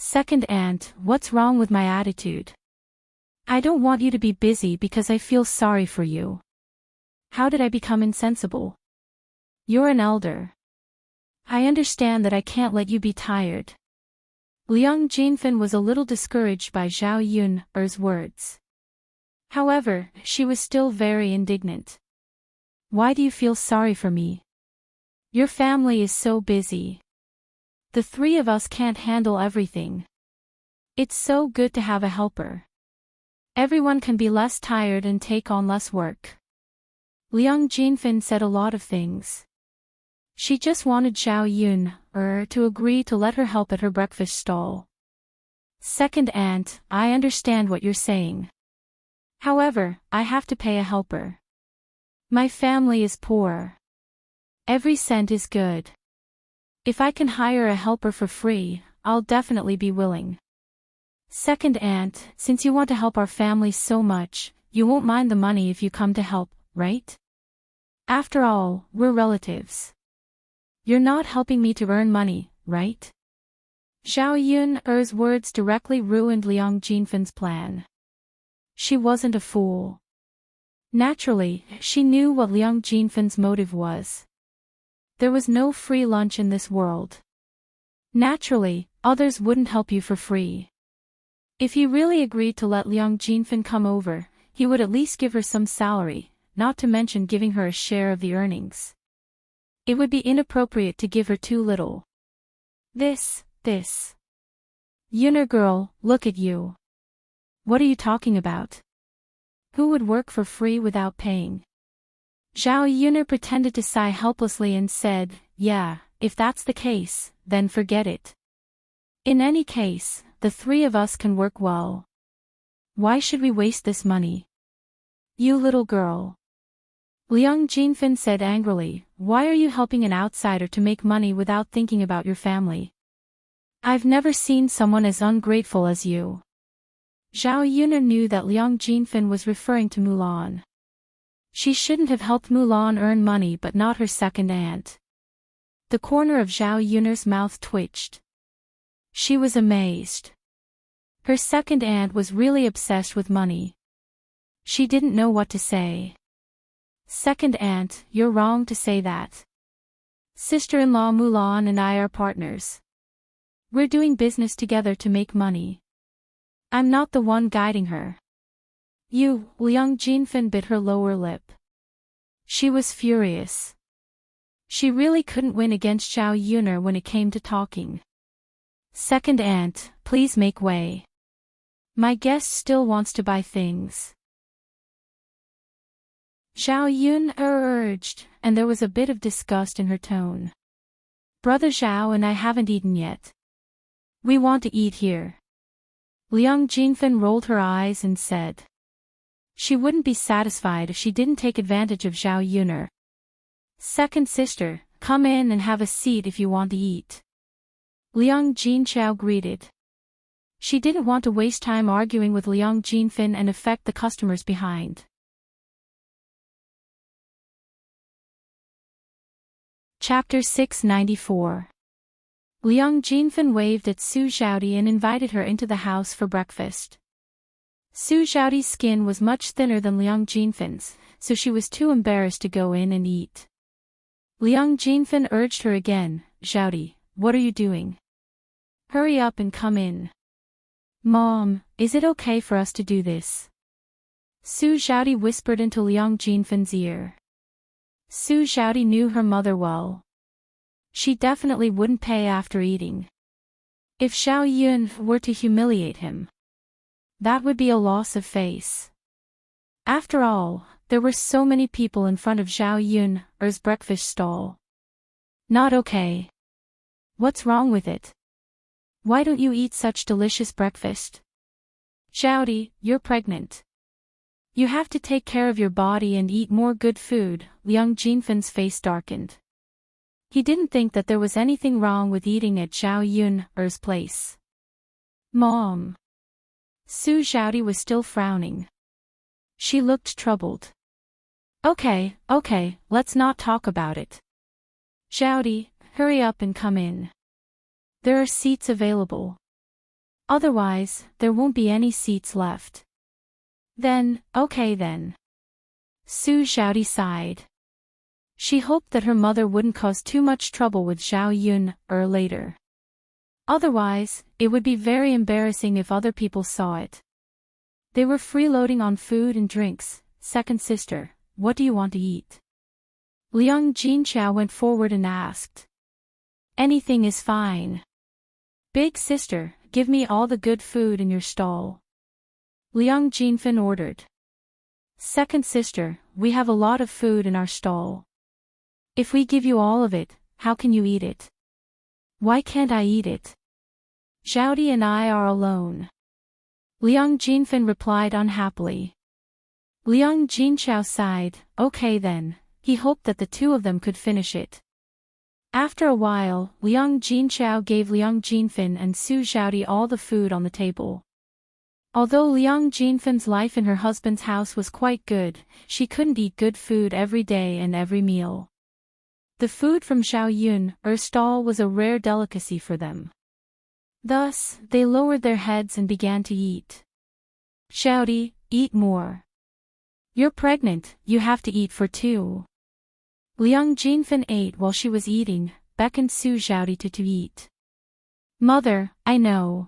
[SPEAKER 1] Second aunt, what's wrong with my attitude? I don't want you to be busy because I feel sorry for you. How did I become insensible? You're an elder. I understand that I can't let you be tired. Liang Jinfen was a little discouraged by Zhao Yun's words. However, she was still very indignant. Why do you feel sorry for me? Your family is so busy. The three of us can't handle everything. It's so good to have a helper. Everyone can be less tired and take on less work. Liang Jinfen said a lot of things. She just wanted Zhao Yun to agree to let her help at her breakfast stall. Second aunt, I understand what you're saying. However, I have to pay a helper. My family is poor. Every cent is good. If I can hire a helper for free, I'll definitely be willing. Second aunt, since you want to help our family so much, you won't mind the money if you come to help, right? After all, we're relatives. You're not helping me to earn money, right? Zhao Yun's words directly ruined Liang Jinfen's plan. She wasn't a fool. Naturally, she knew what Liang Jinfen's motive was. There was no free lunch in this world. Naturally, others wouldn't help you for free. If he really agreed to let Liang Jinfen come over, he would at least give her some salary, not to mention giving her a share of the earnings. It would be inappropriate to give her too little. This. Yuner girl, look at you. What are you talking about? Who would work for free without paying? Zhao Yuner pretended to sigh helplessly and said, yeah, if that's the case, then forget it. In any case, the three of us can work well. Why should we waste this money? You little girl. Liang Jinfen said angrily, why are you helping an outsider to make money without thinking about your family? I've never seen someone as ungrateful as you. Zhao Yuner knew that Liang Jinfen was referring to Mulan. She shouldn't have helped Mulan earn money but not her second aunt. The corner of Zhao Yuner's mouth twitched. She was amazed. Her second aunt was really obsessed with money. She didn't know what to say. Second aunt, you're wrong to say that. Sister-in-law Mulan and I are partners. We're doing business together to make money. I'm not the one guiding her. You, Liang Jinfen bit her lower lip. She was furious. She really couldn't win against Zhao Yuner when it came to talking. Second aunt, please make way. My guest still wants to buy things. Zhao Yun urged, and there was a bit of disgust in her tone. Brother Zhao and I haven't eaten yet. We want to eat here. Liang Jinfen rolled her eyes and said. She wouldn't be satisfied if she didn't take advantage of Zhao Yuner. Second sister, come in and have a seat if you want to eat. Liang Jinchao greeted. She didn't want to waste time arguing with Liang Jinfen and affect the customers behind. Chapter 694. Liang Jinfen waved at Su Xiaodi and invited her into the house for breakfast. Su Xiaodi's skin was much thinner than Liang Jinfen's, so she was too embarrassed to go in and eat. Liang Jinfen urged her again, Xiaodi, what are you doing? Hurry up and come in. Mom, is it okay for us to do this? Su Xiaodi whispered into Liang Jinfen's ear. Su Xiaodi knew her mother well. She definitely wouldn't pay after eating. If Zhao Yun were to humiliate him, that would be a loss of face. After all, there were so many people in front of Zhao Yun's breakfast stall. Not okay. What's wrong with it? Why don't you eat such delicious breakfast? Xiaodi, you're pregnant. You have to take care of your body and eat more good food. Liang Jinfen's face darkened. He didn't think that there was anything wrong with eating at Zhao Yun's place. Mom. Su Xiaodi was still frowning. She looked troubled. Okay, let's not talk about it. Xiaodi, hurry up and come in. There are seats available. Otherwise, there won't be any seats left. Then, okay then. Su Xiaodi sighed. She hoped that her mother wouldn't cause too much trouble with Zhao Yun later. Otherwise, it would be very embarrassing if other people saw it. They were freeloading on food and drinks. Second sister, what do you want to eat? Liang Jinchao went forward and asked. Anything is fine. Big sister, give me all the good food in your stall. Liang Jinfen ordered. Second sister, we have a lot of food in our stall. If we give you all of it, how can you eat it? Why can't I eat it? Xiaodi and I are alone. Liang Jinfen replied unhappily. Liang Jinchao sighed. Okay then, he hoped that the two of them could finish it. After a while, Liang Jinchao gave Liang Jinfen and Su Xiaodi all the food on the table. Although Liang Jinfen's life in her husband's house was quite good, she couldn't eat good food every day and every meal. The food from Zhao Yun's stall was a rare delicacy for them. Thus, they lowered their heads and began to eat. Xiaodi, eat more. You're pregnant, you have to eat for two. Liang Jinfen ate while she was eating, beckoned Su Xiaodi to eat. Mother, I know.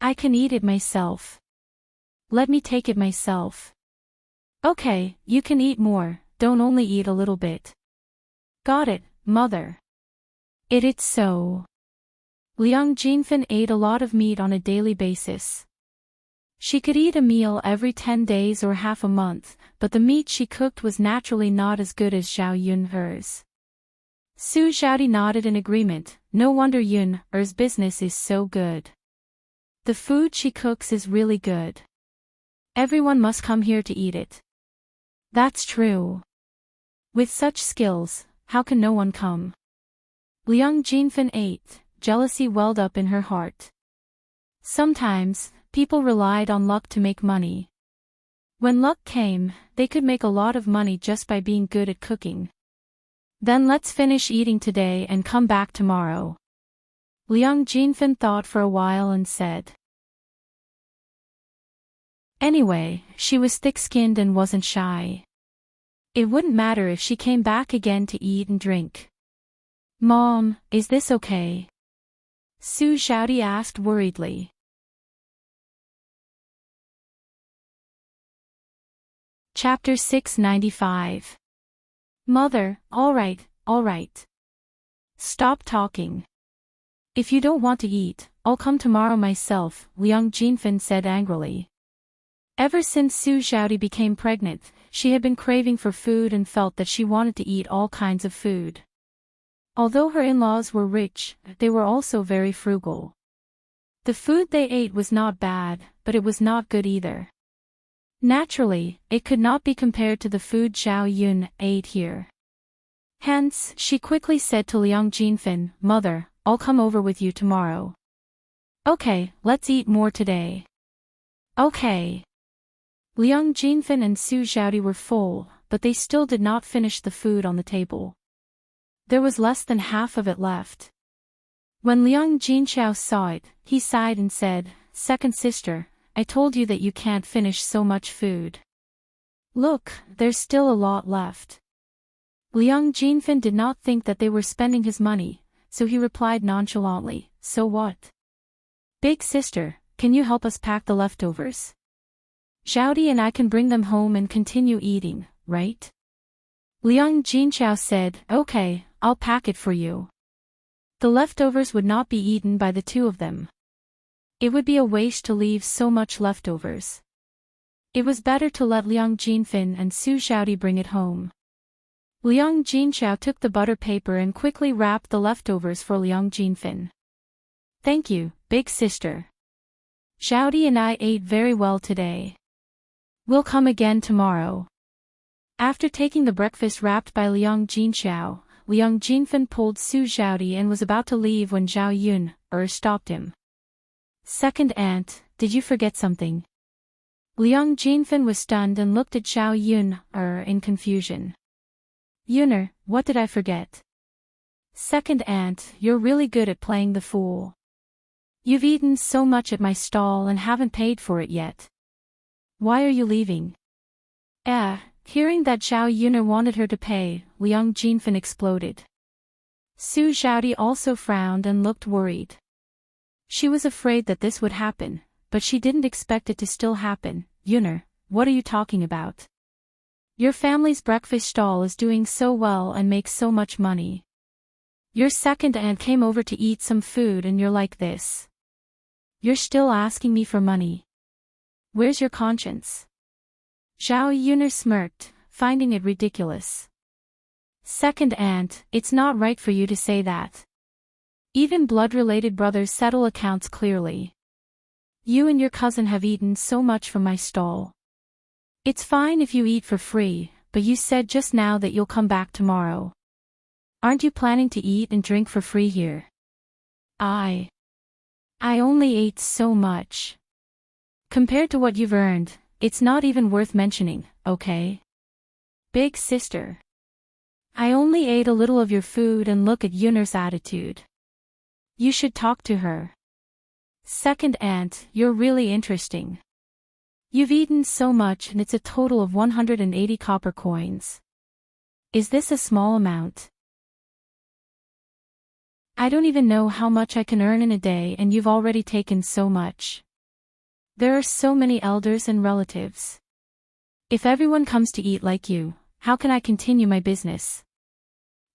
[SPEAKER 1] I can eat it myself. Let me take it myself. Okay, you can eat more, don't only eat a little bit. Got it, mother. It's so. Liang Jinfen ate a lot of meat on a daily basis. She could eat a meal every 10 days or half a month, but the meat she cooked was naturally not as good as Zhao Yun's. Su Xiaodi nodded in agreement. No wonder Yun's business is so good. The food she cooks is really good. Everyone must come here to eat it. That's true. With such skills, how can no one come? Liang Jinfen ate, jealousy welled up in her heart. Sometimes, people relied on luck to make money. When luck came, they could make a lot of money just by being good at cooking. Then let's finish eating today and come back tomorrow. Liang Jinfen thought for a while and said. Anyway, she was thick-skinned and wasn't shy. It wouldn't matter if she came back again to eat and drink. Mom, is this okay? Su Xiaodi asked worriedly. Chapter 695. Mother, all right. Stop talking. If you don't want to eat, I'll come tomorrow myself, Liang Jinfen said angrily. Ever since Su Xiaodi became pregnant, she had been craving for food and felt that she wanted to eat all kinds of food. Although her in-laws were rich, they were also very frugal. The food they ate was not bad, but it was not good either. Naturally, it could not be compared to the food Zhao Yun ate here. Hence, she quickly said to Liang Jinfen, Mother, I'll come over with you tomorrow. Okay, let's eat more today. Okay. Liang Jinfen and Su Xiaodi were full, but they still did not finish the food on the table. There was less than half of it left. When Liang Jinchao saw it, he sighed and said, Second sister, I told you that you can't finish so much food. Look, there's still a lot left. Liang Jinfen did not think that they were spending his money, so he replied nonchalantly, So what? Big sister, can you help us pack the leftovers? Xiaodi and I can bring them home and continue eating, right? Liang Jinchao said, Okay, I'll pack it for you. The leftovers would not be eaten by the two of them. It would be a waste to leave so much leftovers. It was better to let Liang Jinfen and Su Xiaodi bring it home. Liang Jinchao took the butter paper and quickly wrapped the leftovers for Liang Jinfen. Thank you, big sister. Xiaodi and I ate very well today. We'll come again tomorrow. After taking the breakfast wrapped by Liang Jinchao, Liang Jinfen pulled Su Xiaodi and was about to leave when Zhao Yun stopped him. Second aunt, did you forget something? Liang Jinfen was stunned and looked at Zhao Yun in confusion. Yuner, what did I forget? Second aunt, you're really good at playing the fool. You've eaten so much at my stall and haven't paid for it yet. Why are you leaving? Hearing that Zhao Yun'er wanted her to pay, Liang Jinfen exploded. Su Zhaodi also frowned and looked worried. She was afraid that this would happen, but she didn't expect it to still happen. Yun'er, what are you talking about? Your family's breakfast stall is doing so well and makes so much money. Your second aunt came over to eat some food and you're like this. You're still asking me for money. Where's your conscience? Zhao Yun'er smirked, finding it ridiculous. Second aunt, it's not right for you to say that. Even blood-related brothers settle accounts clearly. You and your cousin have eaten so much from my stall. It's fine if you eat for free, but you said just now that you'll come back tomorrow. Aren't you planning to eat and drink for free here? I only ate so much. Compared to what you've earned, it's not even worth mentioning, okay? Big sister. I only ate a little of your food and look at Yun'er's attitude. You should talk to her. Second aunt, you're really interesting. You've eaten so much and it's a total of 180 copper coins. Is this a small amount? I don't even know how much I can earn in a day and you've already taken so much. There are so many elders and relatives. If everyone comes to eat like you, how can I continue my business?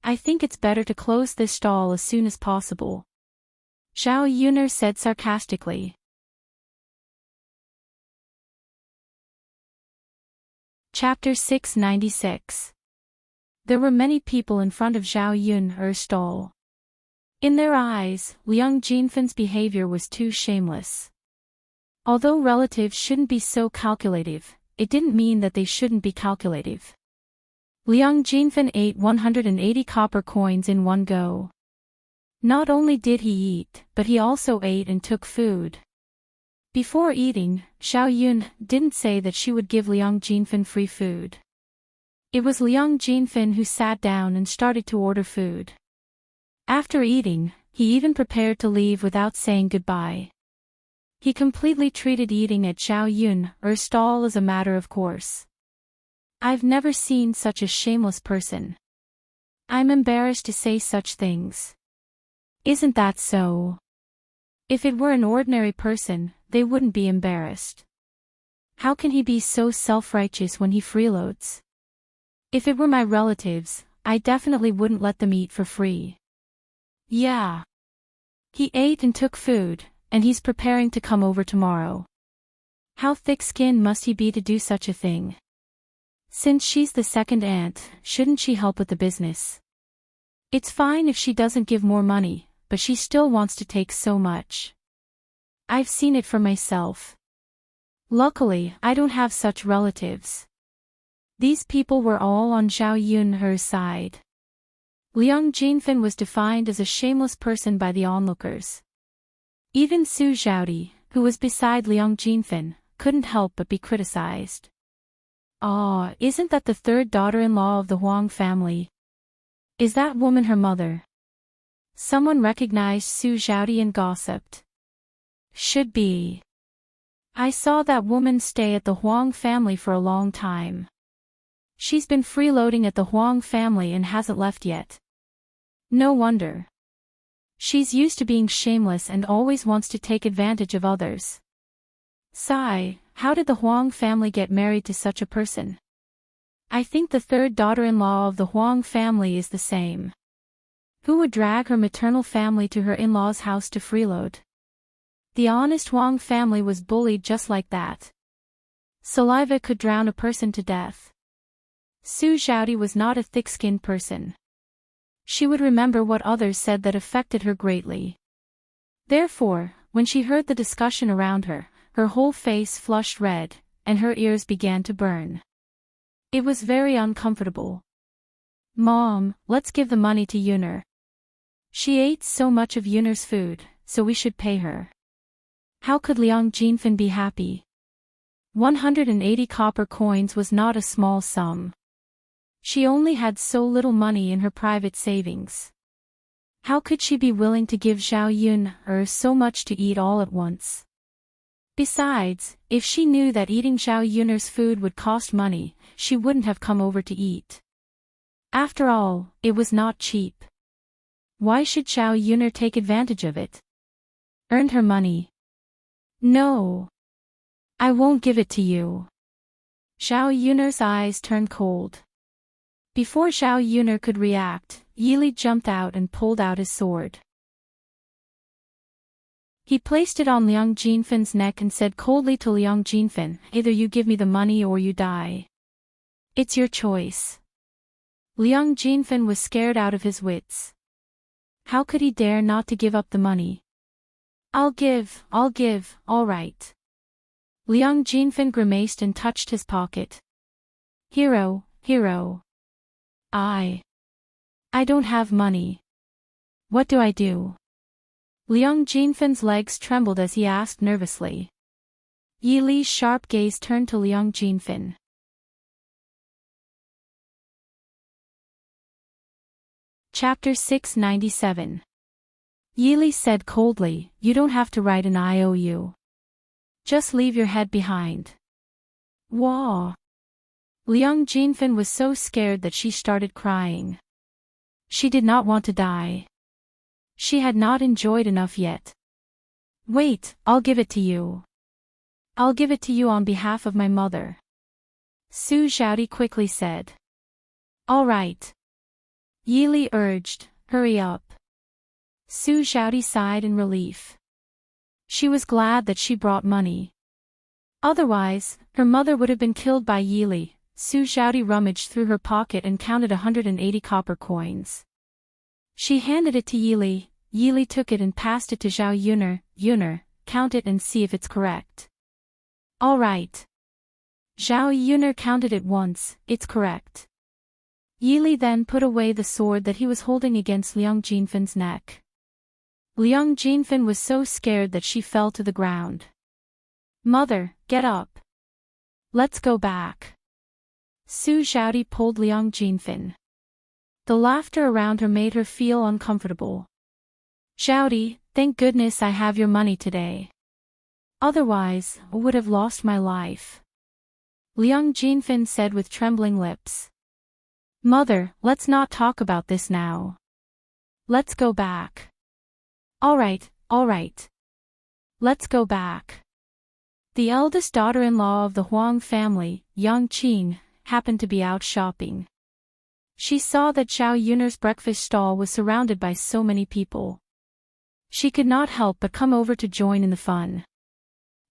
[SPEAKER 1] I think it's better to close this stall as soon as possible. Zhao Yun'er said sarcastically. Chapter 696. There were many people in front of Zhao Yun'er's stall. In their eyes, Liang Jinfen's behavior was too shameless. Although relatives shouldn't be so calculative, it didn't mean that they shouldn't be calculative. Liang Jinfen ate 180 copper coins in one go. Not only did he eat, but he also ate and took food. Before eating, Zhao Yun didn't say that she would give Liang Jinfen free food. It was Liang Jinfen who sat down and started to order food. After eating, he even prepared to leave without saying goodbye. He completely treated eating at Zhao Yun'er's stall as a matter of course. I've never seen such a shameless person. I'm embarrassed to say such things. Isn't that so? If it were an ordinary person, they wouldn't be embarrassed. How can he be so self-righteous when he freeloads? If it were my relatives, I definitely wouldn't let them eat for free. Yeah. He ate and took food, and he's preparing to come over tomorrow. How thick-skinned must he be to do such a thing? Since she's the second aunt, shouldn't she help with the business? It's fine if she doesn't give more money, but she still wants to take so much. I've seen it for myself. Luckily, I don't have such relatives. These people were all on Zhao Yun'er's side. Liang Jinfen was defined as a shameless person by the onlookers. Even Su Zhaodi, who was beside Liang Jinfen, couldn't help but be criticized. Isn't that the third daughter-in-law of the Huang family? Is that woman her mother? Someone recognized Su Zhaodi and gossiped. Should be. I saw that woman stay at the Huang family for a long time. She's been freeloading at the Huang family and hasn't left yet. No wonder. She's used to being shameless and always wants to take advantage of others. Sigh, how did the Huang family get married to such a person? I think the third daughter-in-law of the Huang family is the same. Who would drag her maternal family to her in-laws' house to freeload? The honest Huang family was bullied just like that. Saliva could drown a person to death. Su Zhaodi was not a thick-skinned person. She would remember what others said that affected her greatly. Therefore, when she heard the discussion around her, her whole face flushed red, and her ears began to burn. It was very uncomfortable. Mom, let's give the money to Yun'er. She ate so much of Yun'er's food, so we should pay her. How could Liang Jinfen be happy? 180 copper coins was not a small sum. She only had so little money in her private savings. How could she be willing to give Zhao Yun so much to eat all at once? Besides, if she knew that eating Zhao Yun's food would cost money, she wouldn't have come over to eat. After all, it was not cheap. Why should Zhao Yun take advantage of it? Earned her money. No. I won't give it to you. Zhao Yun's eyes turned cold. Before Zhao Yun could react, Yili jumped out and pulled out his sword. He placed it on Liang Jinfan's neck and said coldly to Liang Jinfan, either you give me the money or you die. It's your choice. Liang Jinfan was scared out of his wits. How could he dare not to give up the money? I'll give, all right. Liang Jinfan grimaced and touched his pocket. Hero. I don't have money. What do I do? Liang Jinfan's legs trembled as he asked nervously. Yi Li's sharp gaze turned to Liang Jinfan. Chapter 697. Yi Li said coldly, you don't have to write an IOU. Just leave your head behind. Wah! Liang Jinfan was so scared that she started crying. She did not want to die. She had not enjoyed enough yet. Wait, I'll give it to you. I'll give it to you on behalf of my mother. Su Xiaodi quickly said. All right. Yi Li urged, hurry up. Su Xiaodi sighed in relief. She was glad that she brought money. Otherwise, her mother would have been killed by Yi Li. Su Xiaodi rummaged through her pocket and counted 180 copper coins. She handed it to Yi Li. Yi Li took it and passed it to Zhao Yun. Yun, count it and see if it's correct. All right. Zhao Yun counted it once, it's correct. Yi Li then put away the sword that he was holding against Liang Jinfan's neck. Liang Jinfan was so scared that she fell to the ground. Mother, get up. Let's go back. Su Xiaodi pulled Liang Jinfan. The laughter around her made her feel uncomfortable. Xiaodi, thank goodness I have your money today. Otherwise, I would have lost my life. Liang Jinfan said with trembling lips. Mother, let's not talk about this now. Let's go back. All right. Let's go back. The eldest daughter-in-law of the Huang family, Yang Qing, happened to be out shopping. She saw that Zhao Yun's breakfast stall was surrounded by so many people. She could not help but come over to join in the fun.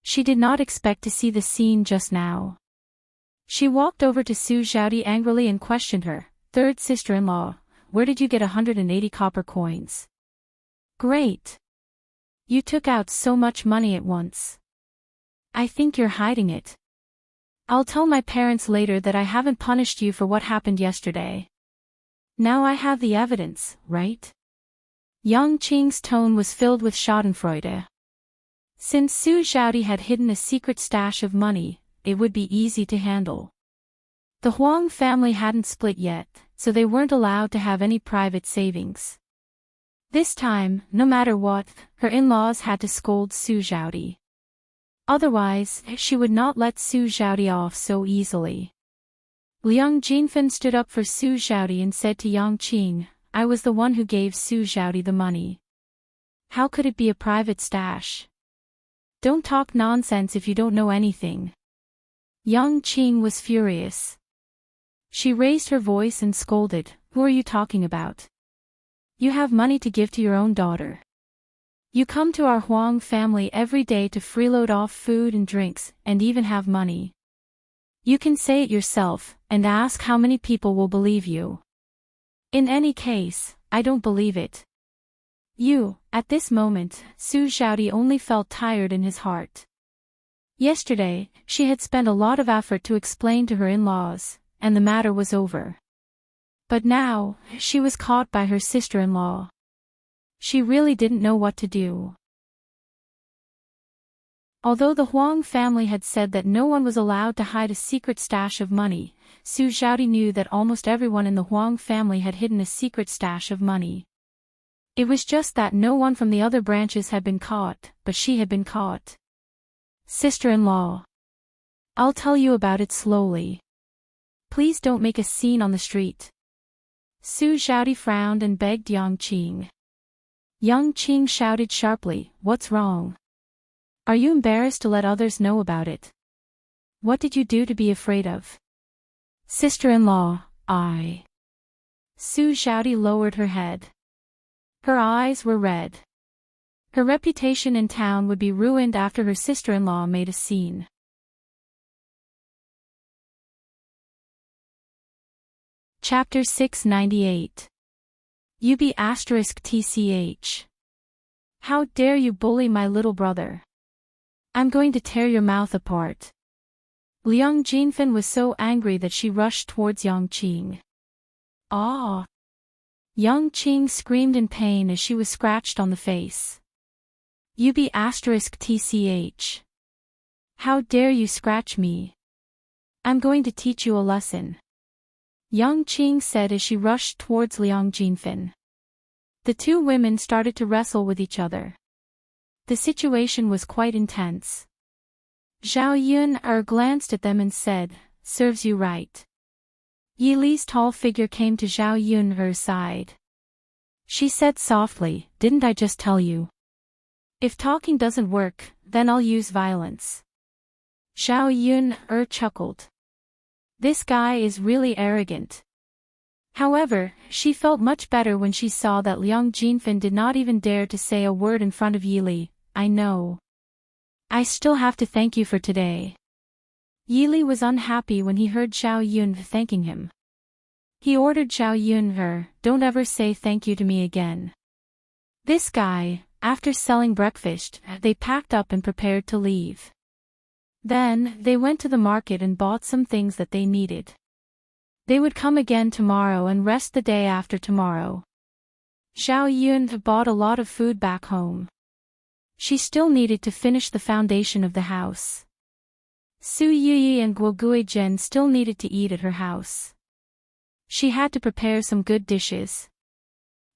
[SPEAKER 1] She did not expect to see the scene just now. She walked over to Su Xiaodi angrily and questioned her, third sister-in-law, where did you get 180 copper coins? Great. You took out so much money at once. I think you're hiding it. I'll tell my parents later that I haven't punished you for what happened yesterday. Now I have the evidence, right? Yang Qing's tone was filled with schadenfreude. Since Su Xiaodi had hidden a secret stash of money, it would be easy to handle. The Huang family hadn't split yet, so they weren't allowed to have any private savings. This time, no matter what, her in-laws had to scold Su Xiaodi. Otherwise, she would not let Su Xiaodi off so easily. Liang Jinfan stood up for Su Xiaodi and said to Yang Qing, I was the one who gave Su Xiaodi the money. How could it be a private stash? Don't talk nonsense if you don't know anything. Yang Qing was furious. She raised her voice and scolded, who are you talking about? You have money to give to your own daughter. You come to our Huang family every day to freeload off food and drinks, and even have money. You can say it yourself, and ask how many people will believe you. In any case, I don't believe it. At this moment, Su Xiaodi only felt tired in his heart. Yesterday, she had spent a lot of effort to explain to her in-laws, and the matter was over. But now, she was caught by her sister-in-law. She really didn't know what to do. Although the Huang family had said that no one was allowed to hide a secret stash of money, Su Xiaodi knew that almost everyone in the Huang family had hidden a secret stash of money. It was just that no one from the other branches had been caught, but she had been caught. Sister-in-law. I'll tell you about it slowly. Please don't make a scene on the street. Su Xiaodi frowned and begged Yang Qing. Yang Qing shouted sharply, "What's wrong? Are you embarrassed to let others know about it? What did you do to be afraid of?" Sister-in-law, Su Xiaodi lowered her head. Her eyes were red. Her reputation in town would be ruined after her sister-in-law made a scene. Chapter 698. UB*TCH. How dare you bully my little brother? I'm going to tear your mouth apart. Liang Jinfen was so angry that she rushed towards Yang Qing. Ah! Yang Qing screamed in pain as she was scratched on the face. UB*TCH. How dare you scratch me? I'm going to teach you a lesson. Yang Qing said as she rushed towards Liang Jinfen. The two women started to wrestle with each other. The situation was quite intense. Zhao Yun glanced at them and said, "Serves you right." Yi Li's tall figure came to Zhao Yun's side. She said softly, "Didn't I just tell you? If talking doesn't work, then I'll use violence." Zhao Yun chuckled. This guy is really arrogant. However, she felt much better when she saw that Liang Jinfen did not even dare to say a word in front of Yi Li. "I know. I still have to thank you for today." Yi Li was unhappy when he heard Zhao Yun thanking him. He ordered Zhao Yun, "Don't ever say thank you to me again." This guy, after selling breakfast, they packed up and prepared to leave. Then, they went to the market and bought some things that they needed. They would come again tomorrow and rest the day after tomorrow. Zhao Yun bought a lot of food back home. She still needed to finish the foundation of the house. Su Yuyi and Guo Guizhen still needed to eat at her house. She had to prepare some good dishes.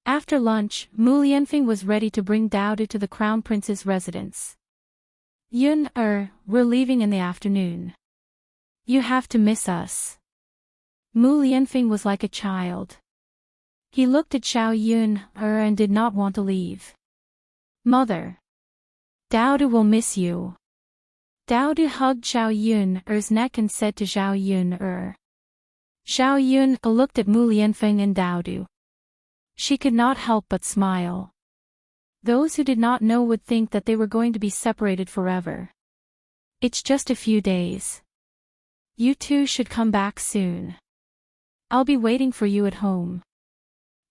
[SPEAKER 1] After lunch, Mu Lianfeng was ready to bring Daodu to the Crown Prince's residence. "Yun, we're leaving in the afternoon. You have to miss us." Mu Lianfeng was like a child. He looked at Zhao Yun and did not want to leave. "Mother. Daodu will miss you." Daodu hugged Zhao Yun's neck and said to Zhao Yun. Zhao Yun looked at Mu Lianfeng and Daodu. She could not help but smile. Those who did not know would think that they were going to be separated forever. "It's just a few days. You two should come back soon. I'll be waiting for you at home."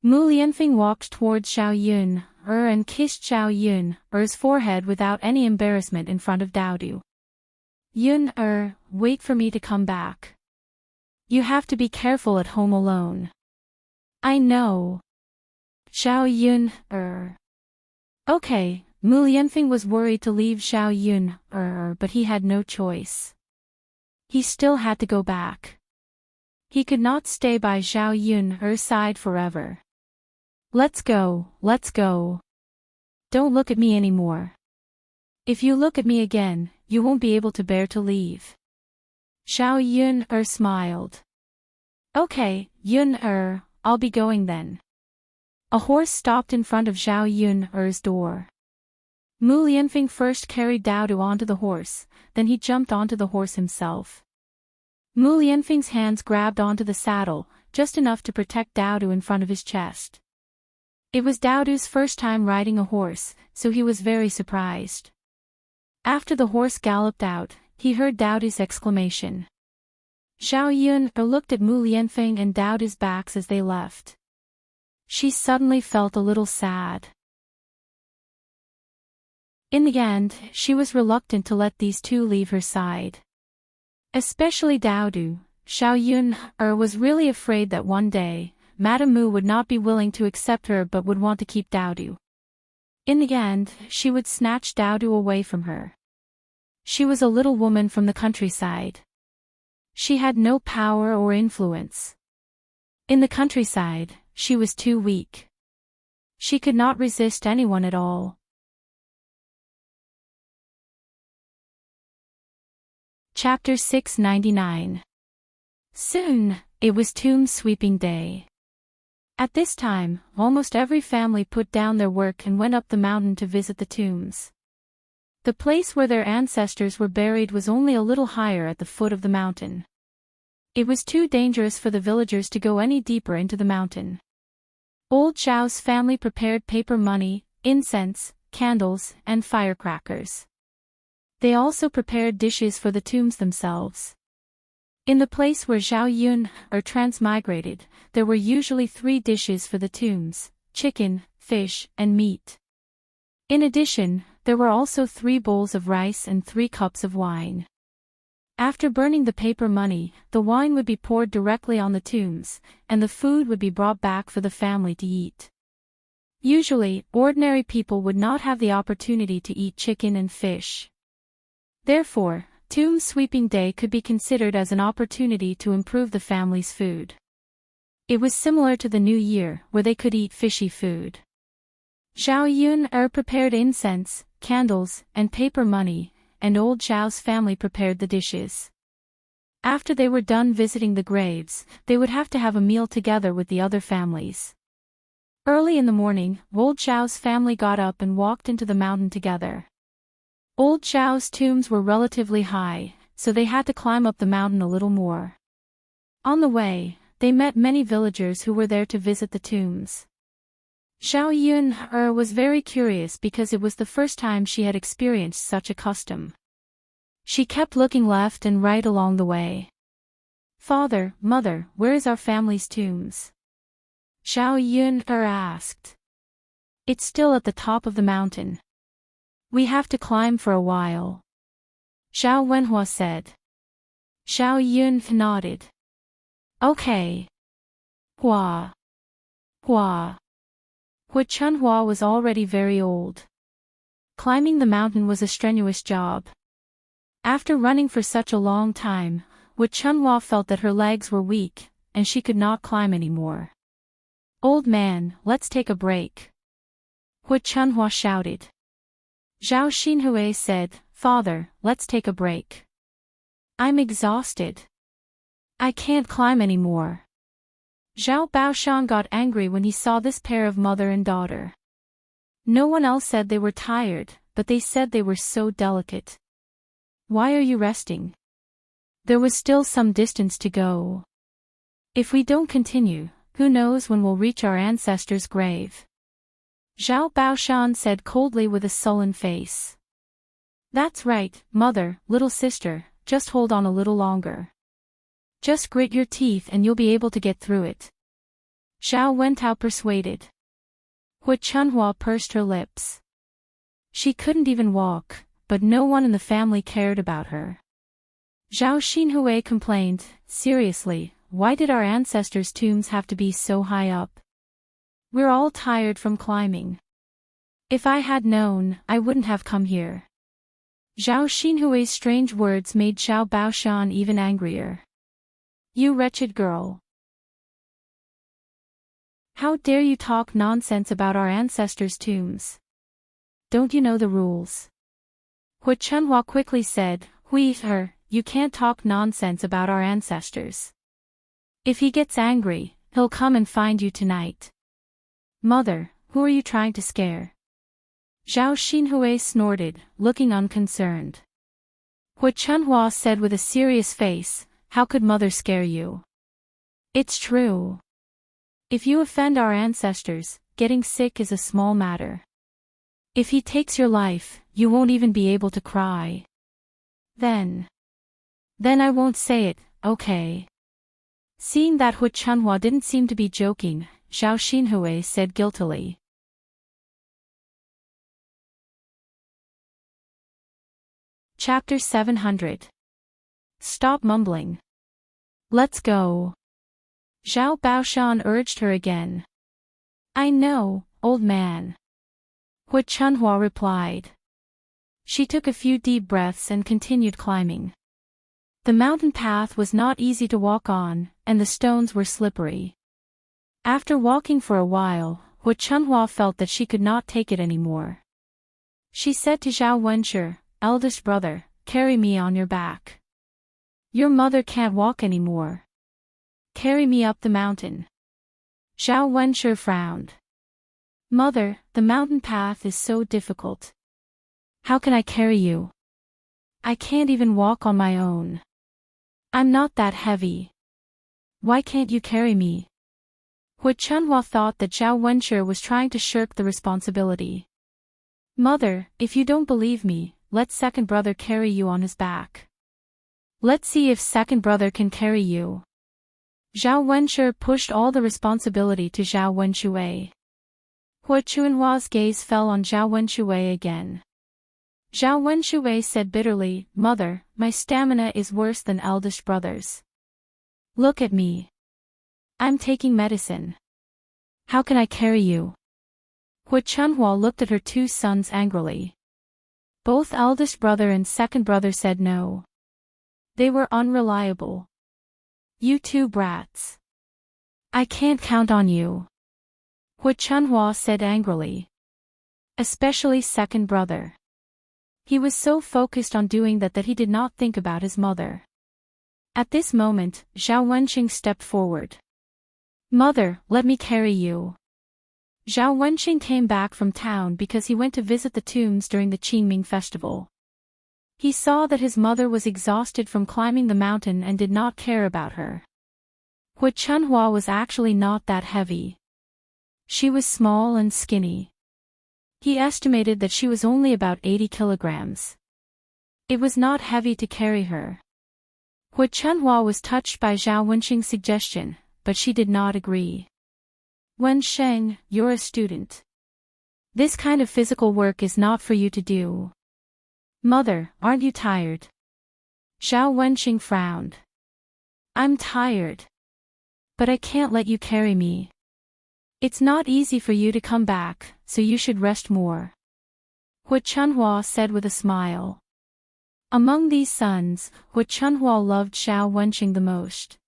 [SPEAKER 1] Mu Lianfeng walked towards Zhao Yun and kissed Zhao Yun's forehead without any embarrassment in front of Daodu. "Yun, wait for me to come back. You have to be careful at home alone." "I know." Zhao Yun, Okay, Mu Lianfeng was worried to leave Zhao Yun, but he had no choice. He still had to go back. He could not stay by Zhao Yun's side forever. Let's go. Don't look at me anymore. If you look at me again, you won't be able to bear to leave." Zhao Yun smiled. "Okay, Yun I'll be going then." A horse stopped in front of Zhao Yun's door. Mu Lianfeng first carried Daodu onto the horse, then he jumped onto the horse himself. Mu Lianfeng's hands grabbed onto the saddle, just enough to protect Daodu in front of his chest. It was Daodu's first time riding a horse, so he was very surprised. After the horse galloped out, he heard Daodu's exclamation. Zhao Yun looked at Mu Lianfeng and Daodu's backs as they left. She suddenly felt a little sad. In the end, she was reluctant to let these two leave her side. Especially Daodu. Zhao Yun was really afraid that one day, Madame Mu would not be willing to accept her but would want to keep Daodu. In the end, she would snatch Daodu away from her. She was a little woman from the countryside. She had no power or influence. In the countryside, she was too weak. She could not resist anyone at all. Chapter 699. Soon, it was tomb sweeping day. At this time, almost every family put down their work and went up the mountain to visit the tombs. The place where their ancestors were buried was only a little higher at the foot of the mountain. It was too dangerous for the villagers to go any deeper into the mountain. Old Zhao's family prepared paper money, incense, candles, and firecrackers. They also prepared dishes for the tombs themselves. In the place where Zhao Yun transmigrated, there were usually 3 dishes for the tombs: chicken, fish, and meat. In addition, there were also 3 bowls of rice and 3 cups of wine. After burning the paper money, the wine would be poured directly on the tombs, and the food would be brought back for the family to eat. Usually, ordinary people would not have the opportunity to eat chicken and fish. Therefore, tomb sweeping day could be considered as an opportunity to improve the family's food. It was similar to the New Year, where they could eat fishy food. Zhao Yun prepared incense, candles, and paper money, and old Zhao's family prepared the dishes. After they were done visiting the graves, they would have to have a meal together with the other families. Early in the morning, old Zhao's family got up and walked into the mountain together. Old Zhao's tombs were relatively high, so they had to climb up the mountain a little more. On the way, they met many villagers who were there to visit the tombs. Zhao Yun was very curious because it was the first time she had experienced such a custom. She kept looking left and right along the way. "Father, Mother, where is our family's tombs?" Zhao Yun asked. "It's still at the top of the mountain. We have to climb for a while," Zhao Wenhua said. Zhao Yun nodded. "Okay." Hua. Hu Chunhua was already very old. Climbing the mountain was a strenuous job. After running for such a long time, Hu Chunhua felt that her legs were weak, and she could not climb anymore. "Old man, let's take a break," Hu Chunhua shouted. Zhao Xinhui said, "Father, let's take a break. I'm exhausted. I can't climb anymore." Zhao Baoshan got angry when he saw this pair of mother and daughter. No one else said they were tired, but they said they were so delicate. "Why are you resting? There was still some distance to go. If we don't continue, who knows when we'll reach our ancestors' grave?" Zhao Baoshan said coldly with a sullen face. "That's right, mother, little sister, just hold on a little longer. Just grit your teeth and you'll be able to get through it." Zhao Wentao persuaded. Hu Chunhua pursed her lips. She couldn't even walk, but no one in the family cared about her. Zhao Xinhui complained, "Seriously, why did our ancestors' tombs have to be so high up? We're all tired from climbing. If I had known, I wouldn't have come here." Zhao Xinhui's strange words made Zhao Baoshan even angrier. "You wretched girl. How dare you talk nonsense about our ancestors' tombs? Don't you know the rules?" Hu Chunhua quickly said, You can't talk nonsense about our ancestors. If he gets angry, he'll come and find you tonight." "Mother, who are you trying to scare?" Zhao Xinhui snorted, looking unconcerned. Hu Chunhua said with a serious face, "How could mother scare you? It's true. If you offend our ancestors, getting sick is a small matter. If he takes your life, you won't even be able to cry. Then I won't say it, okay?" Seeing that Hu Chunhua didn't seem to be joking, Zhao Xinhui said guiltily. Chapter 700. Stop mumbling. Let's go. Zhao Baoshan urged her again. "I know, old man," Hu Chunhua replied. She took a few deep breaths and continued climbing. The mountain path was not easy to walk on, and the stones were slippery. After walking for a while, Hu Chunhua felt that she could not take it anymore. She said to Zhao Wenshi, "Eldest brother, carry me on your back. Your mother can't walk anymore. Carry me up the mountain." Zhao Wenshi frowned. "Mother, the mountain path is so difficult. How can I carry you? I can't even walk on my own. I'm not that heavy. Why can't you carry me?" Hu Chunhua thought that Zhao Wenshi was trying to shirk the responsibility. "Mother, if you don't believe me, let second brother carry you on his back. Let's see if second brother can carry you." Zhao Wenshi pushed all the responsibility to Zhao Wenshi. Hu Chunhua's gaze fell on Zhao Wenshi again. Zhao Wenshi said bitterly, "Mother, my stamina is worse than eldest brother's. Look at me. I'm taking medicine. How can I carry you?" Hu Chunhua looked at her two sons angrily. Both eldest brother and second brother said no. They were unreliable. "You two brats. I can't count on you," Hu Chunhua said angrily. Especially second brother. He was so focused on doing that he did not think about his mother. At this moment, Zhao Wenqing stepped forward. "Mother, let me carry you." Zhao Wenqing came back from town because he went to visit the tombs during the Qingming festival. He saw that his mother was exhausted from climbing the mountain and did not care about her. Hu Chunhua was actually not that heavy. She was small and skinny. He estimated that she was only about 80 kilograms. It was not heavy to carry her. Hu Chunhua was touched by Zhao Wenqing's suggestion, but she did not agree. "Wensheng, you're a student. This kind of physical work is not for you to do." "Mother, aren't you tired?" Zhao Wenqing frowned. "I'm tired. But I can't let you carry me. It's not easy for you to come back, so you should rest more," Hu Chunhua said with a smile. Among these sons, Hu Chunhua loved Zhao Wenqing the most.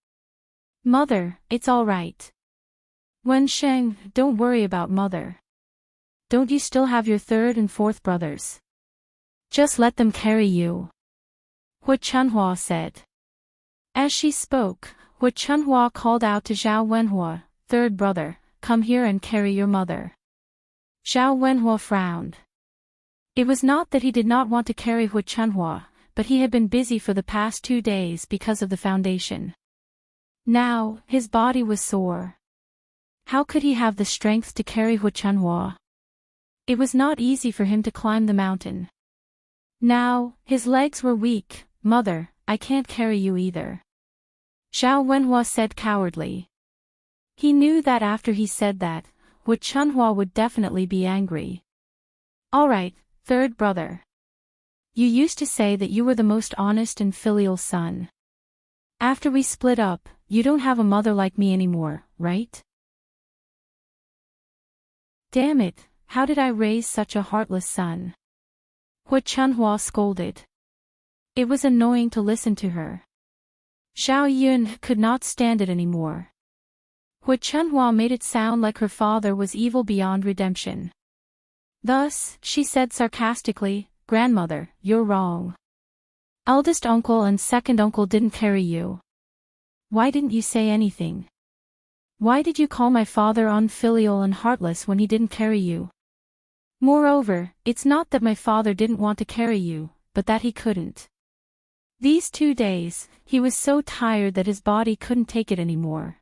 [SPEAKER 1] "Mother, it's all right. Wensheng, don't worry about mother. Don't you still have your third and fourth brothers? Just let them carry you," Hu Chunhua said. As she spoke, Hu Chunhua called out to Zhao Wenhua, "Third brother, come here and carry your mother." Zhao Wenhua frowned. It was not that he did not want to carry Hu Chunhua, but he had been busy for the past 2 days because of the foundation. Now, his body was sore. How could he have the strength to carry Hu Chunhua? It was not easy for him to climb the mountain. Now, his legs were weak. "Mother, I can't carry you either," Zhao Wenhua said cowardly. He knew that after he said that, Hu Chunhua would definitely be angry. "All right, third brother. You used to say that you were the most honest and filial son. After we split up, you don't have a mother like me anymore, right?" "Damn it, how did I raise such a heartless son?" Hu Chunhua scolded. It was annoying to listen to her. Zhao Yun could not stand it anymore. Hu Chunhua made it sound like her father was evil beyond redemption. Thus, she said sarcastically, "Grandmother, you're wrong. Eldest uncle and second uncle didn't carry you. Why didn't you say anything? Why did you call my father unfilial and heartless when he didn't carry you? Moreover, it's not that my father didn't want to carry you, but that he couldn't. These 2 days, he was so tired that his body couldn't take it anymore.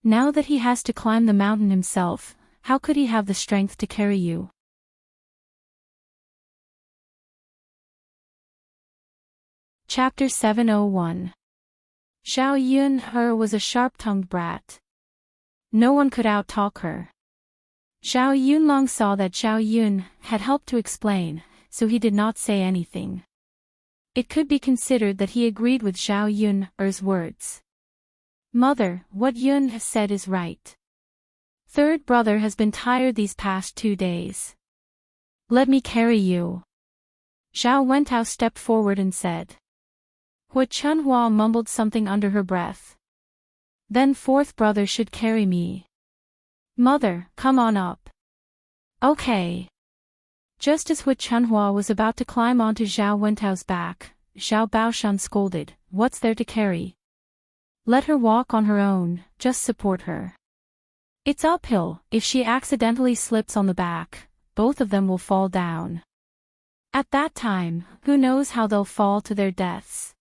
[SPEAKER 1] Now that he has to climb the mountain himself, how could he have the strength to carry you?" Chapter 701. Zhao Yun was a sharp-tongued brat. No one could out-talk her. Zhao Yunlong saw that Zhao Yun had helped to explain, so he did not say anything. It could be considered that he agreed with Zhao Yun's words. "Mother, what Yun has said is right. Third brother has been tired these past 2 days. Let me carry you." Zhao Wentao stepped forward and said. Hu Chunhua mumbled something under her breath. "Then fourth brother should carry me." Mother, come on up. Okay. Just as Hui Chunhua was about to climb onto Zhao Wentao's back, Zhao Baoshan scolded, "What's there to carry? Let her walk on her own, just support her. It's uphill, if she accidentally slips on the back, both of them will fall down. At that time, who knows how they'll fall to their deaths."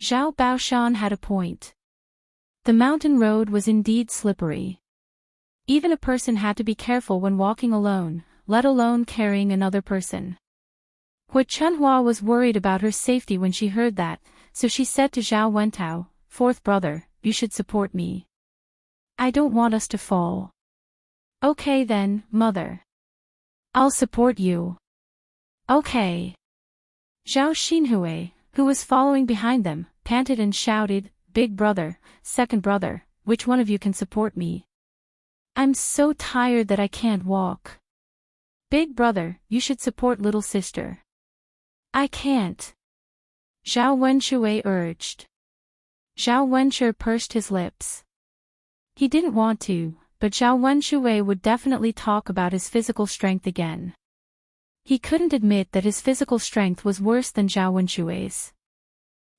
[SPEAKER 1] Zhao Baoshan had a point. The mountain road was indeed slippery. Even a person had to be careful when walking alone, let alone carrying another person. Hui Chunhua was worried about her safety when she heard that, so she said to Zhao Wentao, "Fourth brother, you should support me. I don't want us to fall." "Okay then, mother. I'll support you." "Okay." Zhao Xinhui, who was following behind them, panted and shouted, "Big brother, second brother, which one of you can support me? I'm so tired that I can't walk." "Big brother, you should support little sister." "I can't." Zhao Wenshui urged. Zhao Wenshui pursed his lips. He didn't want to, but Zhao Wenshui would definitely talk about his physical strength again. He couldn't admit that his physical strength was worse than Zhao Wenshui's.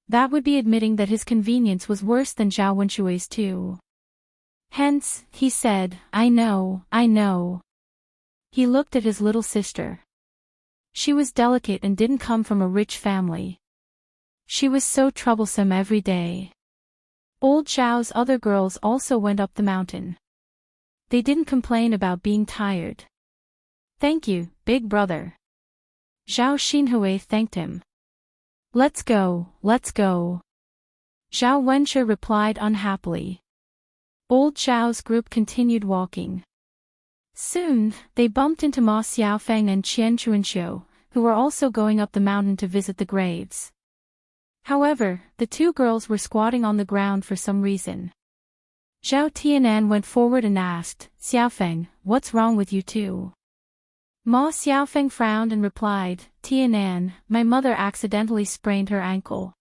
[SPEAKER 1] That would be admitting that his convenience was worse than Zhao Wenshui's too. Hence, he said, I know. He looked at his little sister. She was delicate and didn't come from a rich family. She was so troublesome every day. Old Zhao's other girls also went up the mountain. They didn't complain about being tired. "Thank you, big brother." Zhao Xinhui thanked him. Let's go. Zhao Wenshui replied unhappily. Old Zhao's group continued walking. Soon, they bumped into Ma Xiaofeng and Qian Chuanxiu, who were also going up the mountain to visit the graves. However, the two girls were squatting on the ground for some reason. Zhao Tianan went forward and asked, "Xiaofeng, what's wrong with you two?" Ma Xiaofeng frowned and replied, "Tianan, my mother accidentally sprained her ankle."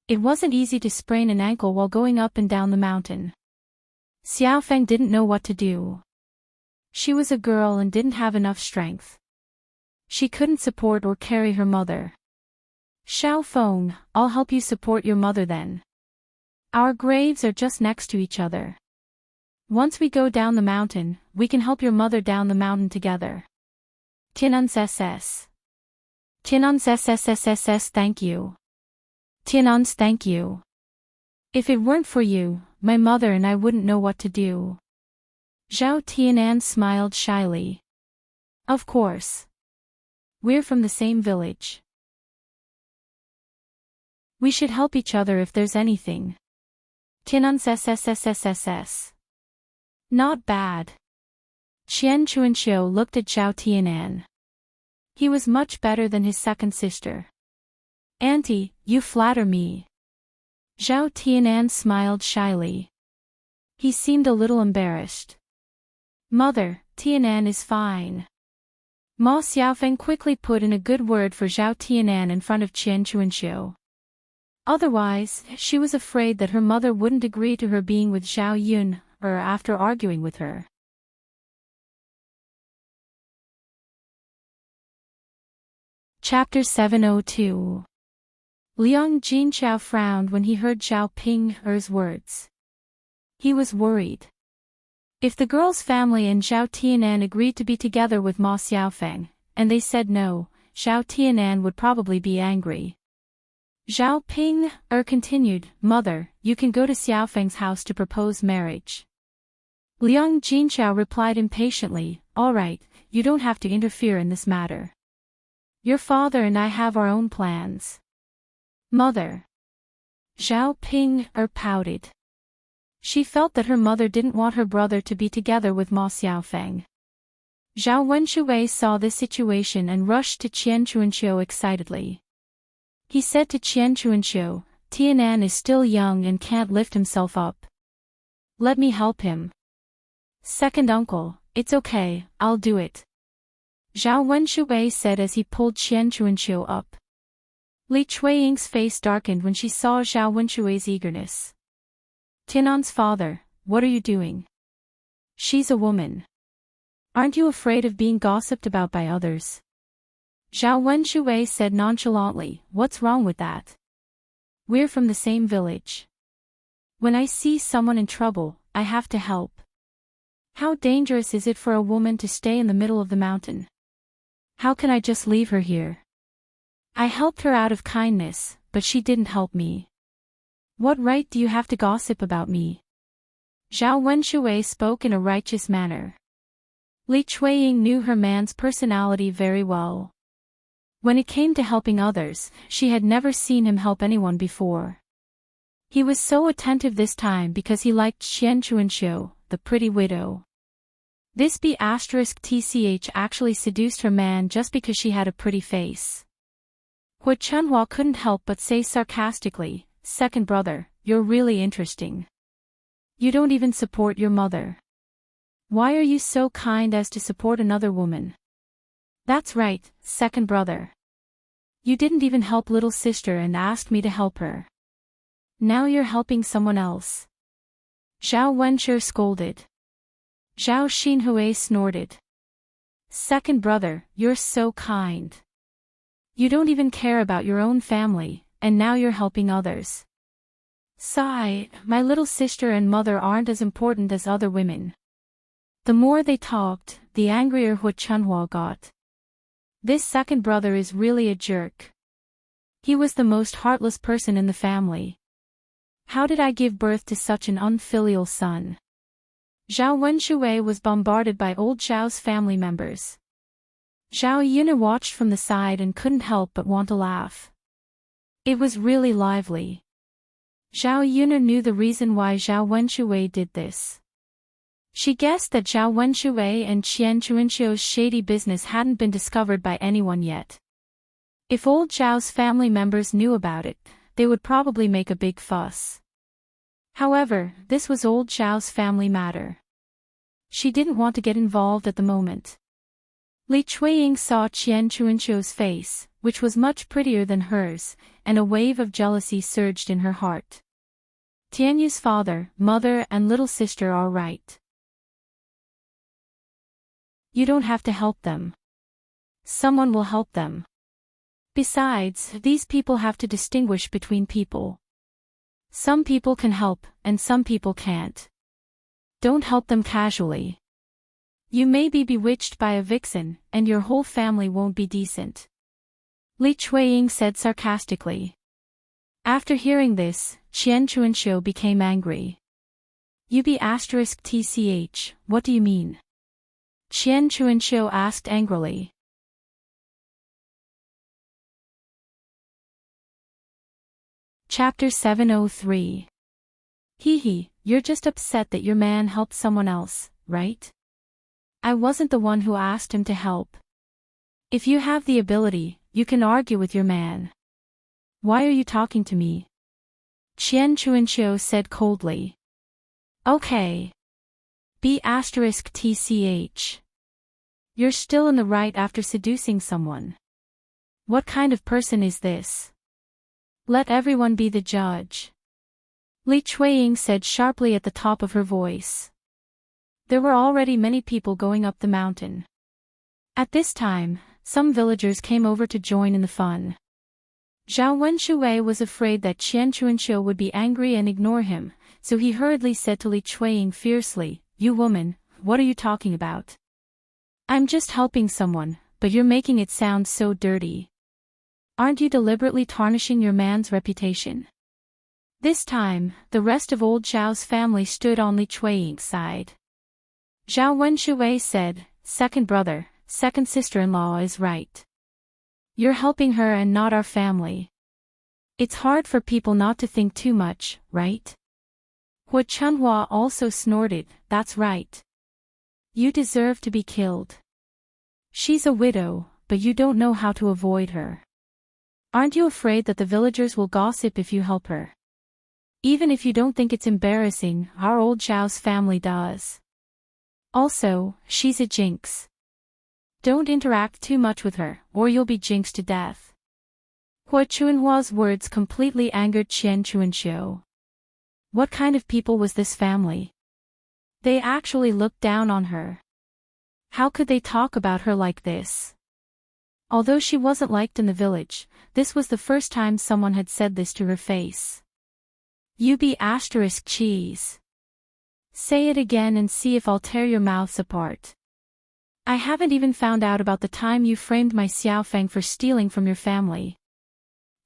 [SPEAKER 1] It wasn't easy to sprain an ankle while going up and down the mountain. Xiaofeng didn't know what to do. She was a girl and didn't have enough strength. She couldn't support or carry her mother. "Xiaofeng, I'll help you support your mother then. Our graves are just next to each other. Once we go down the mountain, we can help your mother down the mountain together." Tianan's SS. Tianan's SSSSS, thank you. Tianan's, thank you. If it weren't for you, my mother and I wouldn't know what to do. Zhao Tianan smiled shyly. Of course. We're from the same village. We should help each other if there's anything. Tianan's SSSSSS. Not bad. Qian Chuanxiu looked at Zhao Tianan. He was much better than his second sister. "Auntie, you flatter me." Zhao Tianan smiled shyly. He seemed a little embarrassed. "Mother, Tianan is fine." Ma Xiaofeng quickly put in a good word for Zhao Tianan in front of Qian Chuanxiu. Otherwise, she was afraid that her mother wouldn't agree to her being with Zhao Yun, or after arguing with her. Chapter 702. Liang Jinchao frowned when he heard Zhao Ping's words. He was worried. If the girl's family and Zhao Tianan agreed to be together with Ma Xiaofeng, and they said no, Zhao Tianan would probably be angry. Zhao Ping continued, "Mother, you can go to Xiaofeng's house to propose marriage." Liang Jinchao replied impatiently, "All right, you don't have to interfere in this matter. Your father and I have our own plans." "Mother." Zhao Ping pouted. She felt that her mother didn't want her brother to be together with Ma Xiaofeng. Zhao Wenshui saw this situation and rushed to Qian Chuanxiu excitedly. He said to Qian Chuanxiu, "Tianan is still young and can't lift himself up. Let me help him." "Second uncle, it's okay, I'll do it." Zhao Wenshui said as he pulled Qian Chuanxiu up. Li Chuiying's face darkened when she saw Zhao Wenshui's eagerness. "Tianan's father, what are you doing?" She's a woman. Aren't you afraid of being gossiped about by others? Zhao Wenshui said nonchalantly, what's wrong with that? We're from the same village. When I see someone in trouble, I have to help. How dangerous is it for a woman to stay in the middle of the mountain? How can I just leave her here? I helped her out of kindness, but she didn't help me. What right do you have to gossip about me? Zhao Wenshui spoke in a righteous manner. Li Chuiying knew her man's personality very well. When it came to helping others, she had never seen him help anyone before. He was so attentive this time because he liked Qian Chuanxiu, the pretty widow. This B***TCH actually seduced her man just because she had a pretty face. Hu Chunhua couldn't help but say sarcastically, second brother, you're really interesting. You don't even support your mother. Why are you so kind as to support another woman? That's right, second brother. You didn't even help little sister and asked me to help her. Now you're helping someone else. Zhao Wenshi scolded. Zhao Xinhui snorted. Second brother, you're so kind. You don't even care about your own family, and now you're helping others. Sigh, my little sister and mother aren't as important as other women. The more they talked, the angrier Hu Chunhua got. This second brother is really a jerk. He was the most heartless person in the family. How did I give birth to such an unfilial son? Zhao Wenshui was bombarded by old Zhao's family members. Zhao Yuna watched from the side and couldn't help but want to laugh. It was really lively. Zhao Yuna knew the reason why Zhao Wenshui did this. She guessed that Zhao Wenshui and Qian Chuanxiu's shady business hadn't been discovered by anyone yet. If old Zhao's family members knew about it, they would probably make a big fuss. However, this was old Zhao's family matter. She didn't want to get involved at the moment. Li Chuiying saw Qian Chuanxiu's face, which was much prettier than hers, and a wave of jealousy surged in her heart. Tianyu's father, mother and little sister are right. You don't have to help them. Someone will help them. Besides, these people have to distinguish between people. Some people can help, and some people can't. Don't help them casually. You may be bewitched by a vixen, and your whole family won't be decent. Li Chuiying said sarcastically. After hearing this, Qian Chuanxiu became angry. UB**TCH, what do you mean? Qian Chuanxiu asked angrily. Chapter 703. Hee, you're just upset that your man helped someone else, right? I wasn't the one who asked him to help. If you have the ability, you can argue with your man. Why are you talking to me? Qian Chuanxiu said coldly. Okay. B**TCH. You're still in the right after seducing someone. What kind of person is this? Let everyone be the judge. Li Chuiying said sharply at the top of her voice. There were already many people going up the mountain. At this time, some villagers came over to join in the fun. Zhao Wenshui was afraid that Qian Chuanxiu would be angry and ignore him, so he hurriedly said to Li Chuiying fiercely, You woman, what are you talking about? I'm just helping someone, but you're making it sound so dirty. Aren't you deliberately tarnishing your man's reputation? This time, the rest of old Zhao's family stood on Li Chuiying's side. Zhao Wenshui said, Second brother, second sister-in-law is right. You're helping her and not our family. It's hard for people not to think too much, right? Hu Chunhua also snorted, That's right. You deserve to be killed. She's a widow, but you don't know how to avoid her. Aren't you afraid that the villagers will gossip if you help her? Even if you don't think it's embarrassing, our old Zhao's family does. Also, she's a jinx. Don't interact too much with her, or you'll be jinxed to death. Hu Chunhua's words completely angered Qian Chuanxiu. What kind of people was this family? They actually looked down on her. How could they talk about her like this? Although she wasn't liked in the village, this was the first time someone had said this to her face. You be asterisk cheese. Say it again and see if I'll tear your mouths apart. I haven't even found out about the time you framed my Xiaofeng for stealing from your family.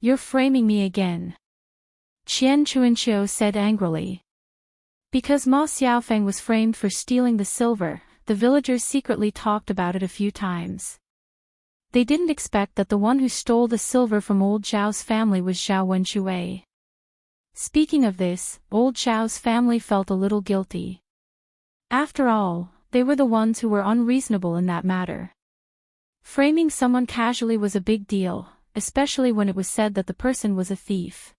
[SPEAKER 1] You're framing me again. Qian Chuanqiu said angrily. Because Ma Xiaofeng was framed for stealing the silver, the villagers secretly talked about it a few times. They didn't expect that the one who stole the silver from old Zhao's family was Zhao Wenshui. Speaking of this, old Zhao's family felt a little guilty. After all, they were the ones who were unreasonable in that matter. Framing someone casually was a big deal, especially when it was said that the person was a thief.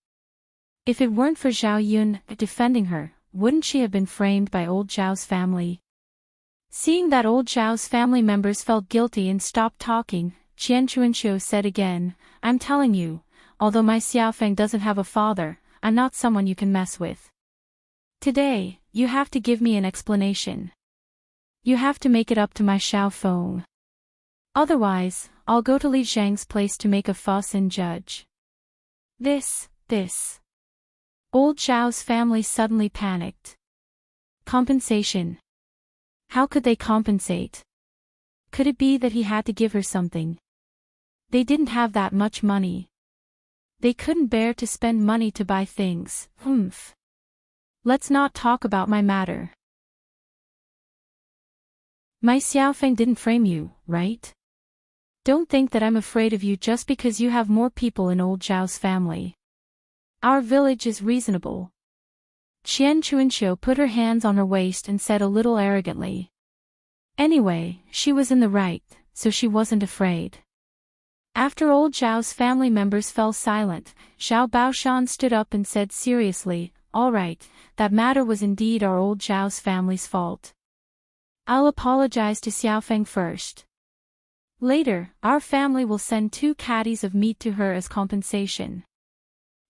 [SPEAKER 1] If it weren't for Zhao Yun defending her, wouldn't she have been framed by old Zhao's family? Seeing that old Zhao's family members felt guilty and stopped talking, Qian Chuanqiu said again, I'm telling you, although my Xiaofeng doesn't have a father, I'm not someone you can mess with. Today, you have to give me an explanation. You have to make it up to my Xiaofeng. Otherwise, I'll go to Li Zhang's place to make a fuss and judge. This. Old Zhao's family suddenly panicked. Compensation. How could they compensate? Could it be that he had to give her something? They didn't have that much money. They couldn't bear to spend money to buy things. Let's not talk about my matter. My Xiaofeng didn't frame you, right? Don't think that I'm afraid of you just because you have more people in old Zhao's family. Our village is reasonable. Qian Chuanqiu put her hands on her waist and said a little arrogantly. Anyway, she was in the right, so she wasn't afraid. After old Zhao's family members fell silent, Zhao Baoshan stood up and said seriously, all right, that matter was indeed our old Zhao's family's fault. I'll apologize to Xiaofeng first. Later, our family will send 2 caddies of meat to her as compensation.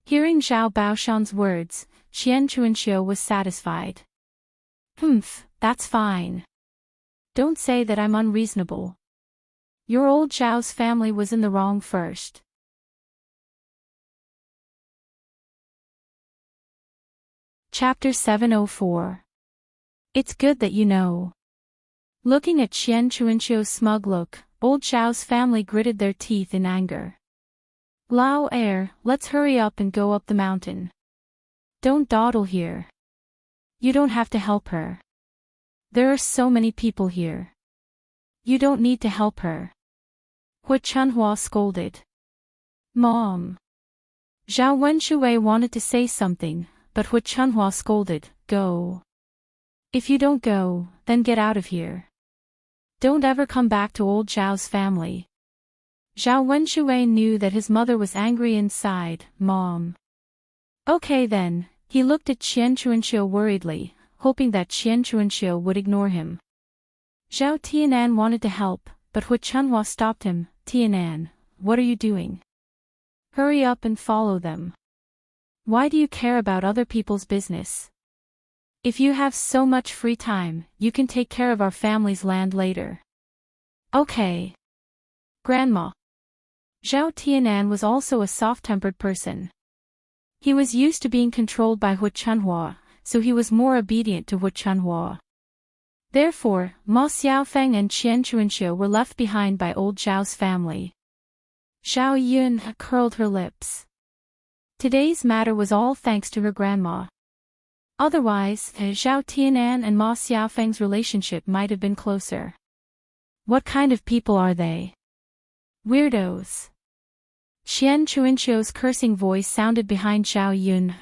[SPEAKER 1] Hearing Zhao Baoshan's words, Qian Chuanqiu was satisfied. That's fine. Don't say that I'm unreasonable. Your old Zhao's family was in the wrong first. Chapter 704. It's good that you know. Looking at Qian Chuanqiu's smug look, old Zhao's family gritted their teeth in anger. Lao heir, let's hurry up and go up the mountain. Don't dawdle here. You don't have to help her. There are so many people here. You don't need to help her. Hu Chunhua scolded. Mom. Zhao Wenshui wanted to say something, but Hu Chunhua scolded, go. If you don't go, then get out of here. Don't ever come back to old Zhao's family. Zhao Wenshui knew that his mother was angry inside. Mom. Okay then, he looked at Qian Chuanqiu worriedly, hoping that Qian Chuanqiu would ignore him. Zhao Tianan wanted to help, but Hu Chunhua stopped him. Tianan, what are you doing? Hurry up and follow them. Why do you care about other people's business? If you have so much free time, you can take care of our family's land later. Okay. Grandma. Zhao Tianan was also a soft-tempered person. He was used to being controlled by Hu Chunhua, so he was more obedient to Hu Chunhua. Therefore, Ma Xiaofeng and Qian Chuanqiu were left behind by old Zhao's family. Zhao Yun curled her lips. Today's matter was all thanks to her grandma. Otherwise, Zhao Tianan and Ma Xiaofeng's relationship might have been closer. What kind of people are they? Weirdos. Qian Chuanqiu's cursing voice sounded behind Zhao Yun.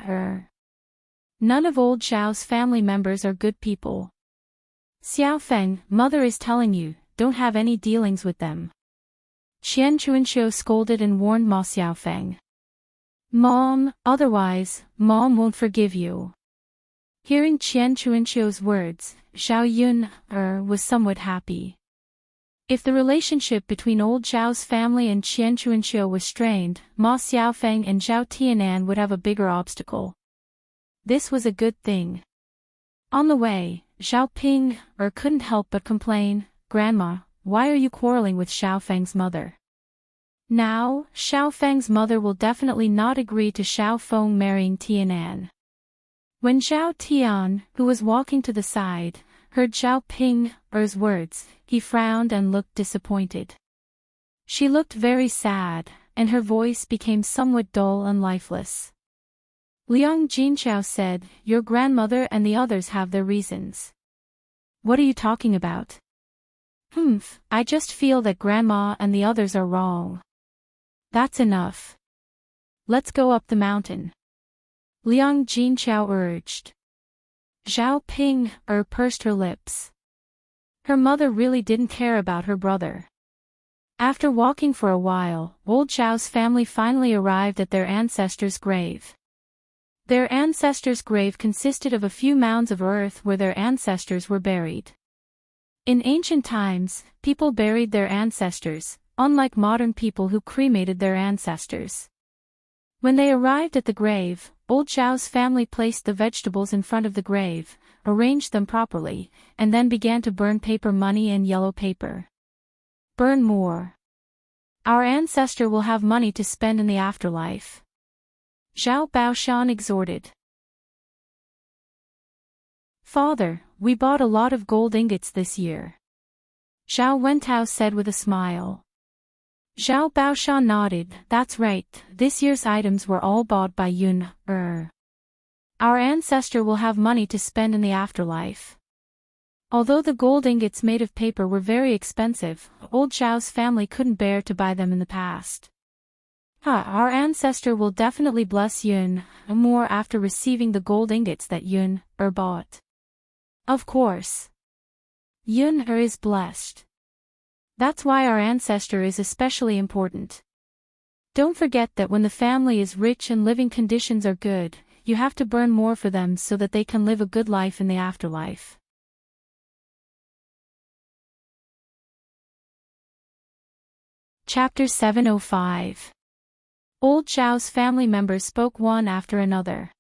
[SPEAKER 1] None of old Zhao's family members are good people. Xiaofeng, mother is telling you, don't have any dealings with them. Qian Chuanqiu scolded and warned Ma Xiaofeng. Mom, otherwise, Mom won't forgive you. Hearing Qian Chuanqiu's words, Zhao Yun was somewhat happy. If the relationship between old Zhao's family and Qian Chuanqiu was strained, Ma Xiaofeng and Zhao Tianan would have a bigger obstacle. This was a good thing. On the way, Xiao Ping couldn't help but complain, "Grandma, why are you quarreling with Xiao Feng's mother?" Now, Xiao Feng's mother will definitely not agree to Xiao Feng marrying Tianan. When Xiao Tian, who was walking to the side, heard Xiao Ping's words, he frowned and looked disappointed. She looked very sad, and her voice became somewhat dull and lifeless. Liang Jinchao said, "Your grandmother and the others have their reasons." "What are you talking about?" I just feel that Grandma and the others are wrong." "That's enough. Let's go up the mountain," Liang Jinchao urged. Xiao Ping pursed her lips. Her mother really didn't care about her brother. After walking for a while, old Xiao's family finally arrived at their ancestor's grave. Their ancestor's grave consisted of a few mounds of earth where their ancestors were buried. In ancient times, people buried their ancestors, unlike modern people who cremated their ancestors. When they arrived at the grave, old Xiao's family placed the vegetables in front of the grave, arranged them properly, and then began to burn paper money and yellow paper. "Burn more. Our ancestor will have money to spend in the afterlife," Zhao Baoshan exhorted. "Father, we bought a lot of gold ingots this year," Zhao Wentao said with a smile. Zhao Baoshan nodded, "That's right, this year's items were all bought by Yun. Our ancestor will have money to spend in the afterlife." Although the gold ingots made of paper were very expensive, old Zhao's family couldn't bear to buy them in the past. Our ancestor will definitely bless Yun more after receiving the gold ingots that Yun bought. Of course. Yun is blessed. That's why our ancestor is especially important. Don't forget that when the family is rich and living conditions are good, you have to burn more for them so that they can live a good life in the afterlife. Chapter 705. Old Zhao's family members spoke one after another.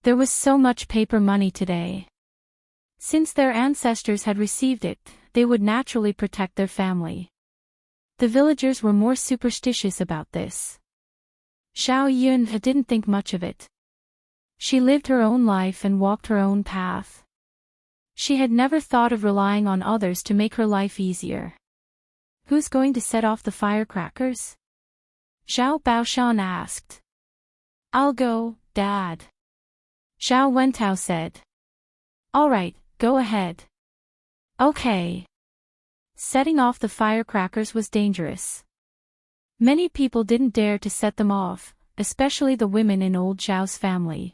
[SPEAKER 1] There was so much paper money today. Since their ancestors had received it, they would naturally protect their family. The villagers were more superstitious about this. Xiao Yun didn't think much of it. She lived her own life and walked her own path. She had never thought of relying on others to make her life easier. "Who's going to set off the firecrackers?" Zhao Baoshan asked. "I'll go, Dad," Zhao Wentao said. "All right, go ahead." "Okay." Setting off the firecrackers was dangerous. Many people didn't dare to set them off, especially the women in old Zhao's family.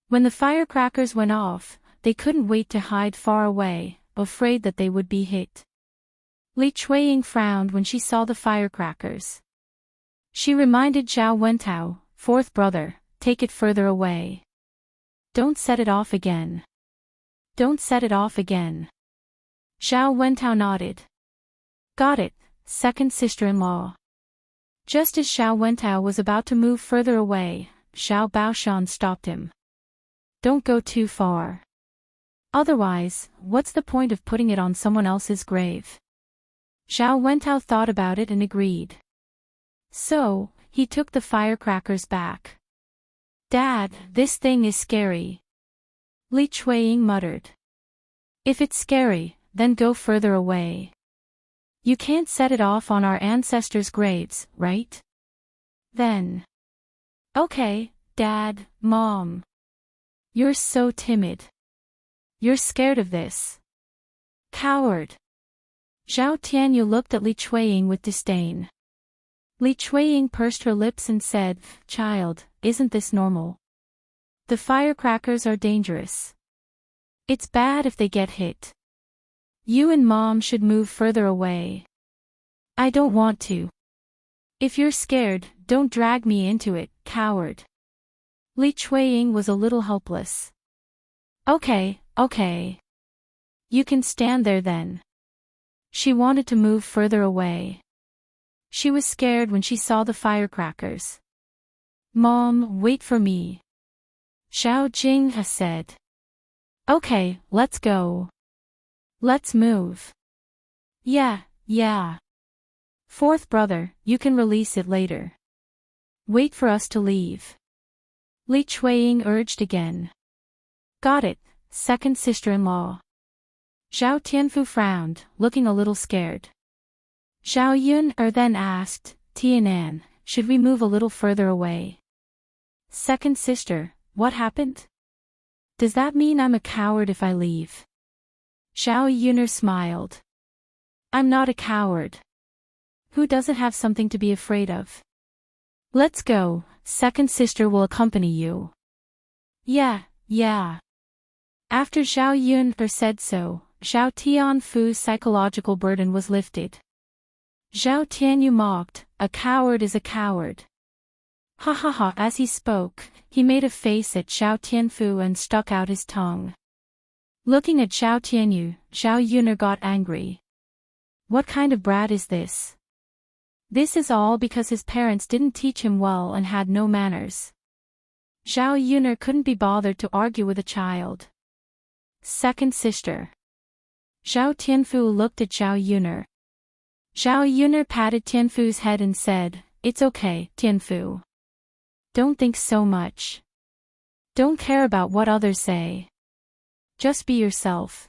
[SPEAKER 1] When the firecrackers went off, they couldn't wait to hide far away, afraid that they would be hit. Li Chuiying frowned when she saw the firecrackers. She reminded Zhao Wentao, "Fourth brother, take it further away. Don't set it off again. Don't set it off again." Zhao Wentao nodded. "Got it, second sister-in-law." Just as Zhao Wentao was about to move further away, Zhao Baoshan stopped him. "Don't go too far. Otherwise, what's the point of putting it on someone else's grave?" Zhao Wentao thought about it and agreed. So, he took the firecrackers back. "Dad, this thing is scary," Li Chuiying muttered. "If it's scary, then go further away. You can't set it off on our ancestors' graves, right?" Then. "Okay, Dad, Mom. You're so timid. You're scared of this. Coward." Zhao Tianyu looked at Li Chuiying with disdain. Li Chuiying pursed her lips and said, "Child, isn't this normal? The firecrackers are dangerous. It's bad if they get hit. You and Mom should move further away." "I don't want to." "If you're scared, don't drag me into it, coward." Li Chuiying was a little helpless. Okay. You can stand there then." She wanted to move further away. She was scared when she saw the firecrackers. "Mom, wait for me," Xiao Jing said. Okay, let's go. Let's move. Yeah. Fourth brother, you can release it later. Wait for us to leave. Li Chuiying urged again. Got it, second sister-in-law. Zhao Tianfu frowned, looking a little scared. Zhao Yun then asked, Tianan, should we move a little further away? Second sister, what happened? Does that mean I'm a coward if I leave? Zhao Yuner smiled. I'm not a coward. Who doesn't have something to be afraid of? Let's go, second sister will accompany you. Yeah. After Zhao Yun said so, Zhao Tianfu's psychological burden was lifted. Zhao Tianyu mocked, a coward is a coward. Ha. As he spoke, he made a face at Zhao Tianfu and stuck out his tongue. Looking at Zhao Tianyu, Zhao Yuner got angry. What kind of brat is this? This is all because his parents didn't teach him well and had no manners. Zhao Yuner couldn't be bothered to argue with a child. Second sister. Zhao Tianfu looked at Zhao Yuner. Zhao Yuner patted Tianfu's head and said, It's okay, Tianfu. Don't think so much. Don't care about what others say. Just be yourself.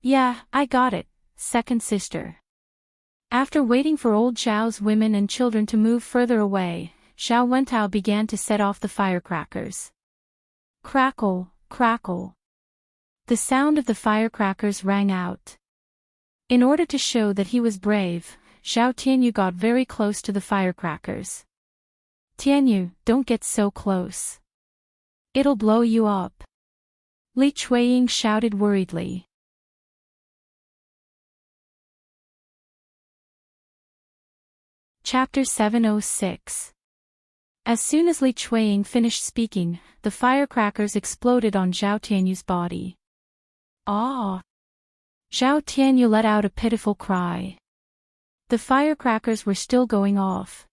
[SPEAKER 1] Yeah, I got it, second sister. After waiting for old Zhao's women and children to move further away, Zhao Wentao began to set off the firecrackers. Crackle. The sound of the firecrackers rang out. In order to show that he was brave, Zhao Tianyu got very close to the firecrackers. Tianyu, don't get so close. It'll blow you up. Li Chuiying shouted worriedly. Chapter 706. As soon as Li Chuiying finished speaking, the firecrackers exploded on Zhao Tianyu's body. Ah! Zhao Tianyu let out a pitiful cry. The firecrackers were still going off.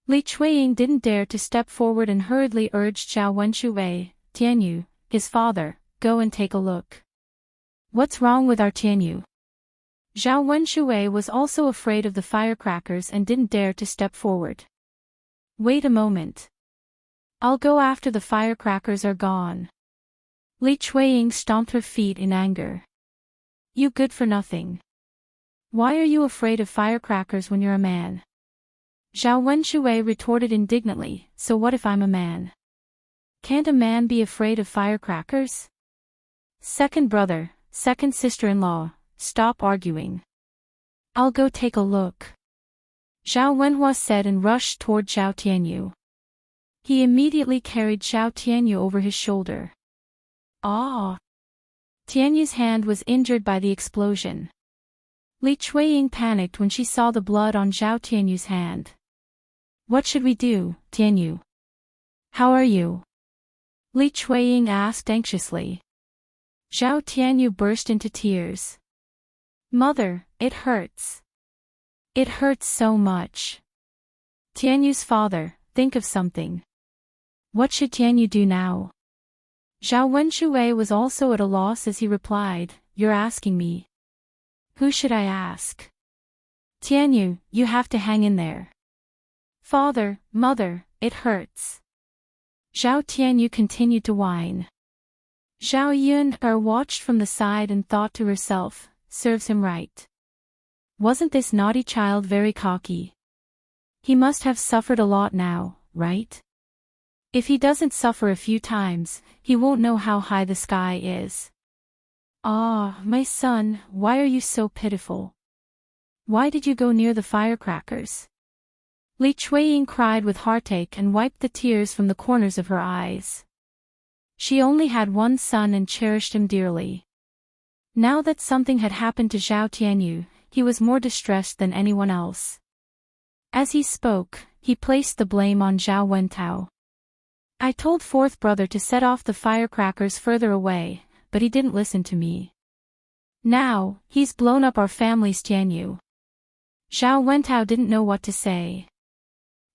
[SPEAKER 1] Li Chuiying didn't dare to step forward and hurriedly urged Zhao Wenshui, Tianyu, his father, go and take a look. What's wrong with our Tianyu? Zhao Wenshui was also afraid of the firecrackers and didn't dare to step forward. Wait a moment. I'll go after the firecrackers are gone. Li Chuiying stomped her feet in anger. You good for nothing. Why are you afraid of firecrackers when you're a man? Zhao Wenshui retorted indignantly, so what if I'm a man? Can't a man be afraid of firecrackers? Second brother, second sister-in-law, stop arguing. I'll go take a look. Zhao Wenhua said and rushed toward Zhao Tianyu. He immediately carried Zhao Tianyu over his shoulder. Ah! Tianyu's hand was injured by the explosion. Li Chuiying panicked when she saw the blood on Zhao Tianyu's hand. What should we do, Tianyu? How are you? Li Chuiying asked anxiously. Zhao Tianyu burst into tears. Mother, it hurts. It hurts so much. Tianyu's father, think of something. What should Tianyu do now? Zhao Wenshui was also at a loss as he replied, You're asking me. Who should I ask? Tianyu, you have to hang in there. Father, mother, it hurts. Zhao Tianyu continued to whine. Zhao Yun watched from the side and thought to herself, serves him right. Wasn't this naughty child very cocky? He must have suffered a lot now, right? If he doesn't suffer a few times, he won't know how high the sky is. Ah, my son, why are you so pitiful? Why did you go near the firecrackers? Li Chuiying cried with heartache and wiped the tears from the corners of her eyes. She only had one son and cherished him dearly. Now that something had happened to Zhao Tianyu, he was more distressed than anyone else. As he spoke, he placed the blame on Zhao Wentao. I told fourth brother to set off the firecrackers further away, but he didn't listen to me. Now, he's blown up our family's Tianyu. Zhao Wentao didn't know what to say.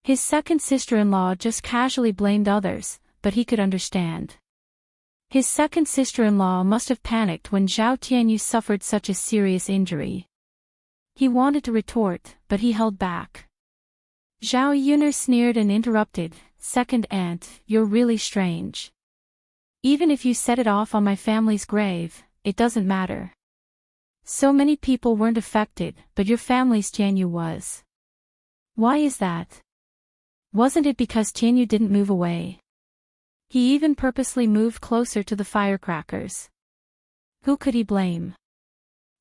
[SPEAKER 1] His second sister-in-law just casually blamed others, but he could understand. His second sister-in-law must have panicked when Zhao Tianyu suffered such a serious injury. He wanted to retort, but he held back. Zhao Yun'er sneered and interrupted, "Second aunt, you're really strange. Even if you set it off on my family's grave, it doesn't matter. So many people weren't affected, but your family's Tianyu was. Why is that? Wasn't it because Tianyu didn't move away? He even purposely moved closer to the firecrackers. Who could he blame?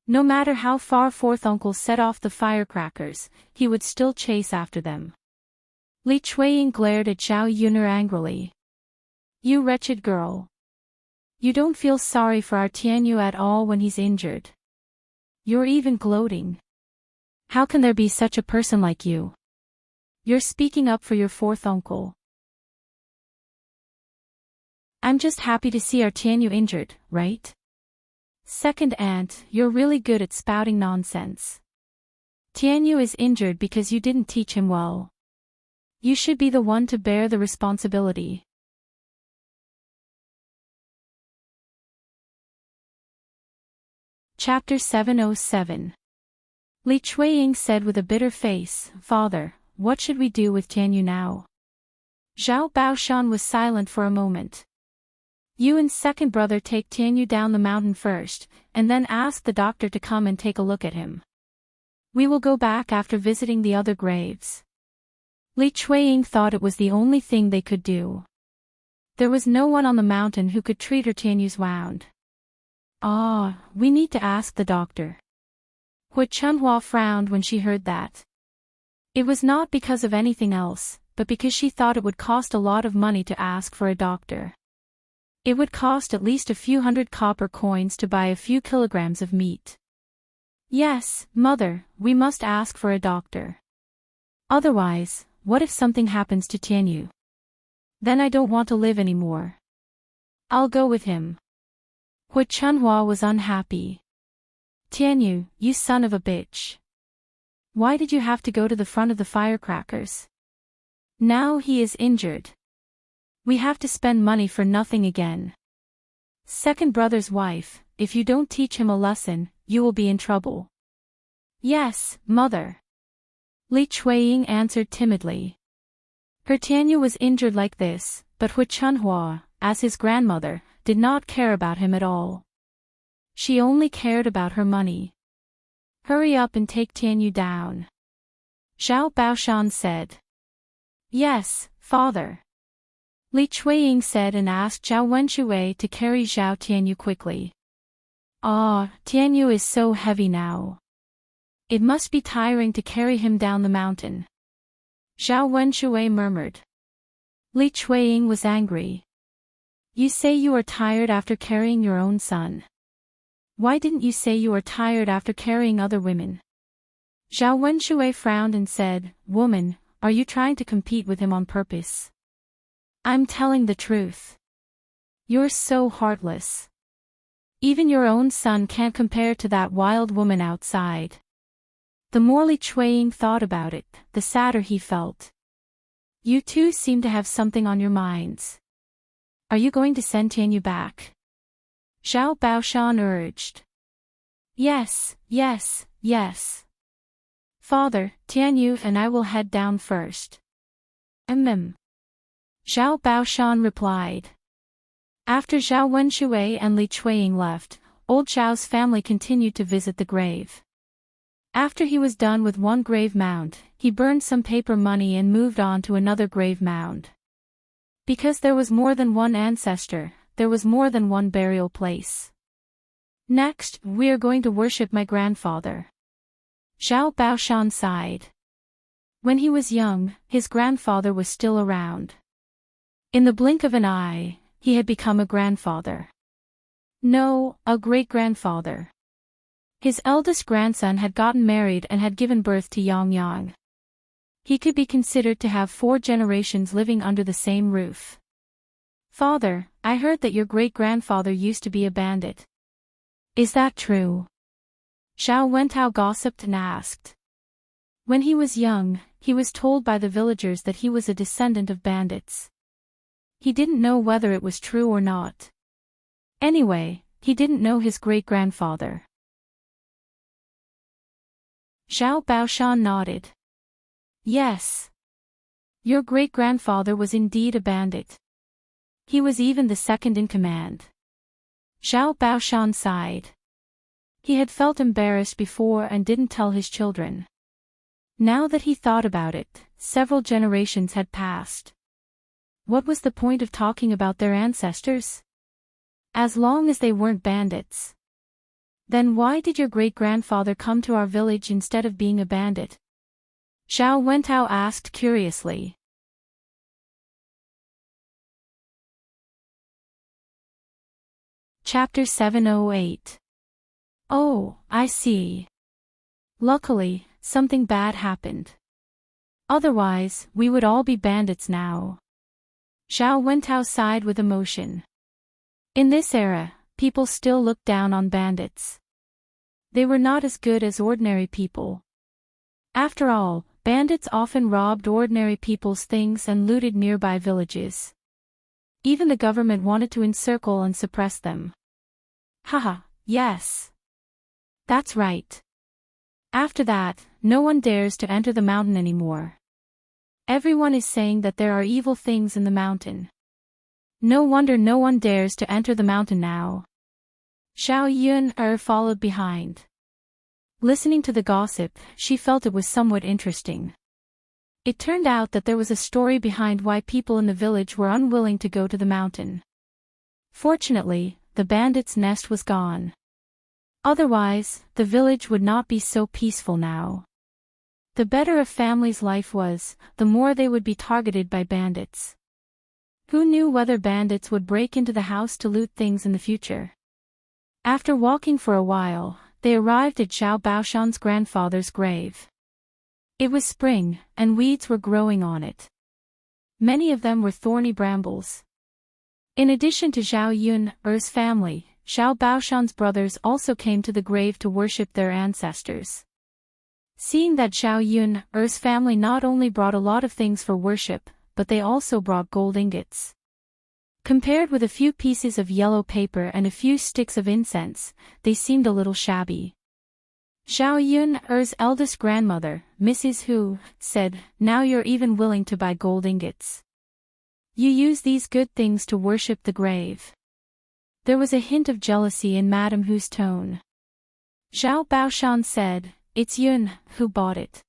[SPEAKER 1] No matter how far fourth uncle set off the firecrackers, he would still chase after them." Li Chuiying glared at Zhao Yun'er angrily. "You wretched girl. You don't feel sorry for our Tianyu at all when he's injured. You're even gloating. How can there be such a person like you? You're speaking up for your fourth uncle." "I'm just happy to see our Tianyu injured, right? Second aunt, you're really good at spouting nonsense. Tianyu is injured because you didn't teach him well. You should be the one to bear the responsibility." Chapter 707. Li Chuiying said with a bitter face, "Father, what should we do with Tianyu now?" Zhao Baoshan was silent for a moment. "You and second brother take Tianyu down the mountain first, and then ask the doctor to come and take a look at him. We will go back after visiting the other graves." Li Chuiying thought it was the only thing they could do. There was no one on the mountain who could treat her Tianyu's wound. We need to ask the doctor." Hu Chunhua frowned when she heard that. It was not because of anything else, but because she thought it would cost a lot of money to ask for a doctor. It would cost at least a few hundred copper coins to buy a few kilograms of meat. "Yes, mother, we must ask for a doctor. Otherwise, what if something happens to Tianyu? Then I don't want to live anymore. I'll go with him." Hu Chunhua was unhappy. "Tianyu, you son of a bitch. Why did you have to go to the front of the firecrackers? Now he is injured. We have to spend money for nothing again. Second brother's wife, if you don't teach him a lesson, you will be in trouble." "Yes, mother." Li Chuiying answered timidly. Her Tianyu was injured like this, but Hu Chunhua, as his grandmother, did not care about him at all. She only cared about her money. "Hurry up and take Tianyu down," Zhao Baoshan said. "Yes, father." Li Chuiying said and asked Zhao Wenshui to carry Zhao Tianyu quickly. Tianyu is so heavy now. It must be tiring to carry him down the mountain," Zhao Wenshui murmured. Li Chuiying was angry. "You say you are tired after carrying your own son. Why didn't you say you are tired after carrying other women?" Zhao Wenshui frowned and said, "Woman, are you trying to compete with him on purpose?" "I'm telling the truth. You're so heartless. Even your own son can't compare to that wild woman outside." The more Li Chuiying thought about it, the sadder he felt. "You two seem to have something on your minds. Are you going to send Tianyu back?" Zhao Baoshan urged. Yes. Father, Tianyu and I will head down first." Zhao Baoshan replied. After Zhao Wenshui and Li Chuiying left, old Zhao's family continued to visit the grave. After he was done with one grave mound, he burned some paper money and moved on to another grave mound. Because there was more than one ancestor, there was more than one burial place. "Next, we are going to worship my grandfather." Zhao Baoshan sighed. When he was young, his grandfather was still around. In the blink of an eye, he had become a grandfather. No, a great-grandfather. His eldest grandson had gotten married and had given birth to Yang Yang. He could be considered to have 4 generations living under the same roof. "Father, I heard that your great-grandfather used to be a bandit. Is that true?" Zhao Wentao gossiped and asked. When he was young, he was told by the villagers that he was a descendant of bandits. He didn't know whether it was true or not. Anyway, he didn't know his great-grandfather. Xiao Baoshan nodded. Yes. Your great-grandfather was indeed a bandit. He was even the second in command. Xiao Baoshan sighed. He had felt embarrassed before and didn't tell his children. Now that he thought about it, several generations had passed. What was the point of talking about their ancestors? As long as they weren't bandits. Then why did your great-grandfather come to our village instead of being a bandit? Xiao Wentao asked curiously. Chapter 708. Oh, I see. Luckily, something bad happened. Otherwise, we would all be bandits now. Xiao Wentao sighed with emotion. In this era, people still looked down on bandits. They were not as good as ordinary people. After all, bandits often robbed ordinary people's things and looted nearby villages. Even the government wanted to encircle and suppress them. Haha, yes. That's right. After that, no one dares to enter the mountain anymore. Everyone is saying that there are evil things in the mountain. No wonder no one dares to enter the mountain now. Xiao Yun followed behind. Listening to the gossip, she felt it was somewhat interesting. It turned out that there was a story behind why people in the village were unwilling to go to the mountain. Fortunately, the bandits' nest was gone. Otherwise, the village would not be so peaceful now. The better a family's life was, the more they would be targeted by bandits. Who knew whether bandits would break into the house to loot things in the future? After walking for a while, they arrived at Xiao Baoshan's grandfather's grave. It was spring, and weeds were growing on it. Many of them were thorny brambles. In addition to Zhao Yun's family, Xiao Baoshan's brothers also came to the grave to worship their ancestors. Seeing that Zhao Yun's family not only brought a lot of things for worship, but they also brought gold ingots. Compared with a few pieces of yellow paper and a few sticks of incense, they seemed a little shabby. Zhao Yun's eldest grandmother, Mrs. Hu, said, "Now you're even willing to buy gold ingots. You use these good things to worship the grave." There was a hint of jealousy in Madame Hu's tone. Xiao Baoshan said, "It's Yun who bought it.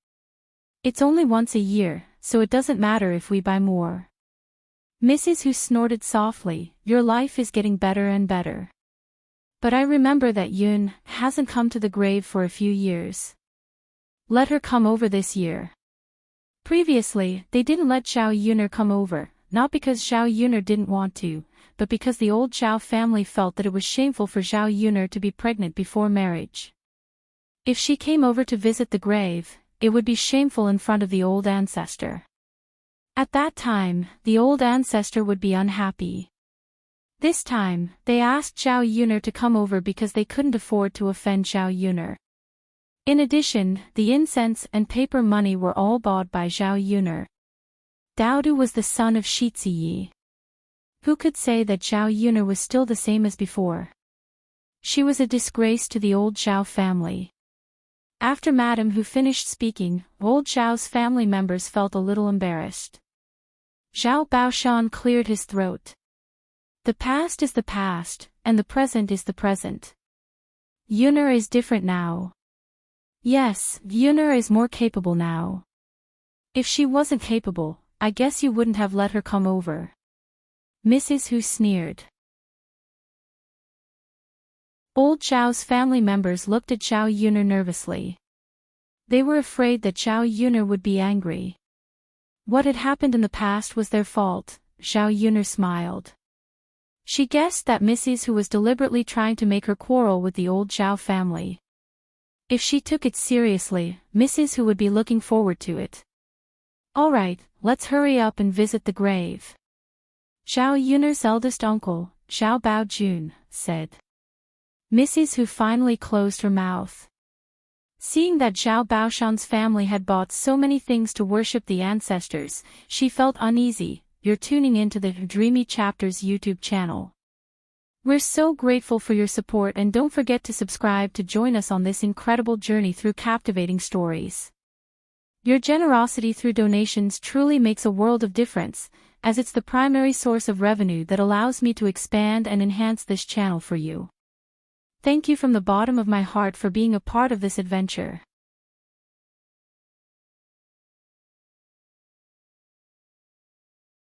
[SPEAKER 1] It's only once a year, so it doesn't matter if we buy more." Mrs. Hu snorted softly, "Your life is getting better and better. But I remember that Yun hasn't come to the grave for a few years. Let her come over this year." Previously, they didn't let Xiao Yuner come over, not because Xiao Yuner didn't want to, but because the old Zhao family felt that it was shameful for Zhao Yuner to be pregnant before marriage. If she came over to visit the grave, it would be shameful in front of the old ancestor. At that time, the old ancestor would be unhappy. This time, they asked Zhao Yuner to come over because they couldn't afford to offend Zhao Yuner. In addition, the incense and paper money were all bought by Zhao Yuner. Daodu was the son of Shiziyi. Who could say that Zhao Yuner was still the same as before? She was a disgrace to the old Zhao family. After Madame Hu finished speaking, old Zhao's family members felt a little embarrassed. Xiao Baoshan cleared his throat. The past is the past, and the present is the present. Yuner is different now. Yes, Yuner is more capable now. If she wasn't capable, I guess you wouldn't have let her come over. Mrs. Hu sneered. Old Zhao's family members looked at Zhao Yuner nervously. They were afraid that Zhao Yuner would be angry. What had happened in the past was their fault, Zhao Yuner smiled. She guessed that Mrs. Hu was deliberately trying to make her quarrel with the old Zhao family. If she took it seriously, Mrs. Hu would be looking forward to it. Alright, let's hurry up and visit the grave. Zhao Yuner's eldest uncle, Zhao Baojun, said. Mrs. Hu finally closed her mouth. Seeing that Zhao Baoshan's family had bought so many things to worship the ancestors, she felt uneasy. You're tuning into the Dreamy Chapters YouTube channel. We're so grateful for your support, and don't forget to subscribe to join us on this incredible journey through captivating stories. Your generosity through donations truly makes a world of difference, as it's the primary source of revenue that allows me to expand and enhance this channel for you. Thank you from the bottom of my heart for being a part of this adventure.